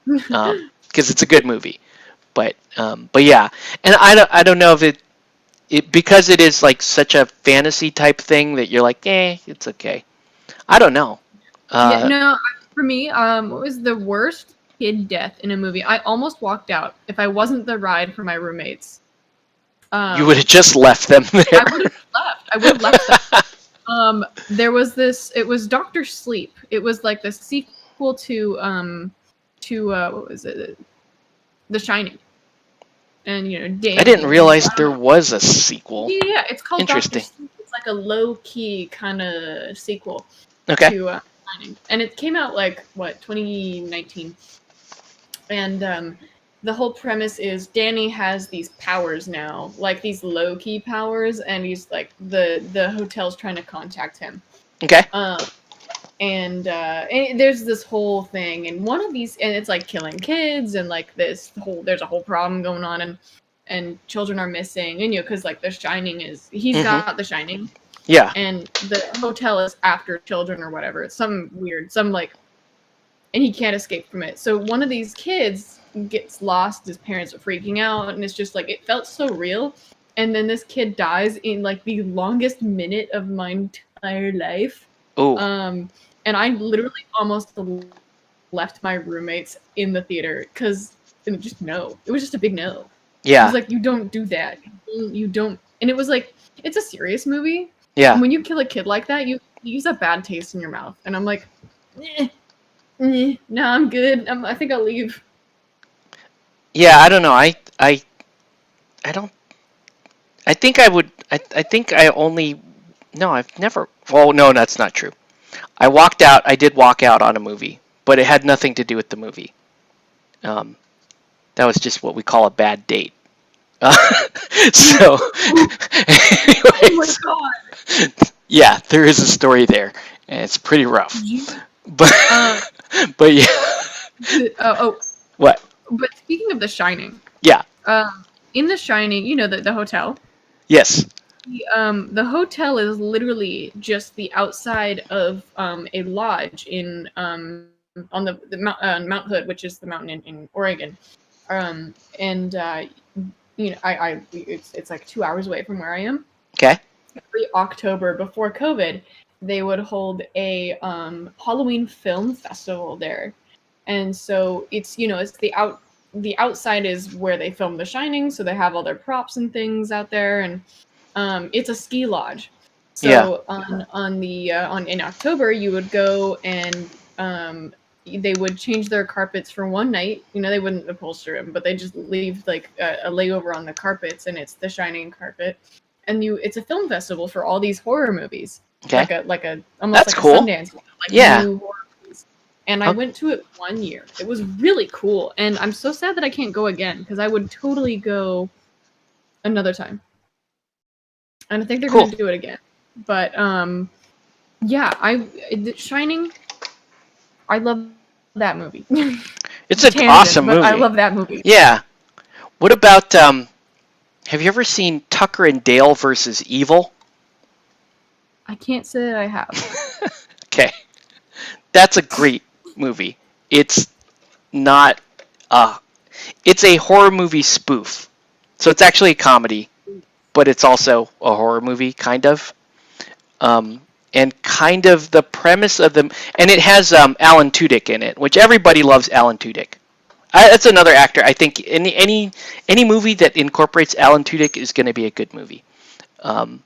because it's a good movie. But yeah, and I don't know if it because it is like such a fantasy type thing that you're like, it's okay. I don't know. Yeah, no, for me, what was the worst kid death in a movie? I almost walked out if I wasn't the ride for my roommates. You would have just left them there. I would have left them. There was this. It was Doctor Sleep. It was like the sequel to what was it? The Shining. And I didn't realize there was a sequel. Yeah, it's called Interesting. Doctor Sleep. It's like a low key kind of sequel. Okay. To Shining, and it came out like 2019, and the whole premise is Danny has these powers now, like these low key powers, and he's like the hotel's trying to contact him. Okay. And there's this whole thing, and one of these, and it's like killing kids, and like there's a whole problem going on, and children are missing, and because like the Shining he's got the Shining. Yeah. And the hotel is after children or whatever. It's some weird, and he can't escape from it. So one of these kids gets lost. His parents are freaking out, and it's just like, it felt so real. And then this kid dies in like the longest minute of my entire life. Oh. And I literally almost left my roommates in the theater because just no. It was just a big no. Yeah. It was like, you don't do that. You don't. And it was like, it's a serious movie. Yeah. And when you kill a kid like that, you use a bad taste in your mouth. And I'm like, no, I'm good. I think I'll leave. Yeah, I don't know. I don't. I think I would. I think I only. No, I've never. Well, no, that's not true. I walked out. I did walk out on a movie, but it had nothing to do with the movie. That was just what we call a bad date. So, anyways, oh my god! Yeah, there is a story there, and it's pretty rough. But but yeah. What? But speaking of The Shining. Yeah. In The Shining, the hotel. Yes. The hotel is literally just the outside of a lodge on the Mount Hood, which is the mountain in Oregon. It's like 2 hours away from where I am. Okay. Every October before COVID, they would hold a Halloween film festival there, and so it's the outside is where they film The Shining, so they have all their props and things out there, and it's a ski lodge. So in October, you would go and they would change their carpets for one night. They wouldn't upholster them, but they just leave like a layover on the carpets, and it's The Shining carpet. And it's a film festival for all these horror movies. Okay. Like a almost That's like cool. a Sundance, new horror movies. And I went to it 1 year. It was really cool, and I'm so sad that I can't go again because I would totally go another time. And I think they're going to do it again. But yeah, Shining. I love that movie. It's an awesome movie. I love that movie. Yeah. What about have you ever seen Tucker and Dale versus Evil? I can't say that I have. Okay. That's a great movie. It's not it's a horror movie spoof. So it's actually a comedy, but it's also a horror movie, kind of. And kind of the premise of them, and it has Alan Tudyk in it, which everybody loves Alan Tudyk. That's another actor. I think any movie that incorporates Alan Tudyk is going to be a good movie. Do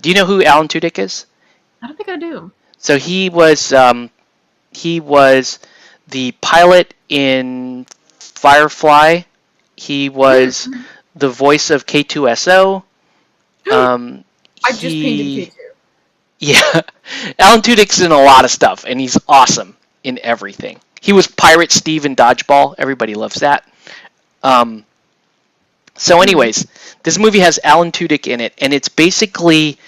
you know who Alan Tudyk is? I don't think I do. So he was He was the pilot in Firefly. He was the voice of K2SO. I just painted He, K2. yeah, Alan Tudyk's in a lot of stuff, and he's awesome in everything. He was Pirate Steve in Dodgeball. Everybody loves that. So, anyways, this movie has Alan Tudyk in it, and it's basically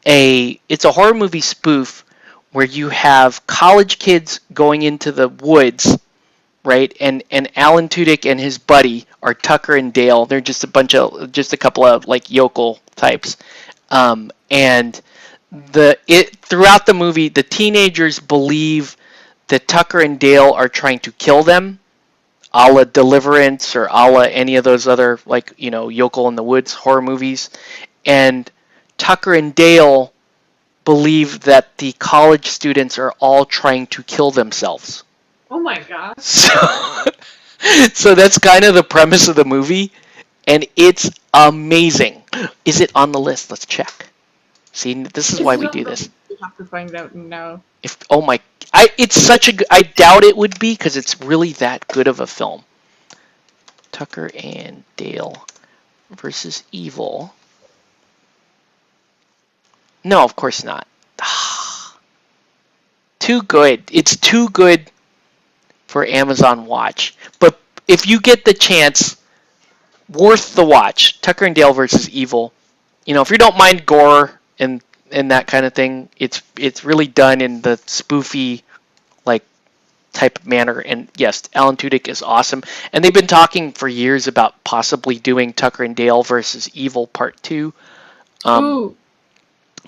it's a horror movie spoof where you have college kids going into the woods, right? And Alan Tudyk and his buddy are Tucker and Dale. They're just a couple of like yokel types, and throughout the movie, the teenagers believe that Tucker and Dale are trying to kill them, a la Deliverance or a la any of those other like Yokel in the Woods horror movies, and Tucker and Dale believe that the college students are all trying to kill themselves. Oh my gosh. So that's kind of the premise of the movie, and it's amazing. Is it on the list? Let's check. See, this is why we do this. We have to find out now. It's such a good. I doubt it would be because it's really that good of a film. Tucker and Dale versus Evil. No, of course not. Too good. It's too good for Amazon Watch. But if you get the chance, worth the watch. Tucker and Dale versus Evil. If you don't mind gore and that kind of thing, it's really done in the spoofy like type of manner. And yes, Alan Tudyk is awesome. And they've been talking for years about possibly doing Tucker and Dale versus Evil Part 2.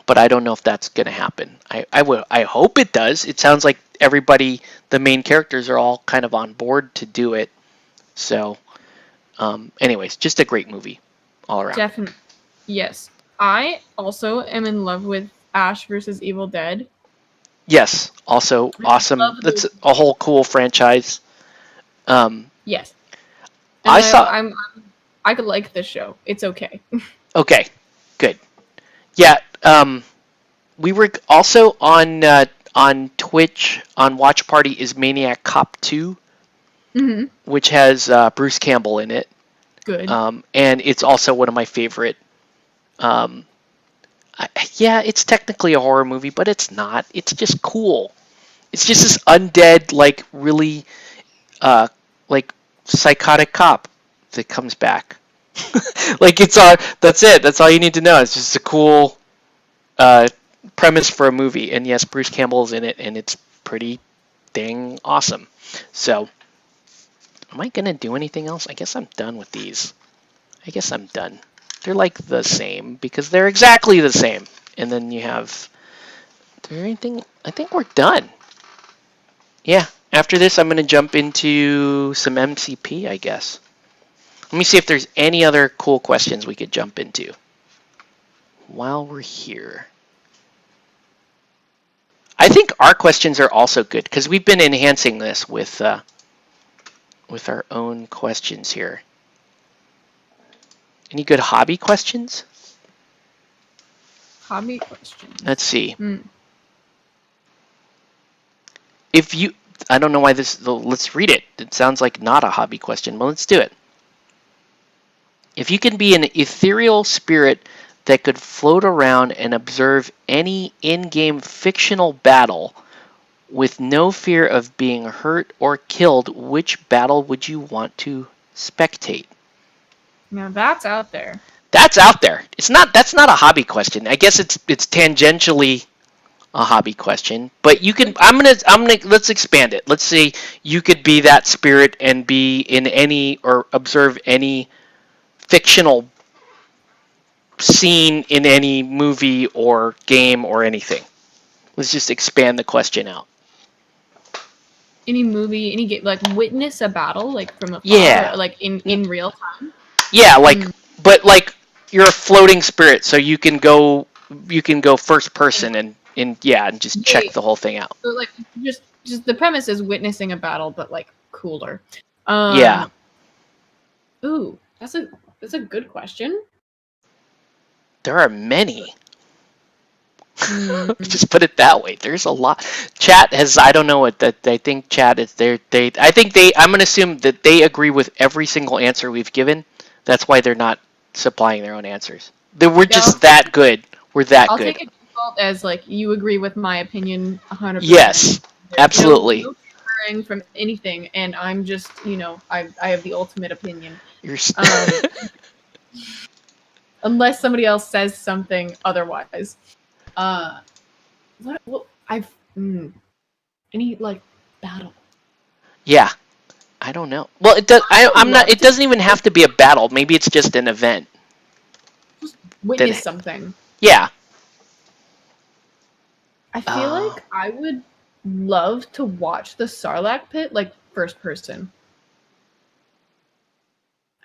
But I don't know if that's going to happen. I hope it does. It sounds like everybody, the main characters, are all kind of on board to do it. So, anyways, just a great movie all around. Definitely. Yes. I also am in love with Ash versus Evil Dead. Yes. Also awesome. That's a whole cool franchise. Yes. And I could like this show. It's okay. Okay. Good. Yeah. We were also on Twitch on Watch Party is Maniac Cop 2, which has Bruce Campbell in it. Good. And it's also one of my favorite. It's technically a horror movie, but it's not. It's just cool. It's just this undead, like really, like psychotic cop that comes back. Like that's it. That's all you need to know. It's just a cool premise for a movie. And yes, Bruce Campbell's in it, and it's pretty dang awesome. So, am I gonna do anything else? I guess I'm done with these. I guess I'm done. They're like the same because they're exactly the same. And then you have. Is there anything? I think we're done. Yeah. After this, I'm gonna jump into some MCP, I guess. Let me see if there's any other cool questions we could jump into while we're here. I think our questions are also good because we've been enhancing this with our own questions here. Any good hobby questions? Hobby questions. Let's see. I don't know why let's read it. It sounds like not a hobby question. Well, let's do it. If you can be an ethereal spirit that could float around and observe any in-game fictional battle with no fear of being hurt or killed, which battle would you want to spectate? Now that's out there. That's out there. That's not a hobby question. I guess it's tangentially a hobby question, but you can. I'm gonna. Let's expand it. Let's say you could be that spirit and be in any or observe any fictional scene in any movie or game or anything. Let's just expand the question out. Any movie, any game, like witness a battle, like from afar, Yeah, like in real time. Yeah, but like you're a floating spirit, so you can go first person and just check the whole thing out. So like just the premise is witnessing a battle, but like cooler. Yeah. Ooh, that's a good question. There are many. Just put it that way. There's a lot. Chat has, I don't know what that. I think chat is there. I think I'm gonna assume that they agree with every single answer we've given. That's why they're not supplying their own answers. We're just that good. We're that I'll good. take it default as like you agree with my opinion 100%. Yes, absolutely. No differing from anything, and I'm just, I have the ultimate opinion. You're. Unless somebody else says something otherwise. Any like battle? Yeah, I don't know. Well, it does. I'm not. It doesn't even have to be a battle. Maybe it's just an event. Just witness something. Yeah. I feel like I would love to watch the Sarlacc pit like first person.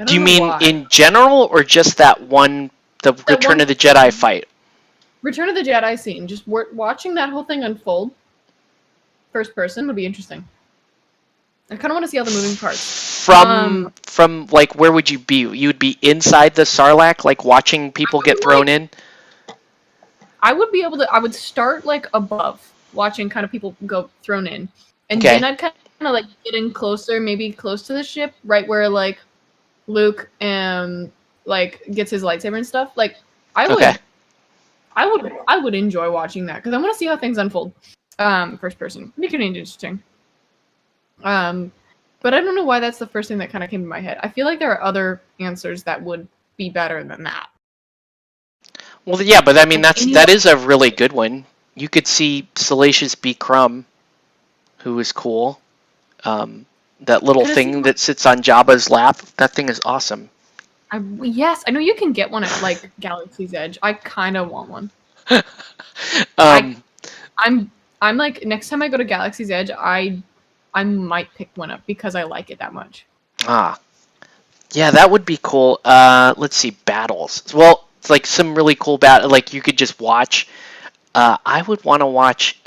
Do you mean in general or just that one, the Return of the Jedi fight? Return of the Jedi scene. Just watching that whole thing unfold first person would be interesting. I kind of want to see all the moving parts. From like, where would you be? You would be inside the Sarlacc, like watching people get thrown in? I would be able to, I would start like above, watching kind of people go thrown in. And then I'd kind of like get in closer, maybe close to the ship, right where like Luke like gets his lightsaber and stuff. Like I would enjoy watching that because I want to see how things unfold. First person, make it interesting. But I don't know why that's the first thing that kind of came to my head. I feel like there are other answers that would be better than that. Well, yeah, but I mean that is a really good one. You could see Salacious B. Crumb, who is cool. That little thing that sits on Jabba's lap. That thing is awesome. Yes, I know you can get one at like Galaxy's Edge. I kind of want one. I'm like, next time I go to Galaxy's Edge, I might pick one up because I like it that much. Yeah, that would be cool. Let's see, battles. Well, it's like some really cool battle. Like you could just watch. I would want to watch.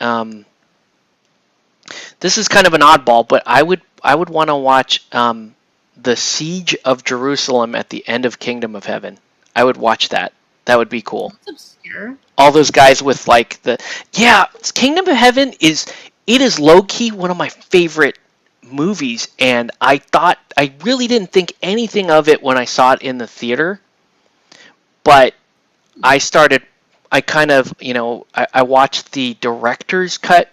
This is kind of an oddball, but I would want to watch the Siege of Jerusalem at the end of Kingdom of Heaven. I would watch that. That would be cool. That's obscure. All those guys with like Kingdom of Heaven is low key one of my favorite movies, and I really didn't think anything of it when I saw it in the theater, but I watched the director's cut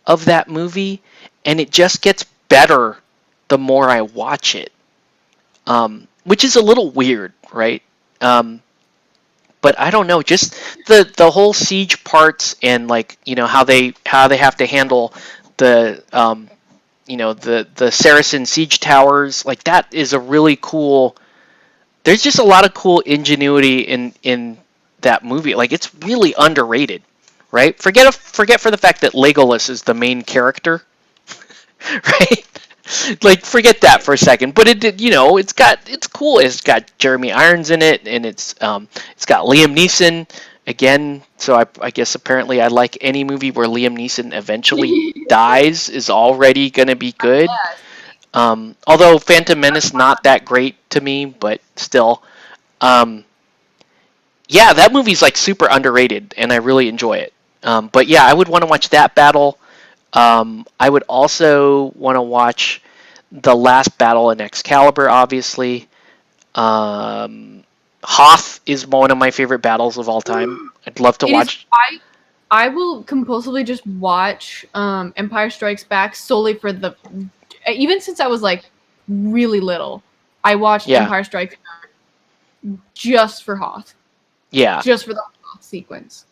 of that movie, and it just gets better the more I watch it, which is a little weird, right? But I don't know, just the whole siege parts and like, how they have to handle the the Saracen siege towers, like that is a really cool. There's just a lot of cool ingenuity in that movie. Like it's really underrated, right? Forget for the fact that Legolas is the main character, right? Like forget that for a second. But it's cool. It's got Jeremy Irons in it, and it's got Liam Neeson again. So I guess apparently I like any movie where Liam Neeson eventually dies is already gonna be good. Although Phantom Menace not that great to me, but still, yeah, that movie's like super underrated, and I really enjoy it. But yeah, I would want to watch that battle. I would also want to watch the last battle in Excalibur, obviously. Hoth is one of my favorite battles of all time. I'd love to watch. I will compulsively just watch Empire Strikes Back solely for even since I was like really little. I watched Empire Strikes Back just for Hoth. Yeah. Just for the Hoth sequence.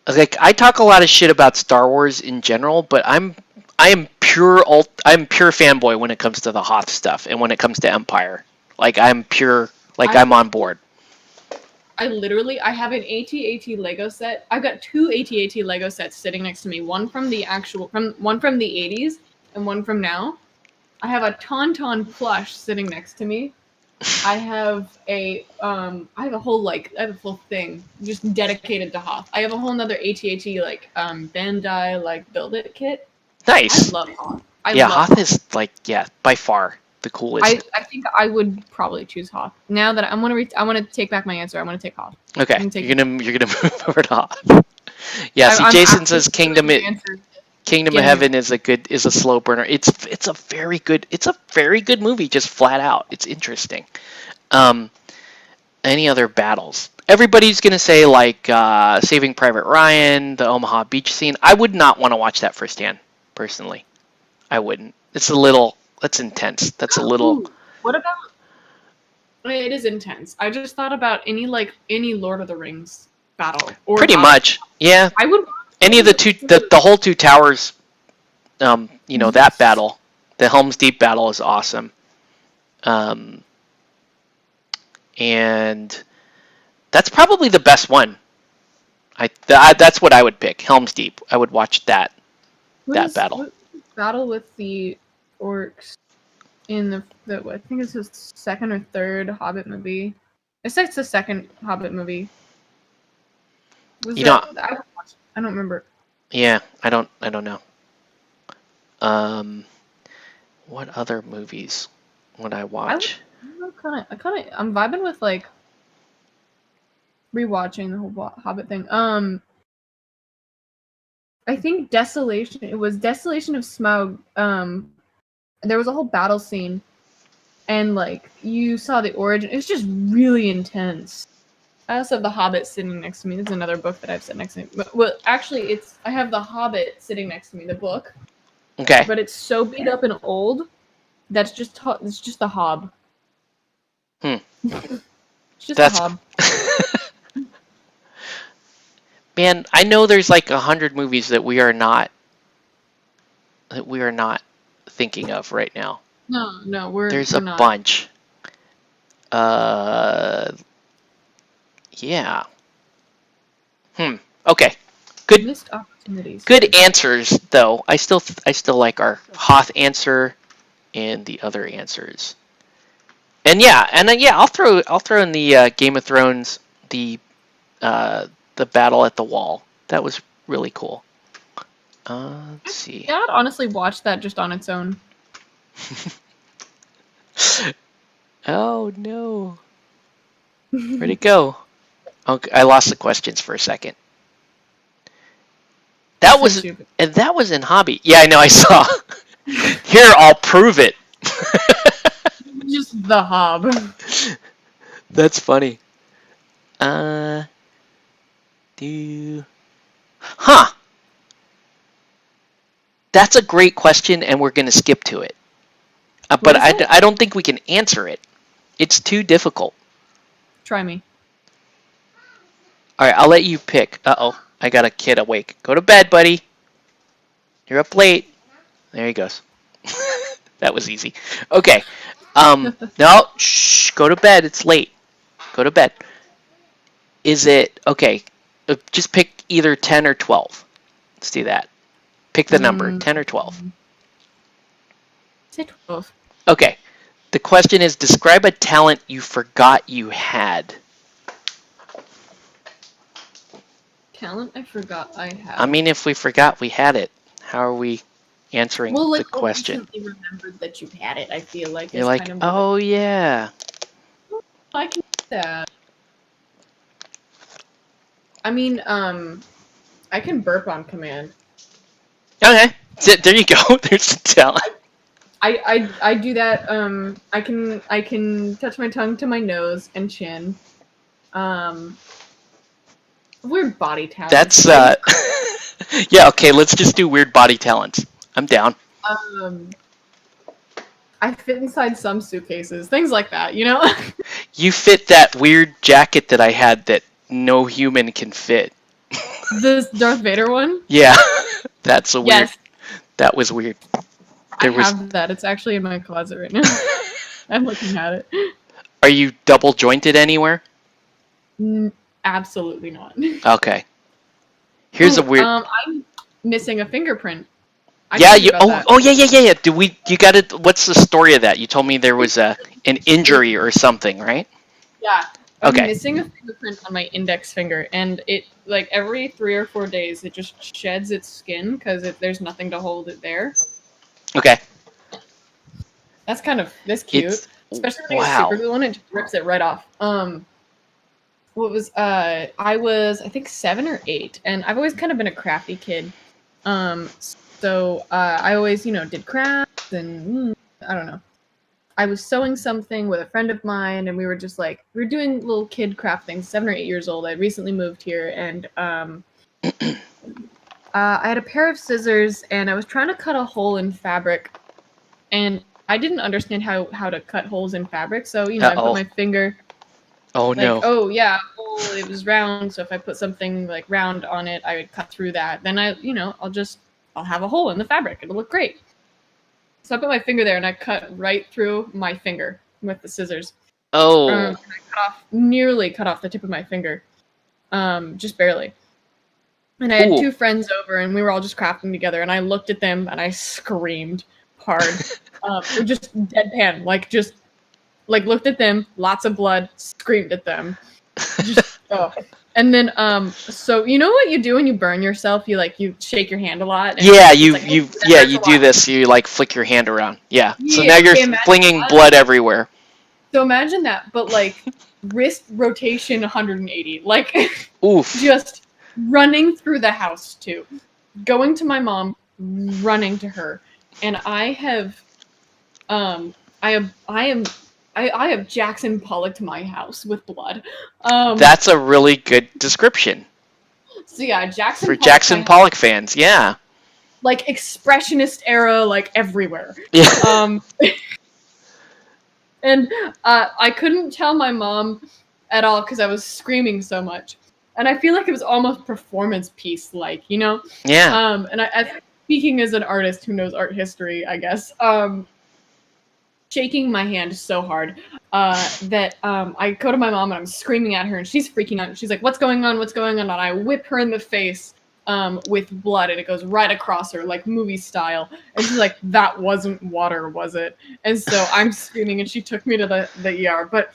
Like I talk a lot of shit about Star Wars in general, but I am pure fanboy when it comes to the Hoth stuff and when it comes to Empire. Like I'm on board. I have an AT-AT Lego set. I've got two AT-AT Lego sets sitting next to me. One from the 80s and one from now. I have a Tauntaun plush sitting next to me. I have a full thing just dedicated to Hoth. I have a whole nother AT-AT like Bandai like build it kit. Nice. I love Hoth. Hoth is like by far the coolest. I think I would probably choose Hoth. Now that I want to take back my answer. I want to take Hoth. Okay, you're gonna move over to Hoth. Yeah, see, I'm Jason actually says Kingdom the answer. Kingdom of Getting Heaven is a slow burner. It's a very good movie, just flat out. It's interesting. Um, any other battles? Everybody's gonna say like Saving Private Ryan, the Omaha Beach scene. I would not want to watch that firsthand, personally. I wouldn't. It's a little. That's intense. That's a little. Ooh, what about? It is intense. I just thought about any Lord of the Rings battle or Pretty Hobbit. much. Yeah. I would Any of the whole Two Towers. That battle, the Helm's Deep battle is awesome. And that's probably the best one. That's what I would pick. Helm's Deep. I would watch that battle. What battle with the orcs in the I think it's the second or third Hobbit movie. I think it's the second Hobbit movie. Was You that? know, I don't remember. Yeah, I don't know. What other movies would I watch? I'm vibing with like rewatching the whole Hobbit thing. I think Desolation. It was Desolation of Smaug. There was a whole battle scene, and like you saw the origin. It's just really intense. I also have The Hobbit sitting next to me. This is another book that I've set next to me. Well, actually, I have The Hobbit sitting next to me, the book. Okay. But it's so beat up and old. It's just the Hob. It's just the Hob. Man, I know there's like 100 movies that we are not thinking of right now. No, There's we're a not. bunch. Yeah. Okay. Good. Missed opportunities. Good answers, though. I still like our Hoth answer and the other answers. And yeah, I'll throw in the Game of Thrones the battle at the wall. That was really cool. Let's see. Yeah, I'd honestly watch that just on its own. Oh no. Where'd it go? Okay, I lost the questions for a second. That was in Hobby. Yeah, I know. I saw. Here, I'll prove it. Just the Hob. That's funny. Huh. That's a great question, and we're going to skip to it. But I don't think we can answer it. It's too difficult. Try me. All right, I'll let you pick. Uh-oh, I got a kid awake. Go to bed, buddy. You're up late. There he goes. That was easy. Okay. No, shh, go to bed. It's late. Go to bed. Is it, okay, just pick either 10 or 12. Let's do that. Pick the number, 10 or 12. Say 12. Okay. The question is, describe a talent you forgot you had. Talent I forgot I had. I mean, if we forgot we had it, how are we answering the question? Well, recently remembered that you had it, I feel like. You're like, kind of oh, yeah. I can do that. I mean, I can burp on command. Okay. There you go. There's the talent. I do that. I can touch my tongue to my nose and chin. Weird body talent. That's yeah. Okay, let's just do weird body talents. I'm down. I fit inside some suitcases, things like that. You know. You fit that weird jacket that I had that no human can fit. The Darth Vader one? Yeah, that's a weird. Yes. That was weird. I have that. It's actually in my closet right now. I'm looking at it. Are you double jointed anywhere? Absolutely not. Okay. Here's a weird. I'm missing a fingerprint. Yeah. Yeah. You got it. What's the story of that? You told me there was an injury or something, right? Yeah. I'm Okay. missing a fingerprint on my index finger, and it like every 3 or 4 days it just sheds its skin because there's nothing to hold it there. Okay. That's cute. Especially when I get super glue on it, it just rips it right off. what was I think 7 or 8, and I've always kind of been a crafty kid. So I always, did crafts and I don't know. I was sewing something with a friend of mine, and we were just like we were doing little kid craft things. 7 or 8 years old. I recently moved here, and I had a pair of scissors, and I was trying to cut a hole in fabric, and I didn't understand how to cut holes in fabric. So I put Uh-oh. my finger Oh, like, no. oh yeah, well, it was round. So if I put something like round on it, I would cut through that. Then I'll have a hole in the fabric. It'll look great. So I put my finger there and I cut right through my finger with the scissors. Oh. I nearly cut off the tip of my finger, just barely. And I had Ooh. 2 friends over, and we were all just crafting together. And I looked at them and I screamed hard, just deadpan, like looked at them, lots of blood, screamed at them. Just And then so you know what you do when you burn yourself? You shake your hand a lot. And Yeah, it's like, you do this. You like flick your hand around. Yeah. So Yeah, now you're okay, flinging blood everywhere. So imagine that, but like wrist rotation 180, like Oof. just running through the house too, going to my mom, running to her, and I have Jackson Pollock to my house with blood. That's a really good description So yeah, Jackson for Pollock Jackson Pollock fans. Yeah. like expressionist era, like everywhere. Yeah. And I couldn't tell my mom at all because I was screaming so much, and I feel like it was almost performance piece, like Yeah. And speaking as an artist who knows art history, I guess, shaking my hand so hard that I go to my mom and I'm screaming at her, and she's freaking out. She's like, "What's going on? What's going on?" And I whip her in the face with blood, and it goes right across her, like movie style. And she's like, "That wasn't water, was it?" And so I'm screaming, and she took me to the ER. But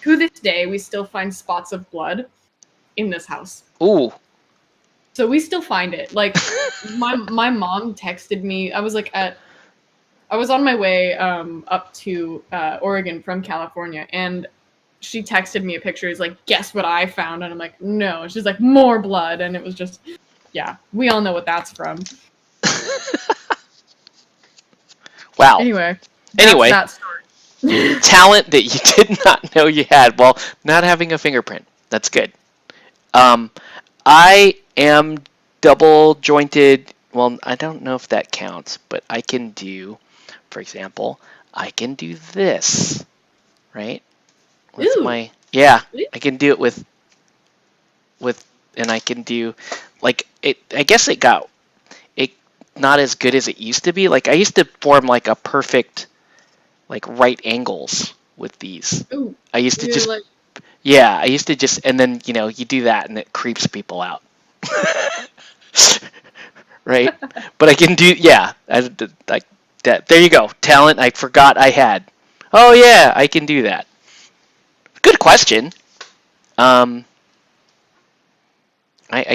to this day, we still find spots of blood in this house. Ooh. So we still find it. Like my mom texted me. I was on my way up to Oregon from California, and she texted me a picture. It's like, "Guess what I found?" And I'm like, "No." She's like, "More blood," and it was just, yeah, we all know what that's from. Wow. Anyway, that story. Talent that you did not know you had. Well, not having a fingerprint. That's good. I am double jointed. Well, I don't know if that counts, but I can do, for example, I can do this, right? With Ooh. I can do it with, and I can do, like, it. I guess it got not as good as it used to be. Like, I used to form like a perfect, like, right angles with these. Ooh, I used to just, like, I used to just, and then you do that and it creeps people out. Right? But I can do, like that. There you go. Talent I forgot I had. Oh yeah, I can do that. Good question. I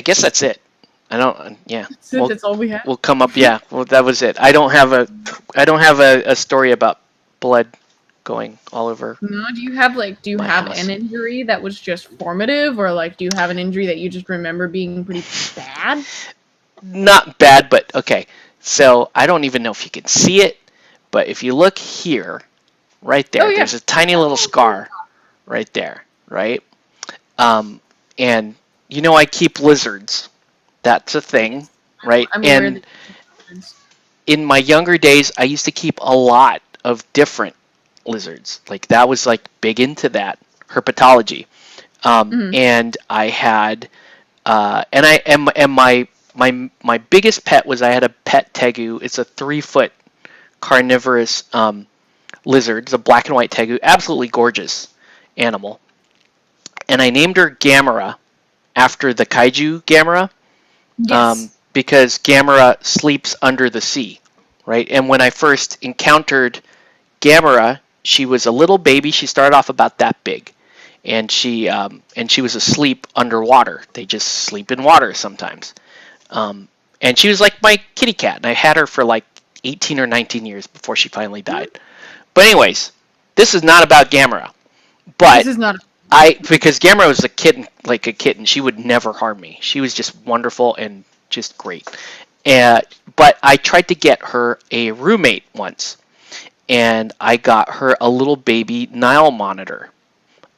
guess that's it. I don't. Yeah. that's all we have. We'll come up. Yeah. Well, that was it. I don't have a story about blood going all over. No, do you have house. an injury that was just formative, or like do you have an injury that you just remember being pretty bad? Not bad, but okay. So I don't even know if you can see it, but if you look here, right there, there's a tiny little scar right there, right? And I keep lizards. That's a thing, right? And in my younger days, I used to keep a lot of different lizards. Like, that was like big into that herpetology. And I had, my biggest pet was, I had a pet tegu. It's a 3-foot carnivorous lizard. It's a black and white tegu, absolutely gorgeous animal. And I named her Gamera after the kaiju Gamera. Yes. Because Gamera sleeps under the sea, right? And when I first encountered Gamera, she was a little baby. She started off about that big, and she was asleep underwater. They just sleep in water sometimes. And she was like my kitty cat, and I had her for like 18 or 19 years before she finally died. But anyways, this is not about Gamera. But this is not. Because Gamera was a kitten, like a kitten. She would never harm me. She was just wonderful and just great. And but I tried to get her a roommate once, and I got her a little baby Nile monitor.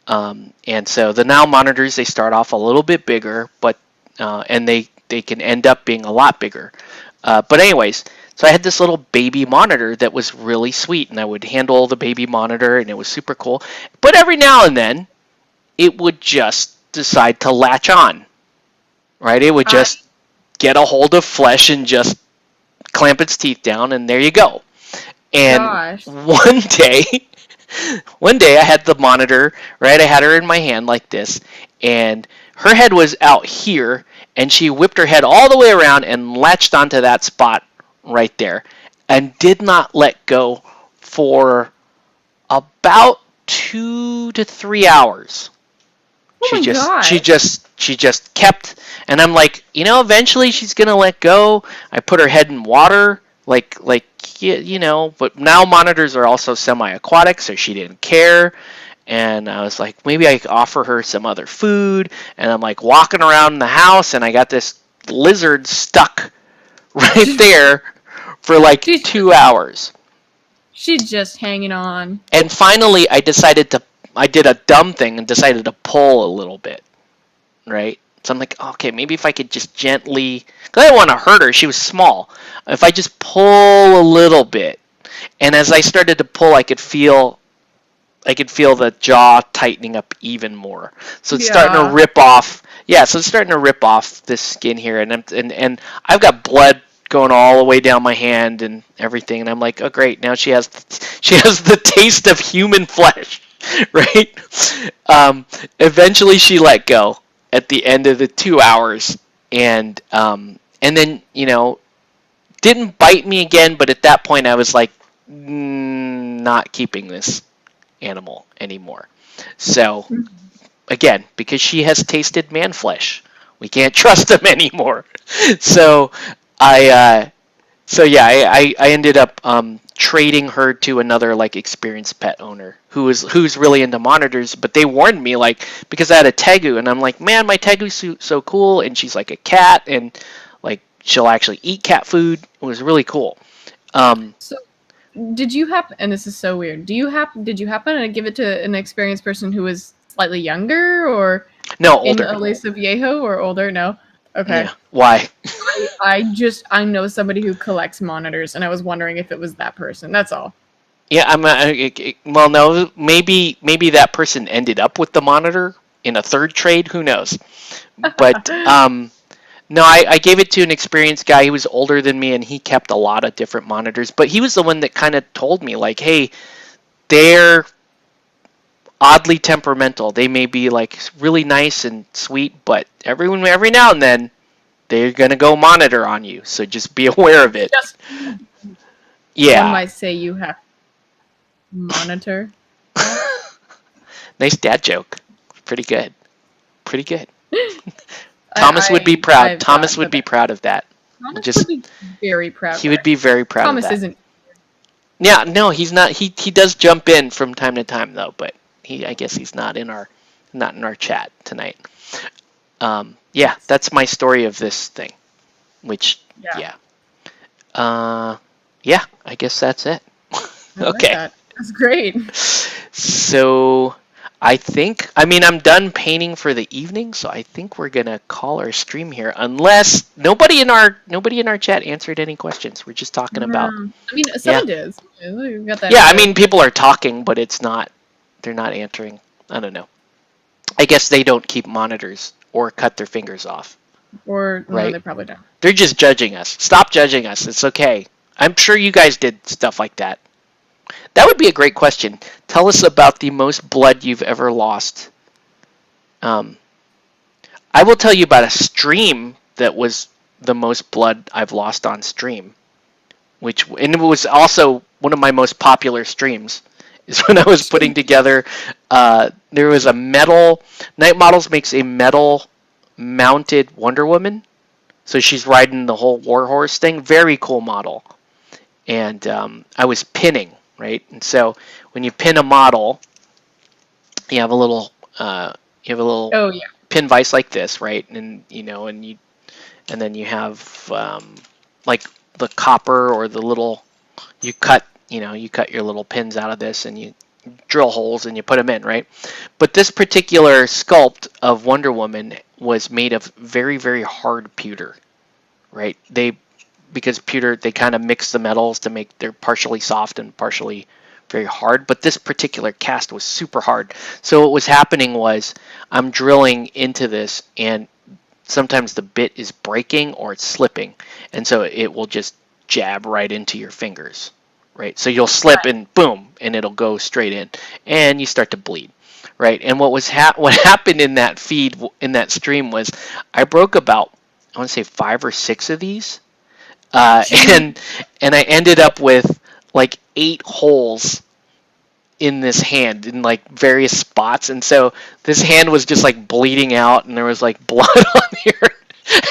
And so the Nile monitors, they start off a little bit bigger, but and they can end up being a lot bigger. But anyways, so I had this little baby monitor that was really sweet, and I would handle the baby monitor, and it was super cool. But every now and then, it would just decide to latch on, right? It would I just get a hold of flesh and just clamp its teeth down, and there you go. And gosh. one day I had the monitor, right? I had her in my hand like this, and her head was out here, and she whipped her head all the way around and latched onto that spot right there, and did not let go for about 2 to 3 hours. Oh my gosh. She just kept, and I'm like, eventually she's gonna let go. I put her head in water, like but now monitors are also semi-aquatic, so she didn't care. And I was like, maybe I could offer her some other food. And I'm like walking around the house, and I got this lizard stuck right there for like She's 2 hours. she's just hanging on. And finally, I did a dumb thing and decided to pull a little bit, right? So I'm like, okay, maybe if I could just gently, because I didn't want to hurt her. She was small. If I just pull a little bit, and as I started to pull, I could feel the jaw tightening up even more. So it's starting to Yeah. rip off. Yeah, so it's starting to rip off this skin here, and I've got blood going all the way down my hand and everything, and I'm like, oh great, now she has the taste of human flesh, right? Eventually, she let go at the end of the 2 hours, and then didn't bite me again. But at that point, I was like, not keeping this animal anymore. So again, because she has tasted man flesh, we can't trust them anymore. So I ended up trading her to another like experienced pet owner who's really into monitors. But they warned me, like, because I had a tegu, and I'm like, man, my tegu's so cool, and she's like a cat, and like she'll actually eat cat food. It was really cool. So did you happen, and this is so weird, did you happen to give it to an experienced person who was slightly younger or No, in older. Elisa Viejo or older? No? Okay. Yeah. Why? I know somebody who collects monitors, and I was wondering if it was that person. That's all. Yeah, well, no, maybe that person ended up with the monitor in a third trade. Who knows? But no, I gave it to an experienced guy. He was older than me, and he kept a lot of different monitors. But he was the one that kind of told me, like, hey, they're oddly temperamental. They may be like really nice and sweet, but every now and then they're gonna go monitor on you. So just be aware of it. Just one Yeah. might say you have monitor. Nice dad joke. Pretty good. Pretty good. Thomas would be I've proud. Thomas got would be proud of that. Thomas Just would be very proud. he would be very proud Thomas of that. isn't. Yeah, no, he's not. He does jump in from time to time though, but I guess he's not in our chat tonight. Yeah, that's my story of this thing. Which Yeah. yeah, I guess that's it. I like Okay. that. That's great. So I'm done painting for the evening, so I think we're gonna call our stream here, unless nobody in our chat answered any questions. We're just talking about. I mean, someone did. We got that. Yeah, I mean, people are talking, but they're not answering. I don't know. I guess they don't keep monitors or cut their fingers off. Or no, right. they probably don't. They're just judging us. Stop judging us. It's okay. I'm sure you guys did stuff like that. That would be a great question. Tell us about the most blood you've ever lost. I will tell you about a stream that was the most blood I've lost on stream, and it was also one of my most popular streams. Is when I was putting together. There was a metal. Night Models makes a metal mounted Wonder Woman, so she's riding the whole war horse thing. Very cool model. And I was pinning, right? And so when you pin a model, you have a little You have a little Oh yeah. pin vise like this, right? And and then you have like the copper or the little you cut your little pins out of this and you drill holes and you put them in, right? But this particular sculpt of Wonder Woman was made of very, very hard pewter, right? Because pewter, they kind of mix the metals to make they're partially soft and partially very hard, but this particular cast was super hard. So what was happening was I'm drilling into this and sometimes the bit is breaking or it's slipping, and so it will just jab right into your fingers, right? So you'll slip and boom, and it'll go straight in, and you start to bleed, right? And what happened in that feed in that stream was I broke about I want to say 5 or 6 of these, and I ended up with like 8 holes in this hand in like various spots, and so this hand was just like bleeding out and there was like blood on here,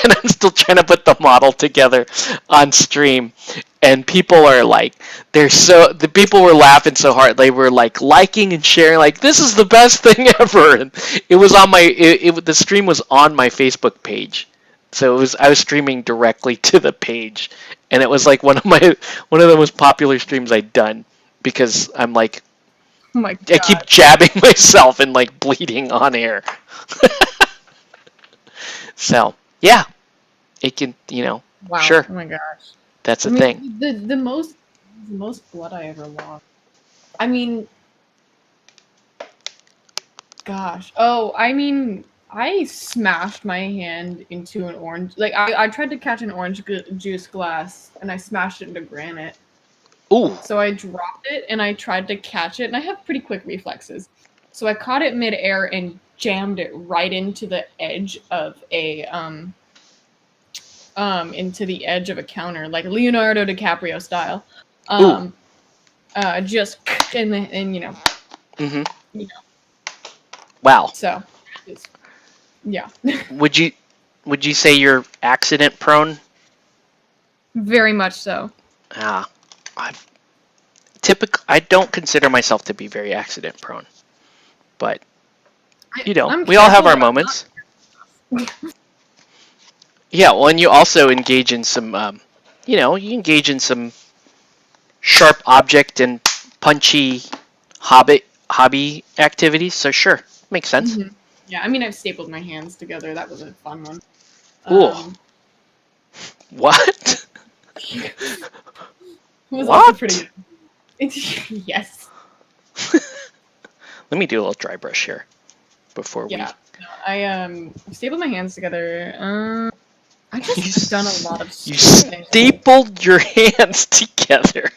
and I'm still trying to put the model together on stream, and people are like the people were laughing so hard they were like liking and sharing like this is the best thing ever, and it was on the stream was on my Facebook page, so I was streaming directly to the page, and it was like one of the most popular streams I'd done because I'm like Oh my God. I keep jabbing myself and like bleeding on air. So yeah, it can Wow. sure. Oh my gosh. That's the thing. The most blood I ever lost. I mean, gosh. Oh, I mean, I smashed my hand into an orange. Like I tried to catch an orange juice glass and I smashed it into granite. Ooh. So I dropped it and I tried to catch it, and I have pretty quick reflexes. So I caught it midair and jammed it right into the edge of a counter, like Leonardo DiCaprio style. Just and you know. Mm-hmm. You know. Wow. So, yeah. Would you say you're accident prone? Very much so. I don't consider myself to be very accident prone, but we all careful, have our moments. Yeah, well, and you also engage in some, you engage in some sharp object and punchy hobby activities. So sure, makes sense. Mm-hmm. Yeah, I mean, I've stapled my hands together. That was a fun one. Ooh. What? Was what? Also pretty good. Yes. Let me do a little dry brush here before we. Yeah, I stapled my hands together. I just done a lot of. You stapled your hands together.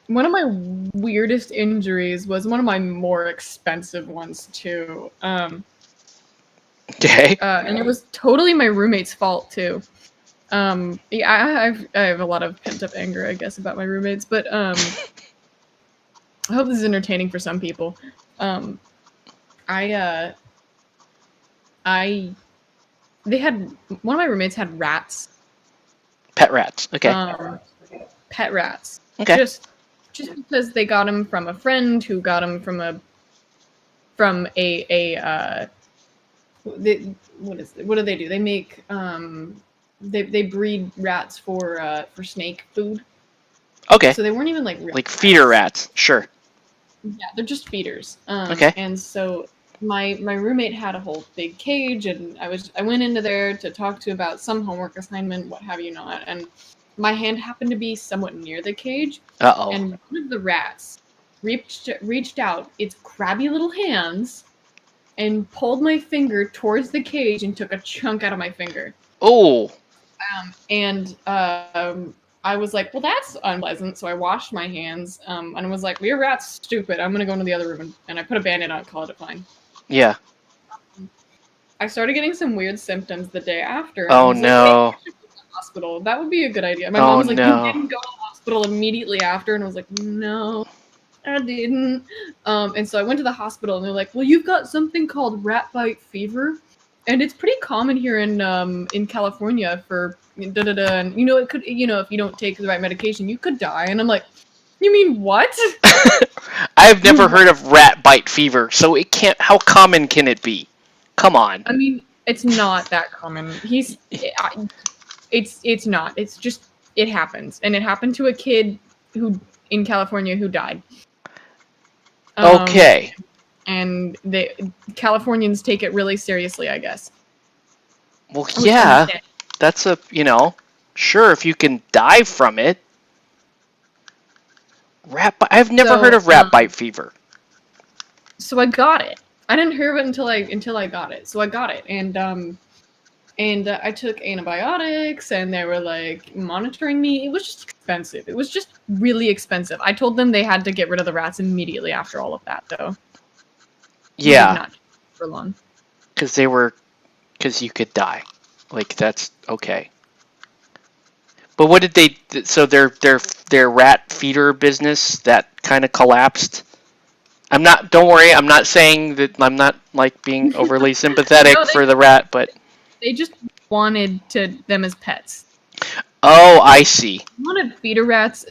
One of my weirdest injuries was one of my more expensive ones too. Okay. And it was totally my roommate's fault too. Yeah, I have a lot of pent up anger, I guess, about my roommates, but I hope this is entertaining for some people. They had one of my roommates had rats. Pet rats. Okay. Pet rats. Okay. Just because they got them from a friend who got them from a what do they do? They make they breed rats for snake food. Okay. So they weren't even like real feeder rats. Sure. Yeah, they're just feeders. Okay. And so my roommate had a whole big cage, and I went into there to talk to about some homework assignment, what have you not, and my hand happened to be somewhat near the cage. Uh-oh. And one of the rats reached out its crabby little hands and pulled my finger towards the cage and took a chunk out of my finger. Oh. I was like, well, that's unpleasant. So I washed my hands and I was like, well, your rat's stupid. I'm going to go into the other room. And I put a Band-Aid on it, called it fine. Yeah. I started getting some weird symptoms the day after. Oh, no. Like, hey, you should go to the hospital. That would be a good idea. My mom was like, no. You didn't go to the hospital immediately after. And I was like, no, I didn't. And so I went to the hospital and they're like, well, you've got something called rat bite fever. And it's pretty common here in California for da-da-da. And, it could, if you don't take the right medication, you could die. And I'm like, you mean what? I I've never heard of rat bite fever, so it can't. How common can it be? Come on. I mean, it's not that common. It's not. It's just it happens, and it happened to a kid who in California who died. Okay. And Californians take it really seriously, I guess. Well, yeah, that's sure, if you can die from it. I've never heard of rat bite fever. So I got it. I didn't hear of it until I got it. So I got it, and I took antibiotics, and they were like monitoring me. It was just expensive. It was just really expensive. I told them they had to get rid of the rats immediately after all of that, though. Yeah. Not for long. Because you could die. Like, that's okay. But what did they? So their rat feeder business that kind of collapsed. Don't worry. I'm not saying that. I'm not like being overly sympathetic for the rat, but they just wanted them as pets. Oh, I see. They wanted feeder rats.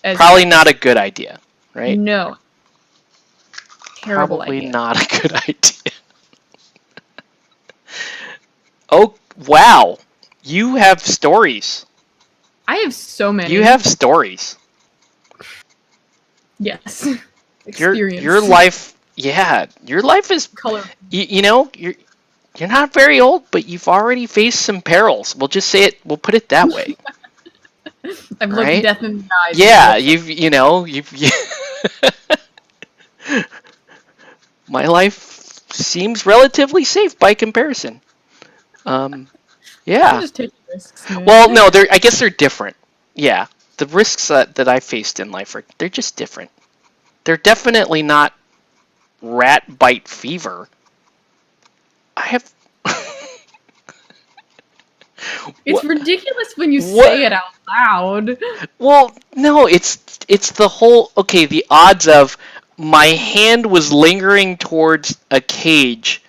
Probably not a good idea, right? No. Terrible Probably idea. Not a good idea. Oh, wow. You have stories. I have so many. You have stories. Yes. Experience. Your life, yeah. Your life is color. You're not very old, but you've already faced some perils. We'll just say it. We'll put it that way. I've looked death in the eyes. Yeah, you've my life seems relatively safe by comparison. Yeah. Just take risks, man. Well, no, I guess they're different. Yeah, the risks that I faced in life they're just different. They're definitely not rat bite fever. I have. It's ridiculous when you say it out loud. Well, no, it's the whole. Okay, the odds of my hand was lingering towards a cage,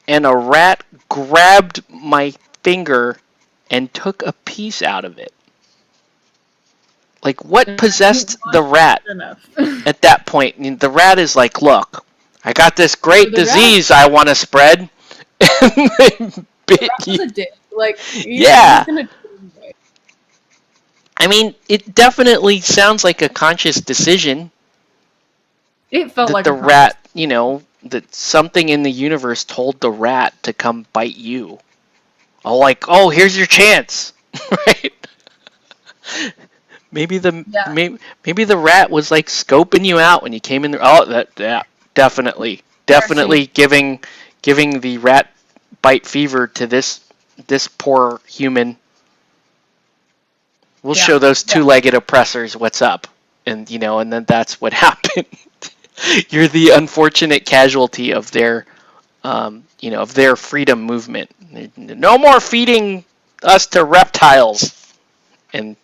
and a rat grabbed my finger and took a piece out of it. Like, what possessed the rat at that point? And the rat is like, look, I got this great disease I want to spread. And they bit you. Like, yeah. I mean, it definitely sounds like a conscious decision. It felt like the rat, that something in the universe told the rat to come bite you. Oh, here's your chance, right? Maybe the rat was like scoping you out when you came in there. Oh, that definitely giving the rat bite fever to this poor human. We'll show those two-legged oppressors what's up, and then that's what happened. You're the unfortunate casualty of their, of their freedom movement. No more feeding us to reptiles, and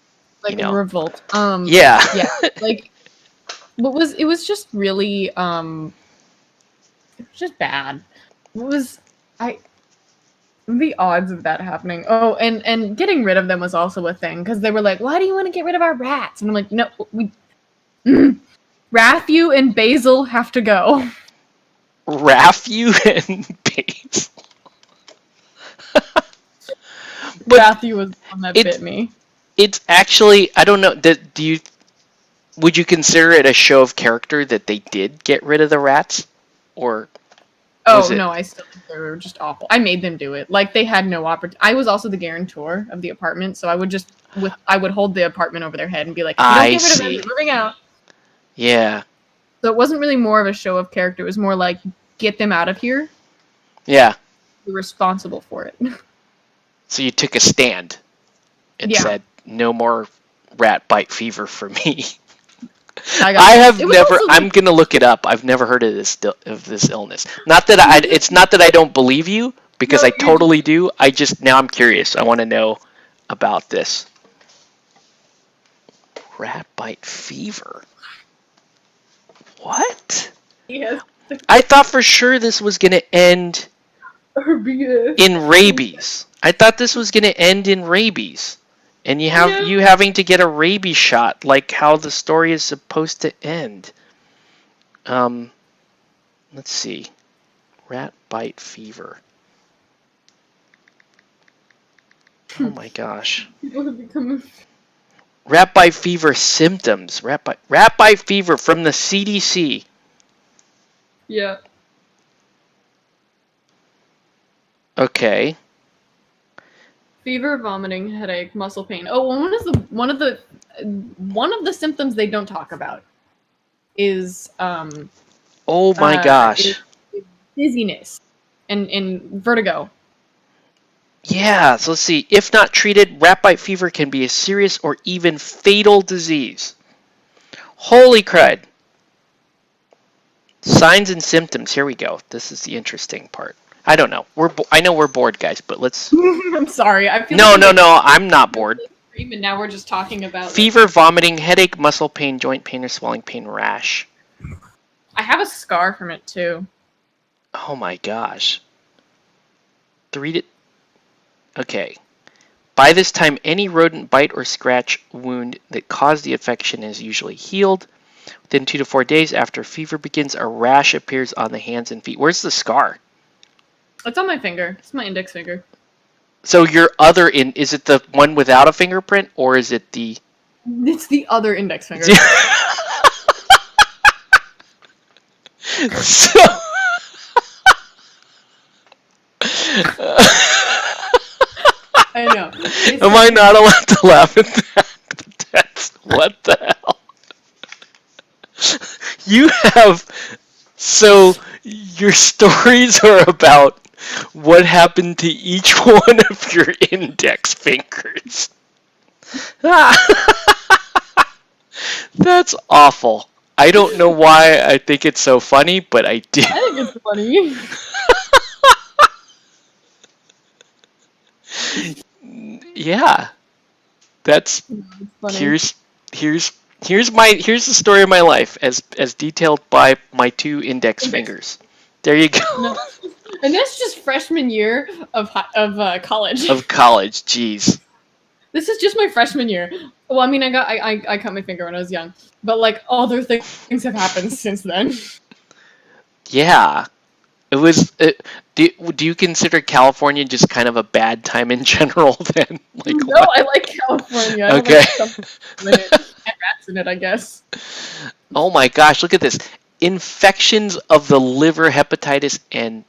a revolt. Yeah. Like, it was just really, it was just bad. The odds of that happening. Oh, and getting rid of them was also a thing, because they were like, why do you want to get rid of our rats? And I'm like, no, Rathu and Basil have to go. Rathu and Basil. Rathu was the one that bit me. It's actually, I don't know, would you consider it a show of character that they did get rid of the rats? Or no, I still think they were just awful. I made them do it. Like, they had no opportunity. I was also the guarantor of the apartment, so I would hold the apartment over their head and be like, if you don't get rid of them, you're moving out. Yeah. So it wasn't really more of a show of character. It was more like, get them out of here. Yeah. You're responsible for it. So you took a stand and said, no more rat bite fever for me. I'm going to look it up. I've never heard of this illness. Not that it's not that I don't believe you, because I totally do. Now I'm curious. I want to know about this. Rat bite fever. What? Yes. I thought for sure this was going to end in rabies. I thought this was going to end in rabies. And you having to get a rabies shot, like how the story is supposed to end. Um, let's see. Rat bite fever. Oh my gosh. People have become. Rat bite fever symptoms. Rat bite fever from the CDC. Yeah. Okay. Fever, vomiting, headache, muscle pain. Oh, one of the symptoms they don't talk about is Oh my gosh. is dizziness and vertigo. Yeah, so let's see. If not treated, rat bite fever can be a serious or even fatal disease. Holy crud. Signs and symptoms. Here we go. This is the interesting part. I don't know. I know we're bored, guys, but let's. I'm sorry. I feel No, like no, no. I'm not bored. And now we're just talking about Fever, vomiting, headache, muscle pain, joint pain, or swelling pain, rash. I have a scar from it too. Oh my gosh. Read it. Okay. By this time, any rodent bite or scratch wound that caused the infection is usually healed. Within 2 to 4 days after fever begins, a rash appears on the hands and feet. Where's the scar? It's on my finger. It's my index finger. So is it the one without a fingerprint, or is it the... It's the other index finger. So... I know. Am I not allowed to laugh at that? What the hell? You have... So, your stories are about what happened to each one of your index fingers. That's awful. I don't know why I think it's so funny, but I do. I think it's funny. Yeah. That's funny. here's the story of my life as detailed by my 2 index fingers. There you go. No. And that's just freshman year of college. Of college, jeez. This is just my freshman year. Well, I mean, I cut my finger when I was young, but like other things have happened since then. Yeah, it was. Do you consider California just kind of a bad time in general? Then, like, no, what? I like California. I Okay. like and rats in it, I guess. Oh my gosh! Look at this. Infections of the liver, hepatitis, and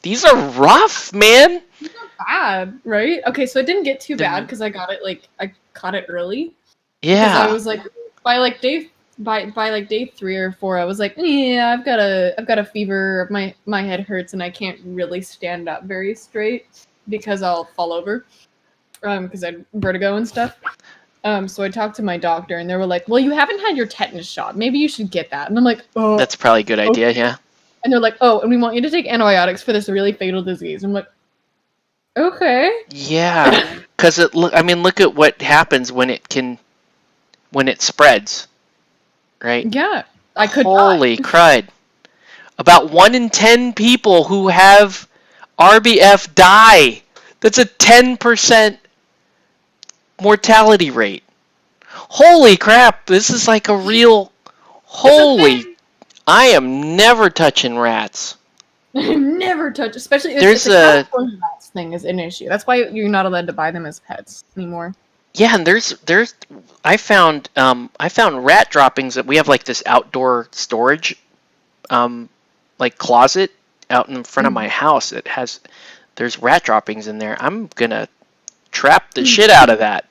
these are rough, man. It's not bad, right? Okay, so it didn't get too bad Mhm. because I caught it early. Yeah. I was like, by day 3 or 4, I was like, yeah, I've got a fever. My head hurts and I can't really stand up very straight because I'll fall over. Because I had vertigo and stuff. So I talked to my doctor and they were like, well, you haven't had your tetanus shot. Maybe you should get that. And I'm like, oh. That's probably a good idea. Okay. Yeah. And they're like, oh, and we want you to take antibiotics for this really fatal disease. I'm like, okay. Yeah, because look at what happens when it spreads, right? Yeah, I could Holy die. crud! About 1 in 10 people who have RBF die. That's a 10% mortality rate. Holy crap! This is like a real. Holy! I am never touching rats. Never touch, especially There's the California rats thing is an issue. That's why you're not allowed to buy them as pets anymore. Yeah, and I found rat droppings that we have, like this outdoor storage like closet out in front of my house. There's rat droppings in there. I'm gonna trap the shit out of that.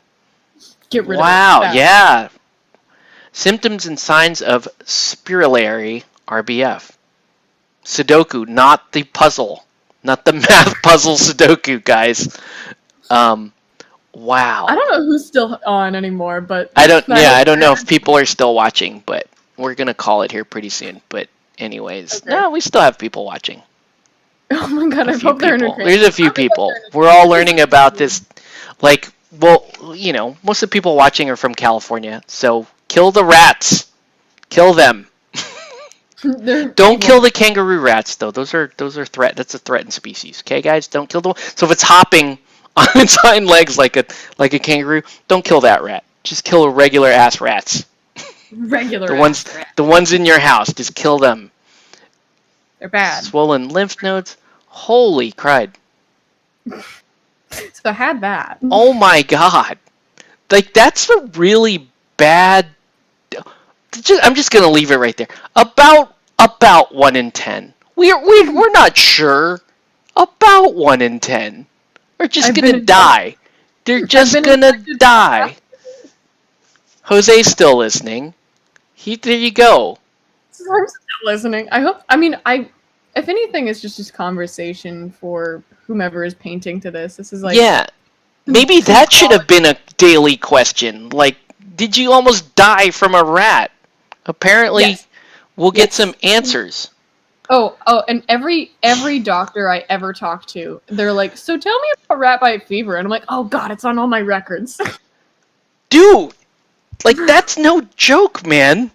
Get rid Wow, of it. yeah. Symptoms and signs of spirillary RBF. Sudoku, not the puzzle. Not the math puzzle Sudoku, guys. Wow. I don't know who's still on anymore, but I don't know if people are still watching, but we're gonna call it here pretty soon. But anyways, Okay. no, we still have people watching. Oh my god, I few hope they're people. entertained. There's a few people. We're all learning about this. Like, well, most of the people watching are from California, so kill the rats. Kill them. Don't kill the kangaroo rats, though. Those are That's a threatened species. Okay, guys, don't kill them. So if it's hopping on its hind legs like a kangaroo, don't kill that rat. Just kill regular ass rats. Regular The ass ones, rat. the ones in your house, just kill them. They're bad. Swollen lymph nodes. Holy crud. So I had that. Oh my god. Like, that's a really bad... I'm just gonna leave it right there. About 1 in 10. We're not sure. About 1 in 10 are just I've gonna been die. They're just gonna infected. die. Jose's still listening. There you go. I'm still listening. I hope. I mean, if anything, it's just conversation for whomever is painting to this. This is like, Yeah. Maybe that should have been a daily question. Like, did you almost die from a rat? Apparently, Yes. we'll get Yes. some answers. Oh, and every doctor I ever talked to, they're like, so tell me about rat bite fever, and I'm like, oh god, it's on all my records. Dude, like, that's no joke, man.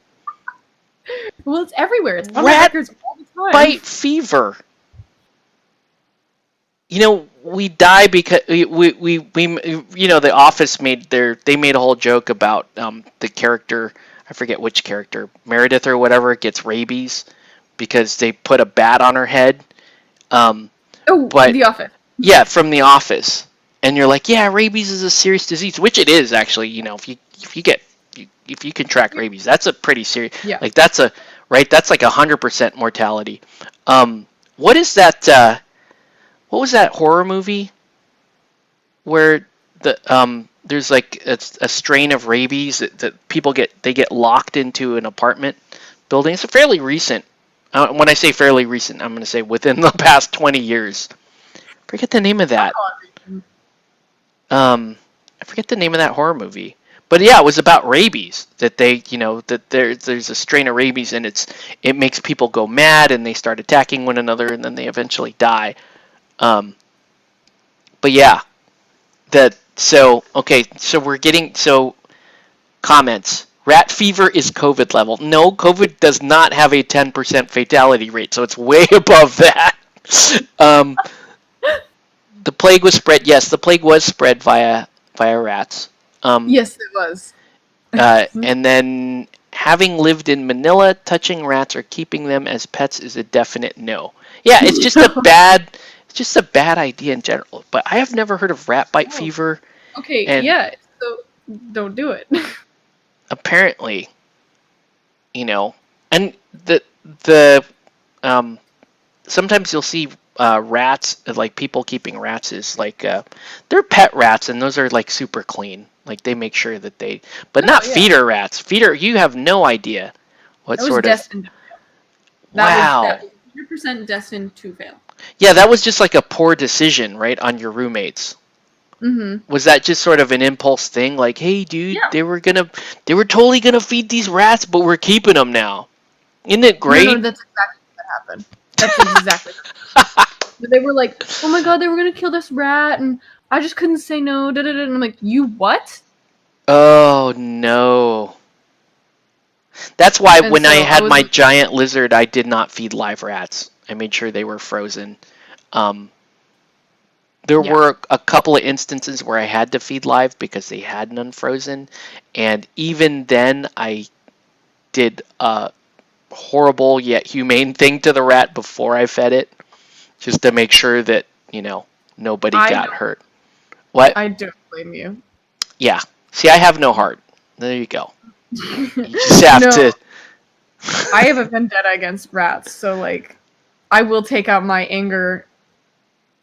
Well, it's everywhere. It's on my Rat records all the time. bite fever. You know, we die because we you know, The Office made a whole joke about the character, I forget which character, Meredith or whatever, gets rabies because they put a bat on her head. But The Office. yeah, from The Office, and you're like, yeah, rabies is a serious disease, which it is actually. You know, if you contract rabies, that's a pretty serious. Yeah. Like that's like 100% mortality. What is that? What was that horror movie where there's like a strain of rabies that people get locked into an apartment building? It's a fairly recent. When I say fairly recent, I'm going to say within the past 20 years. Forget the name of that. I forget the name of that horror movie. But yeah, it was about rabies. That there's a strain of rabies, and it makes people go mad, and they start attacking one another, and then they eventually die. But yeah, so we're getting comments. Rat fever is COVID level. No, COVID does not have a 10% fatality rate, so it's way above that. The plague was spread. Yes, the plague was spread via rats. Yes, it was. And then, having lived in Manila, touching rats or keeping them as pets is a definite no. Yeah, it's just a bad idea in general. But I have never heard of rat bite fever. Okay, and yeah, so don't do it. Apparently, and the sometimes you'll see rats, like people keeping rats is like they're pet rats, and those are like super clean. Like they make sure that but not feeder rats. Feeder, you have no idea what sort of. Destined to fail. That was 100% destined to fail. Yeah, that was just like a poor decision, right, on your roommates. Mm-hmm. Was that just sort of an impulse thing? Like, hey, dude, they were totally gonna feed these rats, but we're keeping them now. Isn't it great? No, that's exactly what happened. That's exactly. They were like, oh my god, they were gonna kill this rat, and I just couldn't say no. And I'm like, you what? Oh no. That's why when I had my giant lizard, I did not feed live rats. I made sure they were frozen. There were a couple of instances where I had to feed live because they hadn't unfrozen, and even then I did a horrible yet humane thing to the rat before I fed it, just to make sure that, nobody got hurt. What? I don't blame you. Yeah. See, I have no heart. There you go. You just have to... I have a vendetta against rats, so, like, I will take out my anger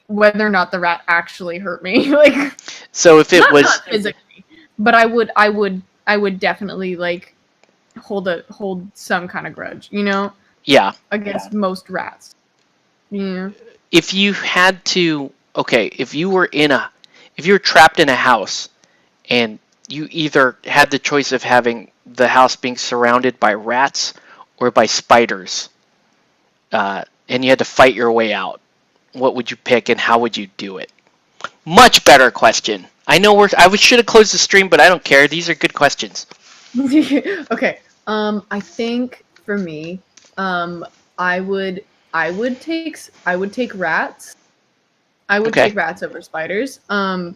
whether or not the rat actually hurt me. Like, so if it was... Not physically, but I would definitely, like, hold some kind of grudge, Yeah. Against most rats. Yeah. If you had to... Okay, if you were trapped in a house, and you either had the choice of having the house being surrounded by rats or by spiders, and you had to fight your way out, what would you pick and how would you do it? Much better question. I know I should have closed the stream, but I don't care. These are good questions. Okay. I think for me, I would take rats. I would take rats over spiders. I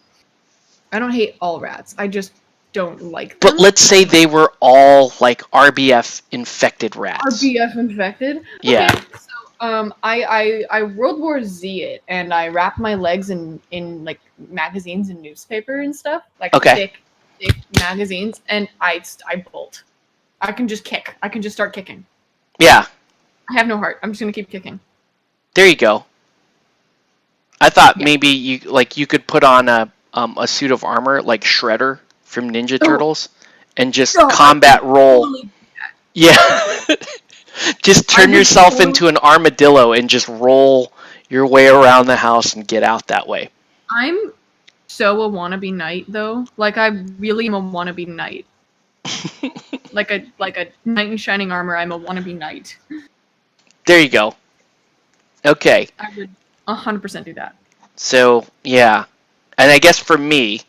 don't hate all rats. don't like them. But let's say they were all like RBF infected rats. RBF infected. Yeah. Okay. So I World War Z it, and I wrap my legs in like magazines and newspaper and stuff, like Okay. thick magazines, and I bolt. I can just kick. I can just start kicking. Yeah. I have no heart. I'm just gonna keep kicking. There you go. I thought Yeah. maybe you could put on a suit of armor like Shredder from Ninja Oh. Turtles and just No, I combat would roll. totally- Yeah. Just I turn would yourself totally- into an armadillo and just roll your way around the house and get out that way. I'm so a wannabe knight though. Like I really am a wannabe knight. like a knight in shining armor. I'm a wannabe knight. There you go. Okay. I would 100% do that. So, yeah. And I guess for me,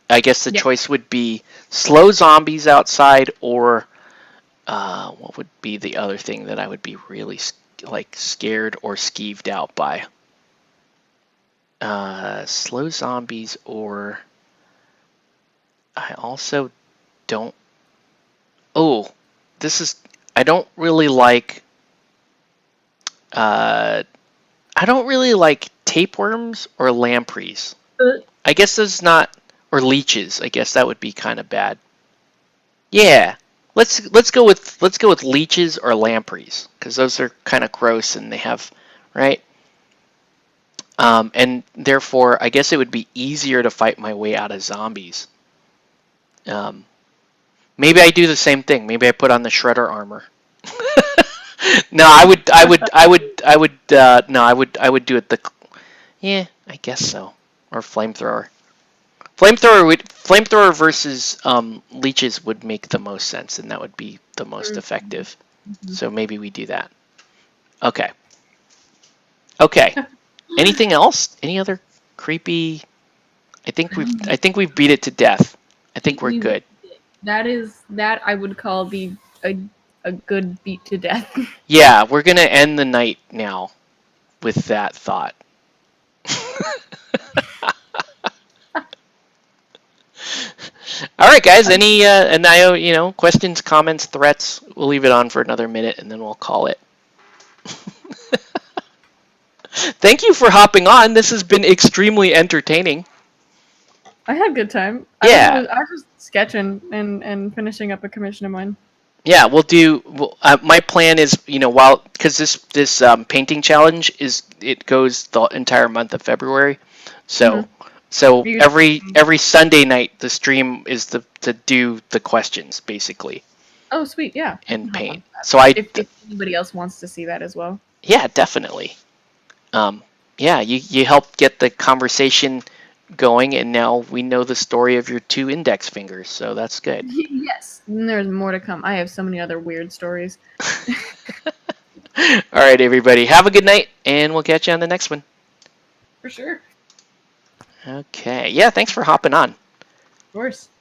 I guess the Yep. choice would be slow zombies outside or what would be the other thing that I would be really like scared or skeeved out by? Slow zombies or I also don't. Oh, I don't really like. I don't really like tapeworms or lampreys. I guess that's not, or leeches. I guess that would be kind of bad. Yeah, let's go with leeches or lampreys because those are kind of gross and they have, right? And therefore, I guess it would be easier to fight my way out of zombies. Maybe I do the same thing. Maybe I put on the shredder armor. No, I would do it yeah, I guess so. Or flamethrower. Flamethrower versus leeches would make the most sense, and that would be the most effective. Mm-hmm. So maybe we do that. Okay. Anything else? Any other creepy? I think we've beat it to death. I think we're good. That I would call a good beat to death. Yeah, we're gonna end the night now with that thought. All right, guys. Any and I questions, comments, threats? We'll leave it on for another minute and then we'll call it. Thank you for hopping on. This has been extremely entertaining. I had a good time. Yeah. I was sketching and finishing up a commission of mine. Yeah, we'll do. My plan is, because this painting challenge it goes the entire month of February, so every Sunday night the stream is to do the questions basically. Oh, sweet, yeah. And paint. So if anybody else wants to see that as well. Yeah, definitely. Yeah, you help get the conversation going, and now we know the story of your 2 index fingers, so that's good. Yes, and there's more to come. I have so many other weird stories. All right, everybody, have a good night, and we'll catch you on the next one. For sure. Okay, yeah, thanks for hopping on. Of course.